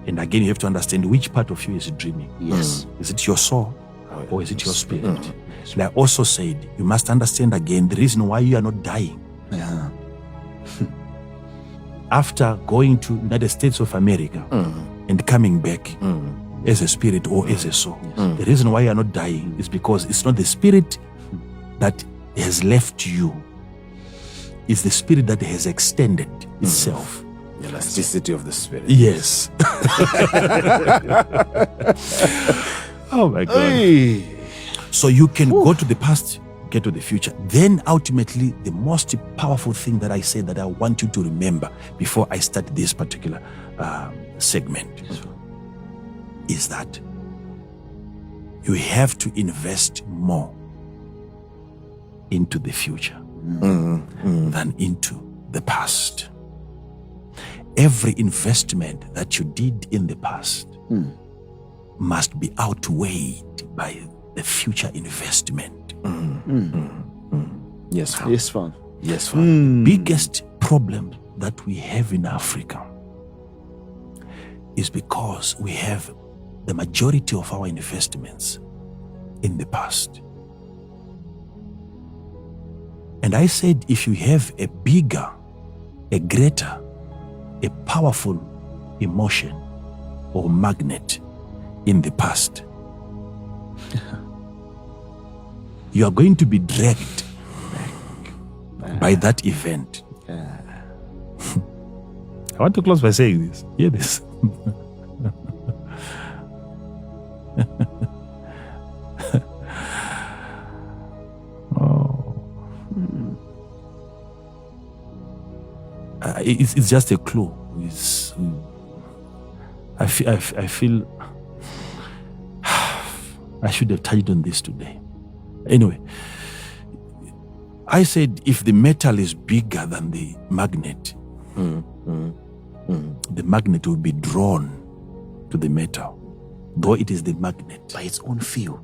And again, you have to understand which part of you is dreaming. Yes. Is it your soul or is it your spirit? And I also said, you must understand again the reason why you are not dying. Yeah. After going to United States of America and coming back as a spirit or as a soul, the reason why you are not dying is because it's not the spirit that has left you. It's the spirit that has extended itself. The elasticity of the spirit. Yes. Oh my God. Hey. So you can go to the past, get to the future. Then ultimately, the most powerful thing that I say that I want you to remember before I start this particular segment is that you have to invest more into the future than into the past. Every investment that you did in the past must be outweighed by the future investment. Yes, Father. Yes, Father. Yes, Father. The biggest problem that we have in Africa is because we have the majority of our investments in the past. And I said, if you have a bigger, a greater, a powerful emotion or magnet in the past, you are going to be dragged by that event. I want to close by saying this. Hear this. It's just a clue. I feel I should have touched on this today. Anyway, I said if the metal is bigger than the magnet, the magnet will be drawn to the metal, though it is the magnet. By its own field.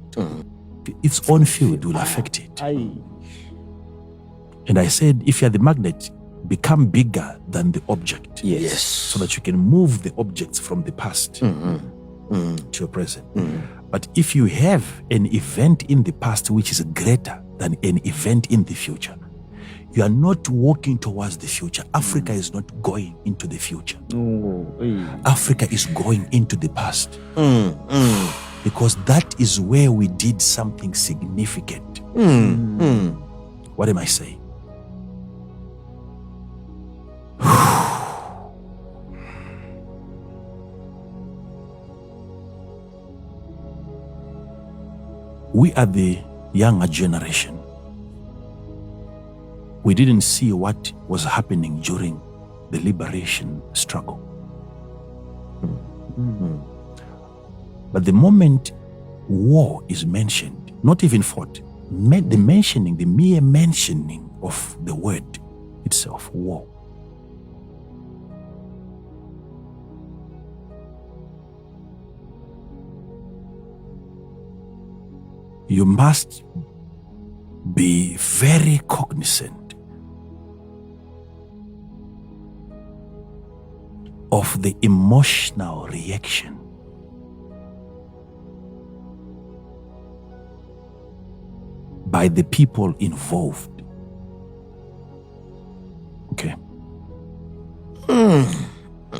Its own field will affect it. And I said, if you are the magnet, become bigger than the object. Yes. So that you can move the objects from the past to your present. But if you have an event in the past which is greater than an event in the future, You are not walking towards the future. Africa is not going into the future. Africa is going into the past. Because that is where we did something significant. What am I saying? We are the younger generation. We didn't see what was happening during the liberation struggle. But the moment war is mentioned, not even fought, the mere mentioning of the word itself, war. You must be very cognizant of the emotional reaction by the people involved. Okay.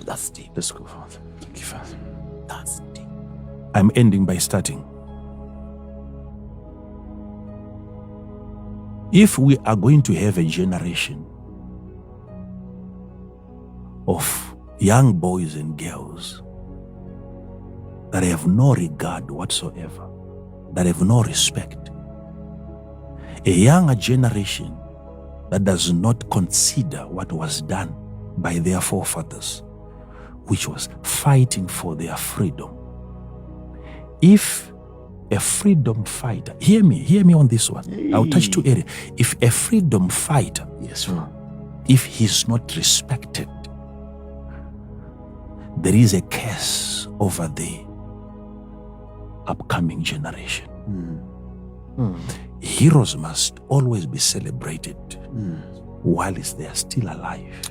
That's deep. Let's go, Father. Thank you, Father. That's deep. I'm ending by starting. If we are going to have a generation of young boys and girls that have no regard whatsoever, that have no respect, a younger generation that does not consider what was done by their forefathers, which was fighting for their freedom. If a freedom fighter, hear me on this one. I'll touch two areas. If a freedom fighter, if he's not respected, there is a curse over the upcoming generation. Heroes must always be celebrated while they are still alive.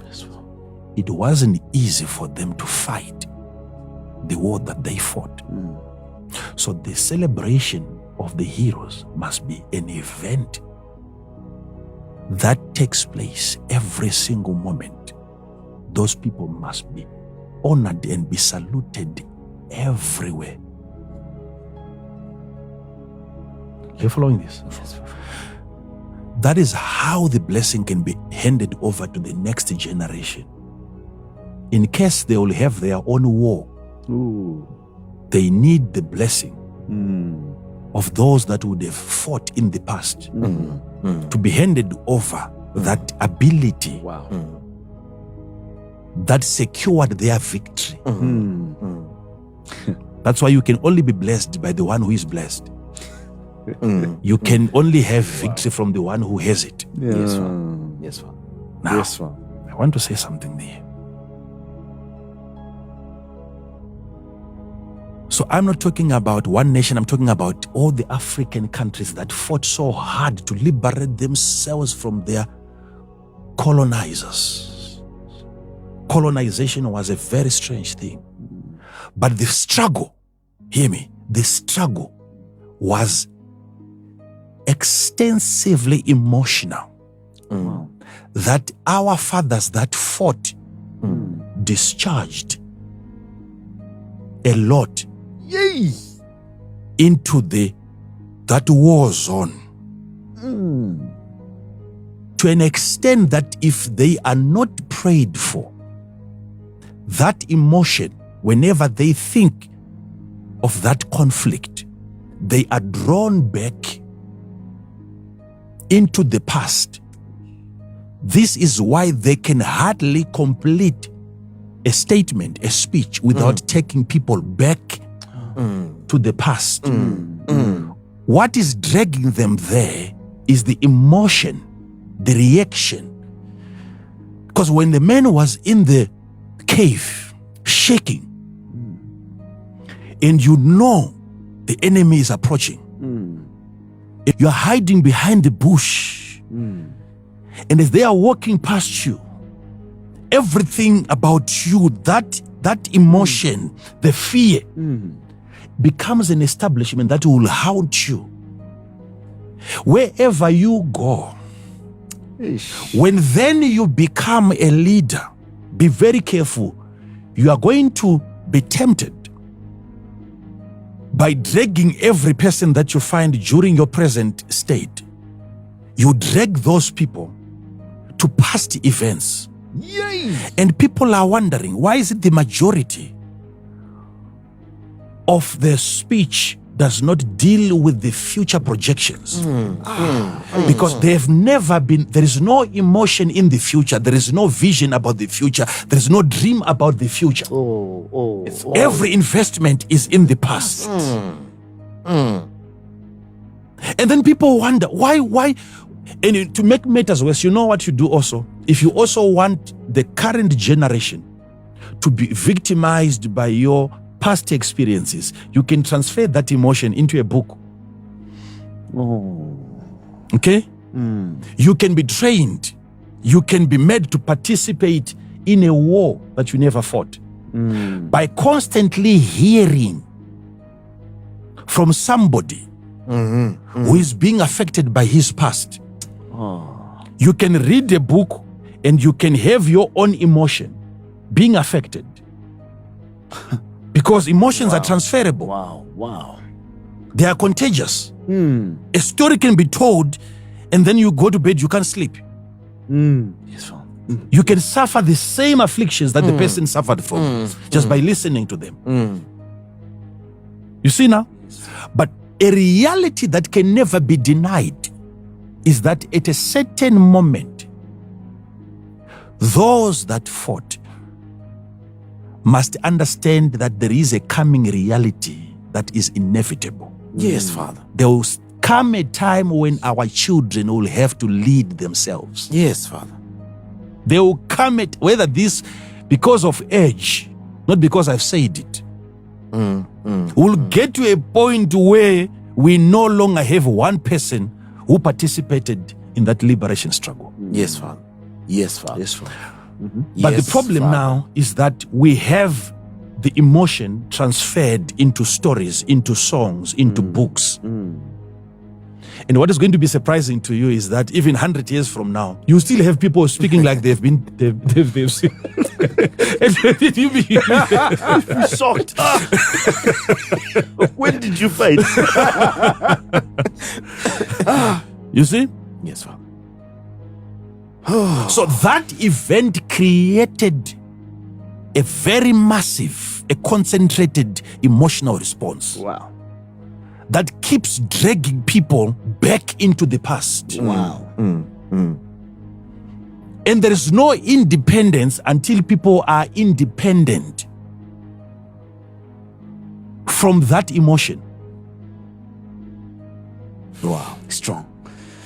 It wasn't easy for them to fight the war that they fought. So the celebration of the heroes must be an event that takes place every single moment. Those people must be honored and be saluted everywhere. Are you following this? That is how the blessing can be handed over to the next generation. In case they will have their own war, they need the blessing of those that would have fought in the past to be handed over that ability that secured their victory. That's why you can only be blessed by the one who is blessed. You can only have victory from the one who has it. Yes, sir. Now, I want to say something there. So I'm not talking about one nation, I'm talking about all the African countries that fought so hard to liberate themselves from their colonizers. Colonization was a very strange thing. But the struggle, hear me, the struggle was extensively emotional. That our fathers that fought discharged a lot into that war zone to an extent that if they are not prayed for, that emotion, whenever they think of that conflict, they are drawn back into the past. This is why they can hardly complete a statement, a speech, without taking people back to the past. What is dragging them there is the emotion, the reaction. Because when the man was in the cave, shaking, and you know the enemy is approaching, you're hiding behind the bush, and as they are walking past you, everything about you, that emotion, the fear, becomes an establishment that will haunt you. Wherever you go, When then you become a leader, be very careful. You are going to be tempted by dragging every person that you find during your present state. You drag those people to past events. And people are wondering, why is it the majority of their speech does not deal with the future projections? Because they have never been, there is no emotion in the future, there is no vision about the future, there is no dream about the future. Every investment is in the past. And then people wonder, why? And to make matters worse, you know what you do also? If you also want the current generation to be victimized by your past experiences, you can transfer that emotion into a book. Okay? You can be trained. You can be made to participate in a war that you never fought by constantly hearing from somebody who is being affected by his past. You can read a book and you can have your own emotion being affected. Because emotions are transferable. They are contagious. A story can be told and then you go to bed, you can't sleep. You can suffer the same afflictions that the person suffered from just by listening to them. You see now? But a reality that can never be denied is that at a certain moment, those that fought must understand that there is a coming reality that is inevitable. Yes, Father. There will come a time when our children will have to lead themselves. Yes, Father. There will come at whether this because of age, not because I've said it. We'll get to a point where we no longer have one person who participated in that liberation struggle. Yes, Father. Yes, Father. Yes, Father. But Yes, the problem Father. now is that we have the emotion transferred into stories, into songs, into books. And what is going to be surprising to you is that even 100 years from now, you still have people speaking like they've seen. And you'll be shocked. When did you fight? You see? Yes, Father. So that event created a very massive, a concentrated emotional response. Wow. That keeps dragging people back into the past. And there is no independence until people are independent from that emotion. Wow. Strong.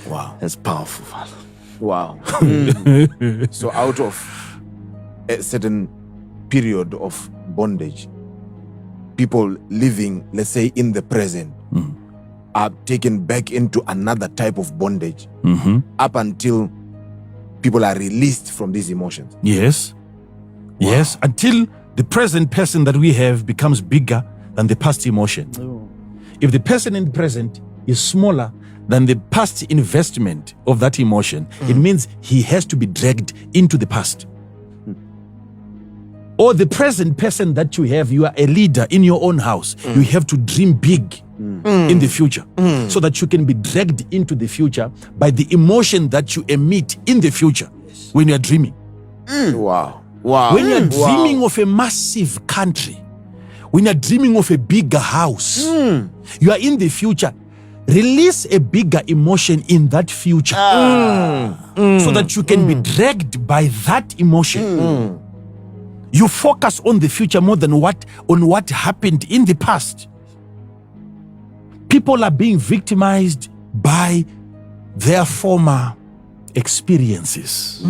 Wow. That's powerful, Father. Wow. So out of a certain period of bondage, people living, let's say, in the present are taken back into another type of bondage up until people are released from these emotions. Yes. Yes. Until the present person that we have becomes bigger than the past emotion. If the person in the present is smaller than the past investment of that emotion, it means he has to be dragged into the past. Or the present person that you have, you are a leader in your own house. You have to dream big in the future so that you can be dragged into the future by the emotion that you emit in the future when you are dreaming. Wow. Wow. When you are dreaming of a massive country, when you are dreaming of a bigger house, you are in the future. Release a bigger emotion in that future so that you can be dragged by that emotion. You focus on the future more than on what happened in the past. People are being victimized by their former experiences.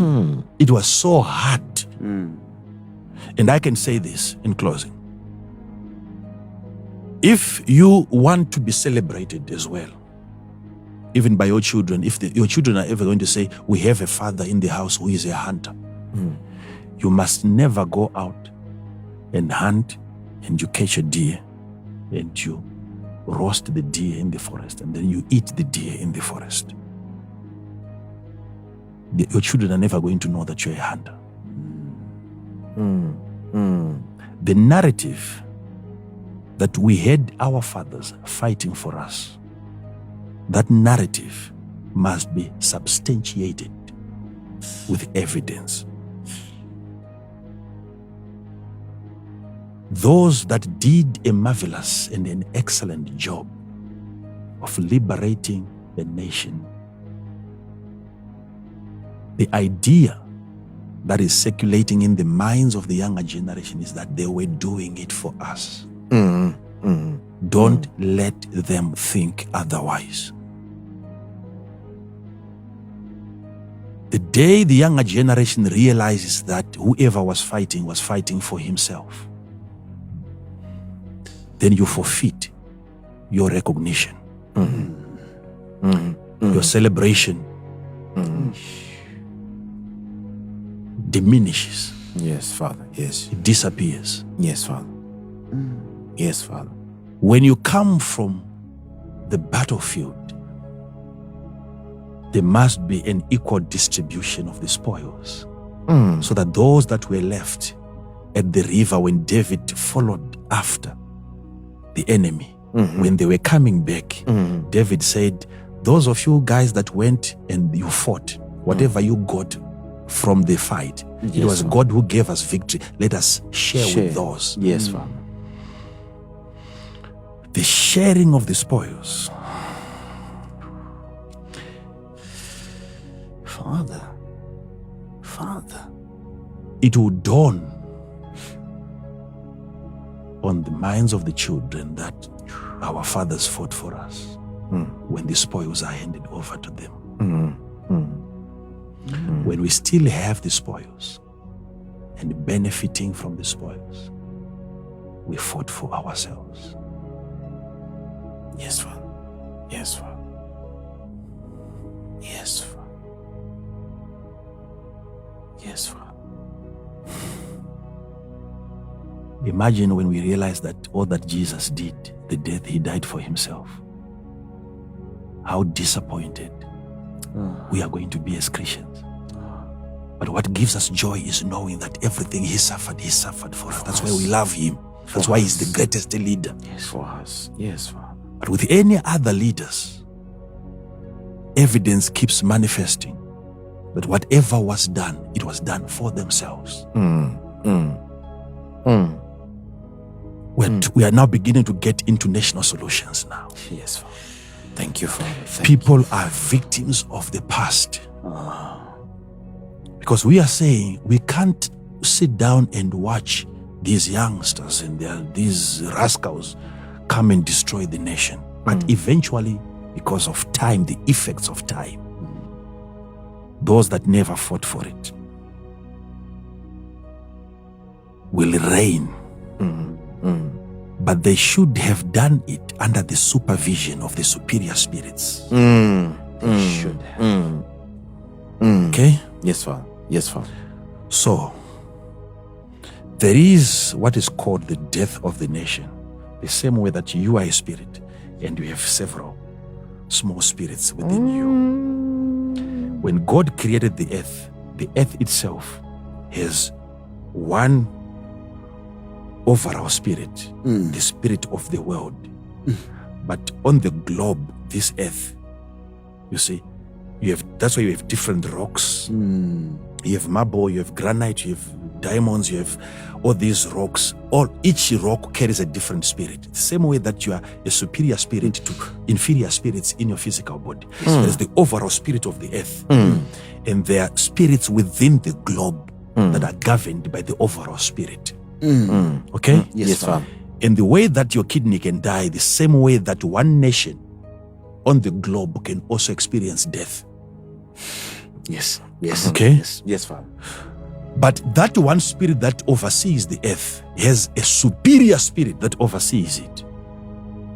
It was so hard. And I can say this in closing. If you want to be celebrated as well, even by your children, if your children are ever going to say, we have a father in the house who is a hunter, you must never go out and hunt and you catch a deer and you roast the deer in the forest and then you eat the deer in the forest. your children are never going to know that you're a hunter. The narrative that we had our fathers fighting for us, that narrative must be substantiated with evidence. Those that did a marvelous and an excellent job of liberating the nation, the idea that is circulating in the minds of the younger generation is that they were doing it for us. Don't let them think otherwise. The day the younger generation realizes that whoever was fighting for himself, then you forfeit your recognition, your celebration diminishes. Yes, Father. Yes. It disappears. Yes, Father. Yes, Father. When you come from the battlefield, there must be an equal distribution of the spoils, so that those that were left at the river when David followed after the enemy, when they were coming back, David said, those of you guys that went and you fought, whatever you got from the fight, it was God who gave us victory. Let us share with those. Yes, Father. The sharing of the spoils. Father, it will dawn on the minds of the children that our fathers fought for us when the spoils are handed over to them. When we still have the spoils and benefiting from the spoils, we fought for ourselves. Yes, Father. Yes, Father. Yes, Father. Yes, Father. Imagine when we realize that all that Jesus did, the death he died for himself, how disappointed we are going to be as Christians. But what gives us joy is knowing that everything he suffered for us. That's why we love him. That's why he's the greatest leader. Yes, for us. Yes, Father. But with any other leaders, evidence keeps manifesting that whatever was done, it was done for themselves. We are now beginning to get into national solutions now. Yes, Father. Thank you, Father. People are victims of the past. Because we are saying we can't sit down and watch these youngsters and these rascals come and destroy the nation. But eventually, because of time, the effects of time, those that never fought for it will reign. But they should have done it under the supervision of the superior spirits. they should have. Okay? Yes, Father. Yes, Father. So, there is what is called the death of the nation. The same way that you are a spirit and you have several small spirits within you. When God created the earth itself has one overall spirit, the spirit of the world. But on the globe, this earth, you see, that's why you have different rocks. You have marble, you have granite, you have diamonds, you have all these rocks. Each rock carries a different spirit. The same way that you are a superior spirit to inferior spirits in your physical body. There is the overall spirit of the earth. And there are spirits within the globe that are governed by the overall spirit. Okay? Yes, Father. And the way that your kidney can die, the same way that one nation on the globe can also experience death. Yes. Okay? Yes, Father. But that one spirit that oversees the earth has a superior spirit that oversees it.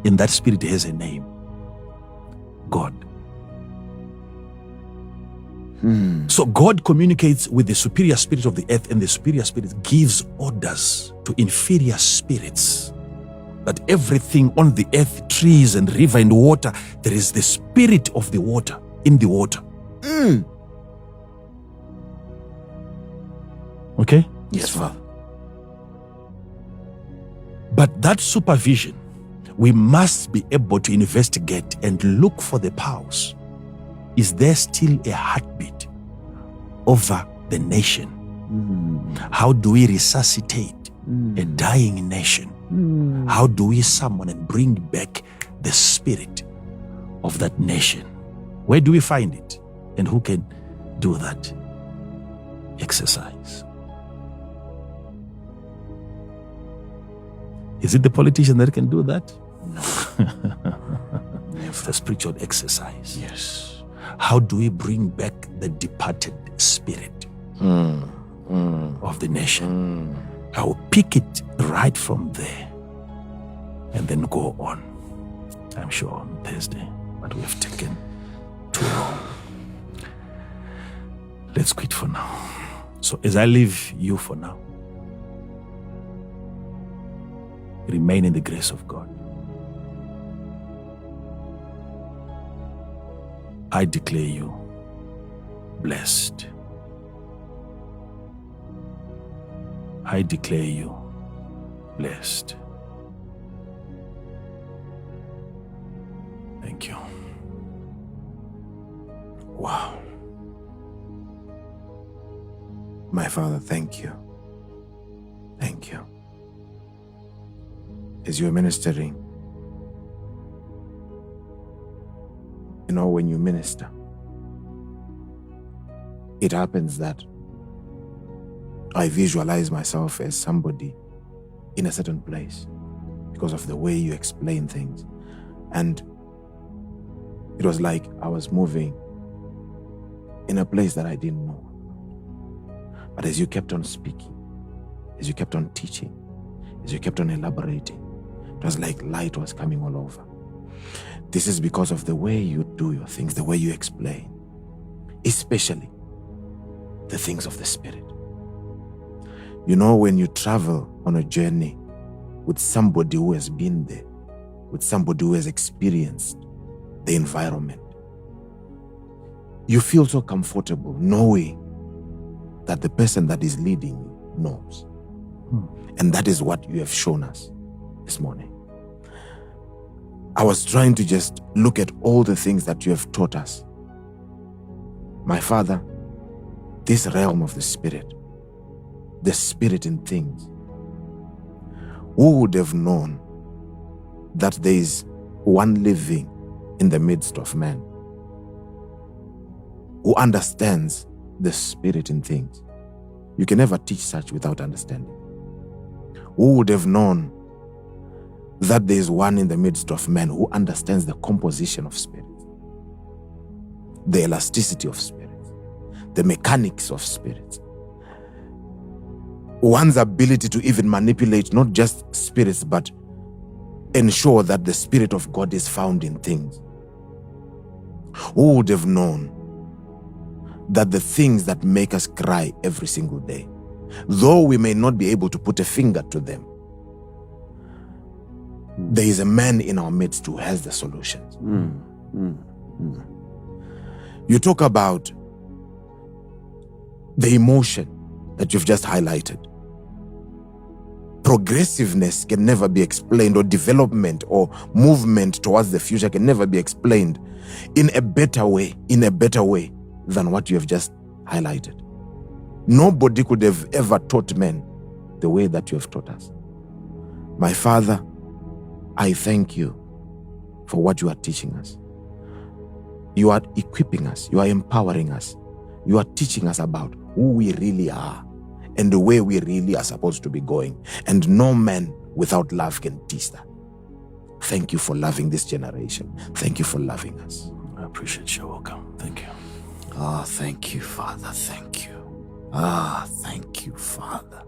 And that spirit has a name. God. So God communicates with the superior spirit of the earth, and the superior spirit gives orders to inferior spirits that everything on the earth, trees and river and water, there is the spirit of the water in the water. Okay? Yes, Father. But that supervision, we must be able to investigate and look for the pulse. Is there still a heartbeat over the nation? How do we resuscitate a dying nation? How do we summon and bring back the spirit of that nation? Where do we find it? And who can do that exercise? Is it the politician that can do that? No. It's a spiritual exercise. Yes. How do we bring back the departed spirit of the nation? I will pick it right from there and then go on. I'm sure on Thursday, but we have taken too long. Let's quit for now. So as I leave you for now, remain in the grace of God. I declare you blessed. I declare you blessed. Thank you. Wow. My Father, thank you. Thank you. As you're ministering, you know, when you minister, it happens that I visualize myself as somebody in a certain place because of the way you explain things. And it was like I was moving in a place that I didn't know. But as you kept on speaking, as you kept on teaching, as you kept on elaborating, it was like light was coming all over. This is because of the way you do your things, the way you explain, especially the things of the Spirit. You know, when you travel on a journey with somebody who has been there, with somebody who has experienced the environment, you feel so comfortable knowing that the person that is leading you knows. And that is what you have shown us this morning. I was trying to just look at all the things that you have taught us. My Father, this realm of the Spirit in things, who would have known that there is one living in the midst of man who understands the Spirit in things? You can never teach such without understanding. Who would have known that there is one in the midst of men who understands the composition of spirits, the elasticity of spirits, the mechanics of spirits, one's ability to even manipulate not just spirits, but ensure that the Spirit of God is found in things? Who would have known that the things that make us cry every single day, though we may not be able to put a finger to them, there is a man in our midst who has the solutions? You talk about the emotion that you've just highlighted. Progressiveness can never be explained, or development or movement towards the future can never be explained in a better way than what you have just highlighted. Nobody could have ever taught men the way that you have taught us. My Father, I thank you for what you are teaching us. You are equipping us. You are empowering us. You are teaching us about who we really are and the way we really are supposed to be going. And no man without love can teach that. Thank you for loving this generation. Thank you for loving us. I appreciate your welcome. Thank you. Ah, thank you, Father. Thank you. Thank you, Father.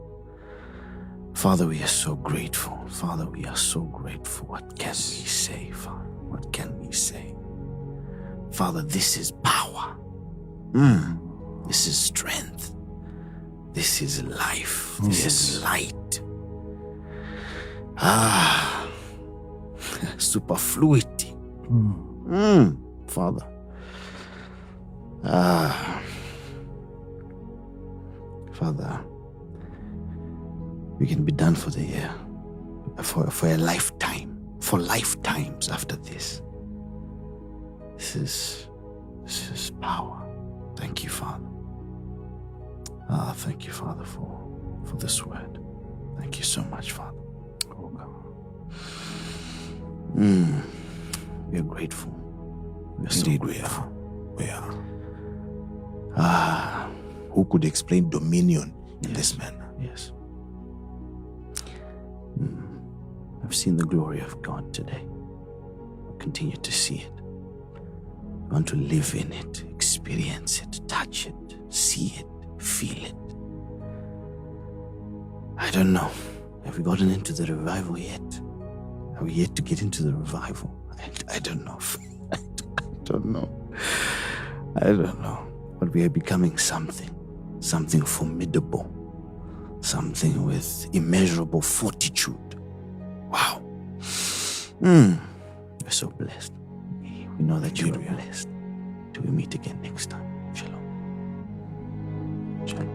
Father, we are so grateful. Father, we are so grateful. What can we say, Father? What can we say? Father, this is power. This is strength. This is life. This is light. Superfluity. Father. Father, we can be done for the year, for a lifetime, for lifetimes after this. This is power. Thank you, Father. Thank you, Father, for this word. Thank you so much, Father. Oh, God. We are grateful. We are so Indeed, grateful. we are. Who could explain dominion in this manner? Yes. I've seen the glory of God today. I'll continue to see it. I want to live in it, experience it, touch it, see it, feel it. I don't know. Have we gotten into the revival yet? Are we yet to get into the revival? I don't know. I don't know. I don't know. But we are becoming something formidable, something with immeasurable fortitude. Wow. We're so blessed. We know that you are blessed. Till we meet again next time. Shalom. Shalom.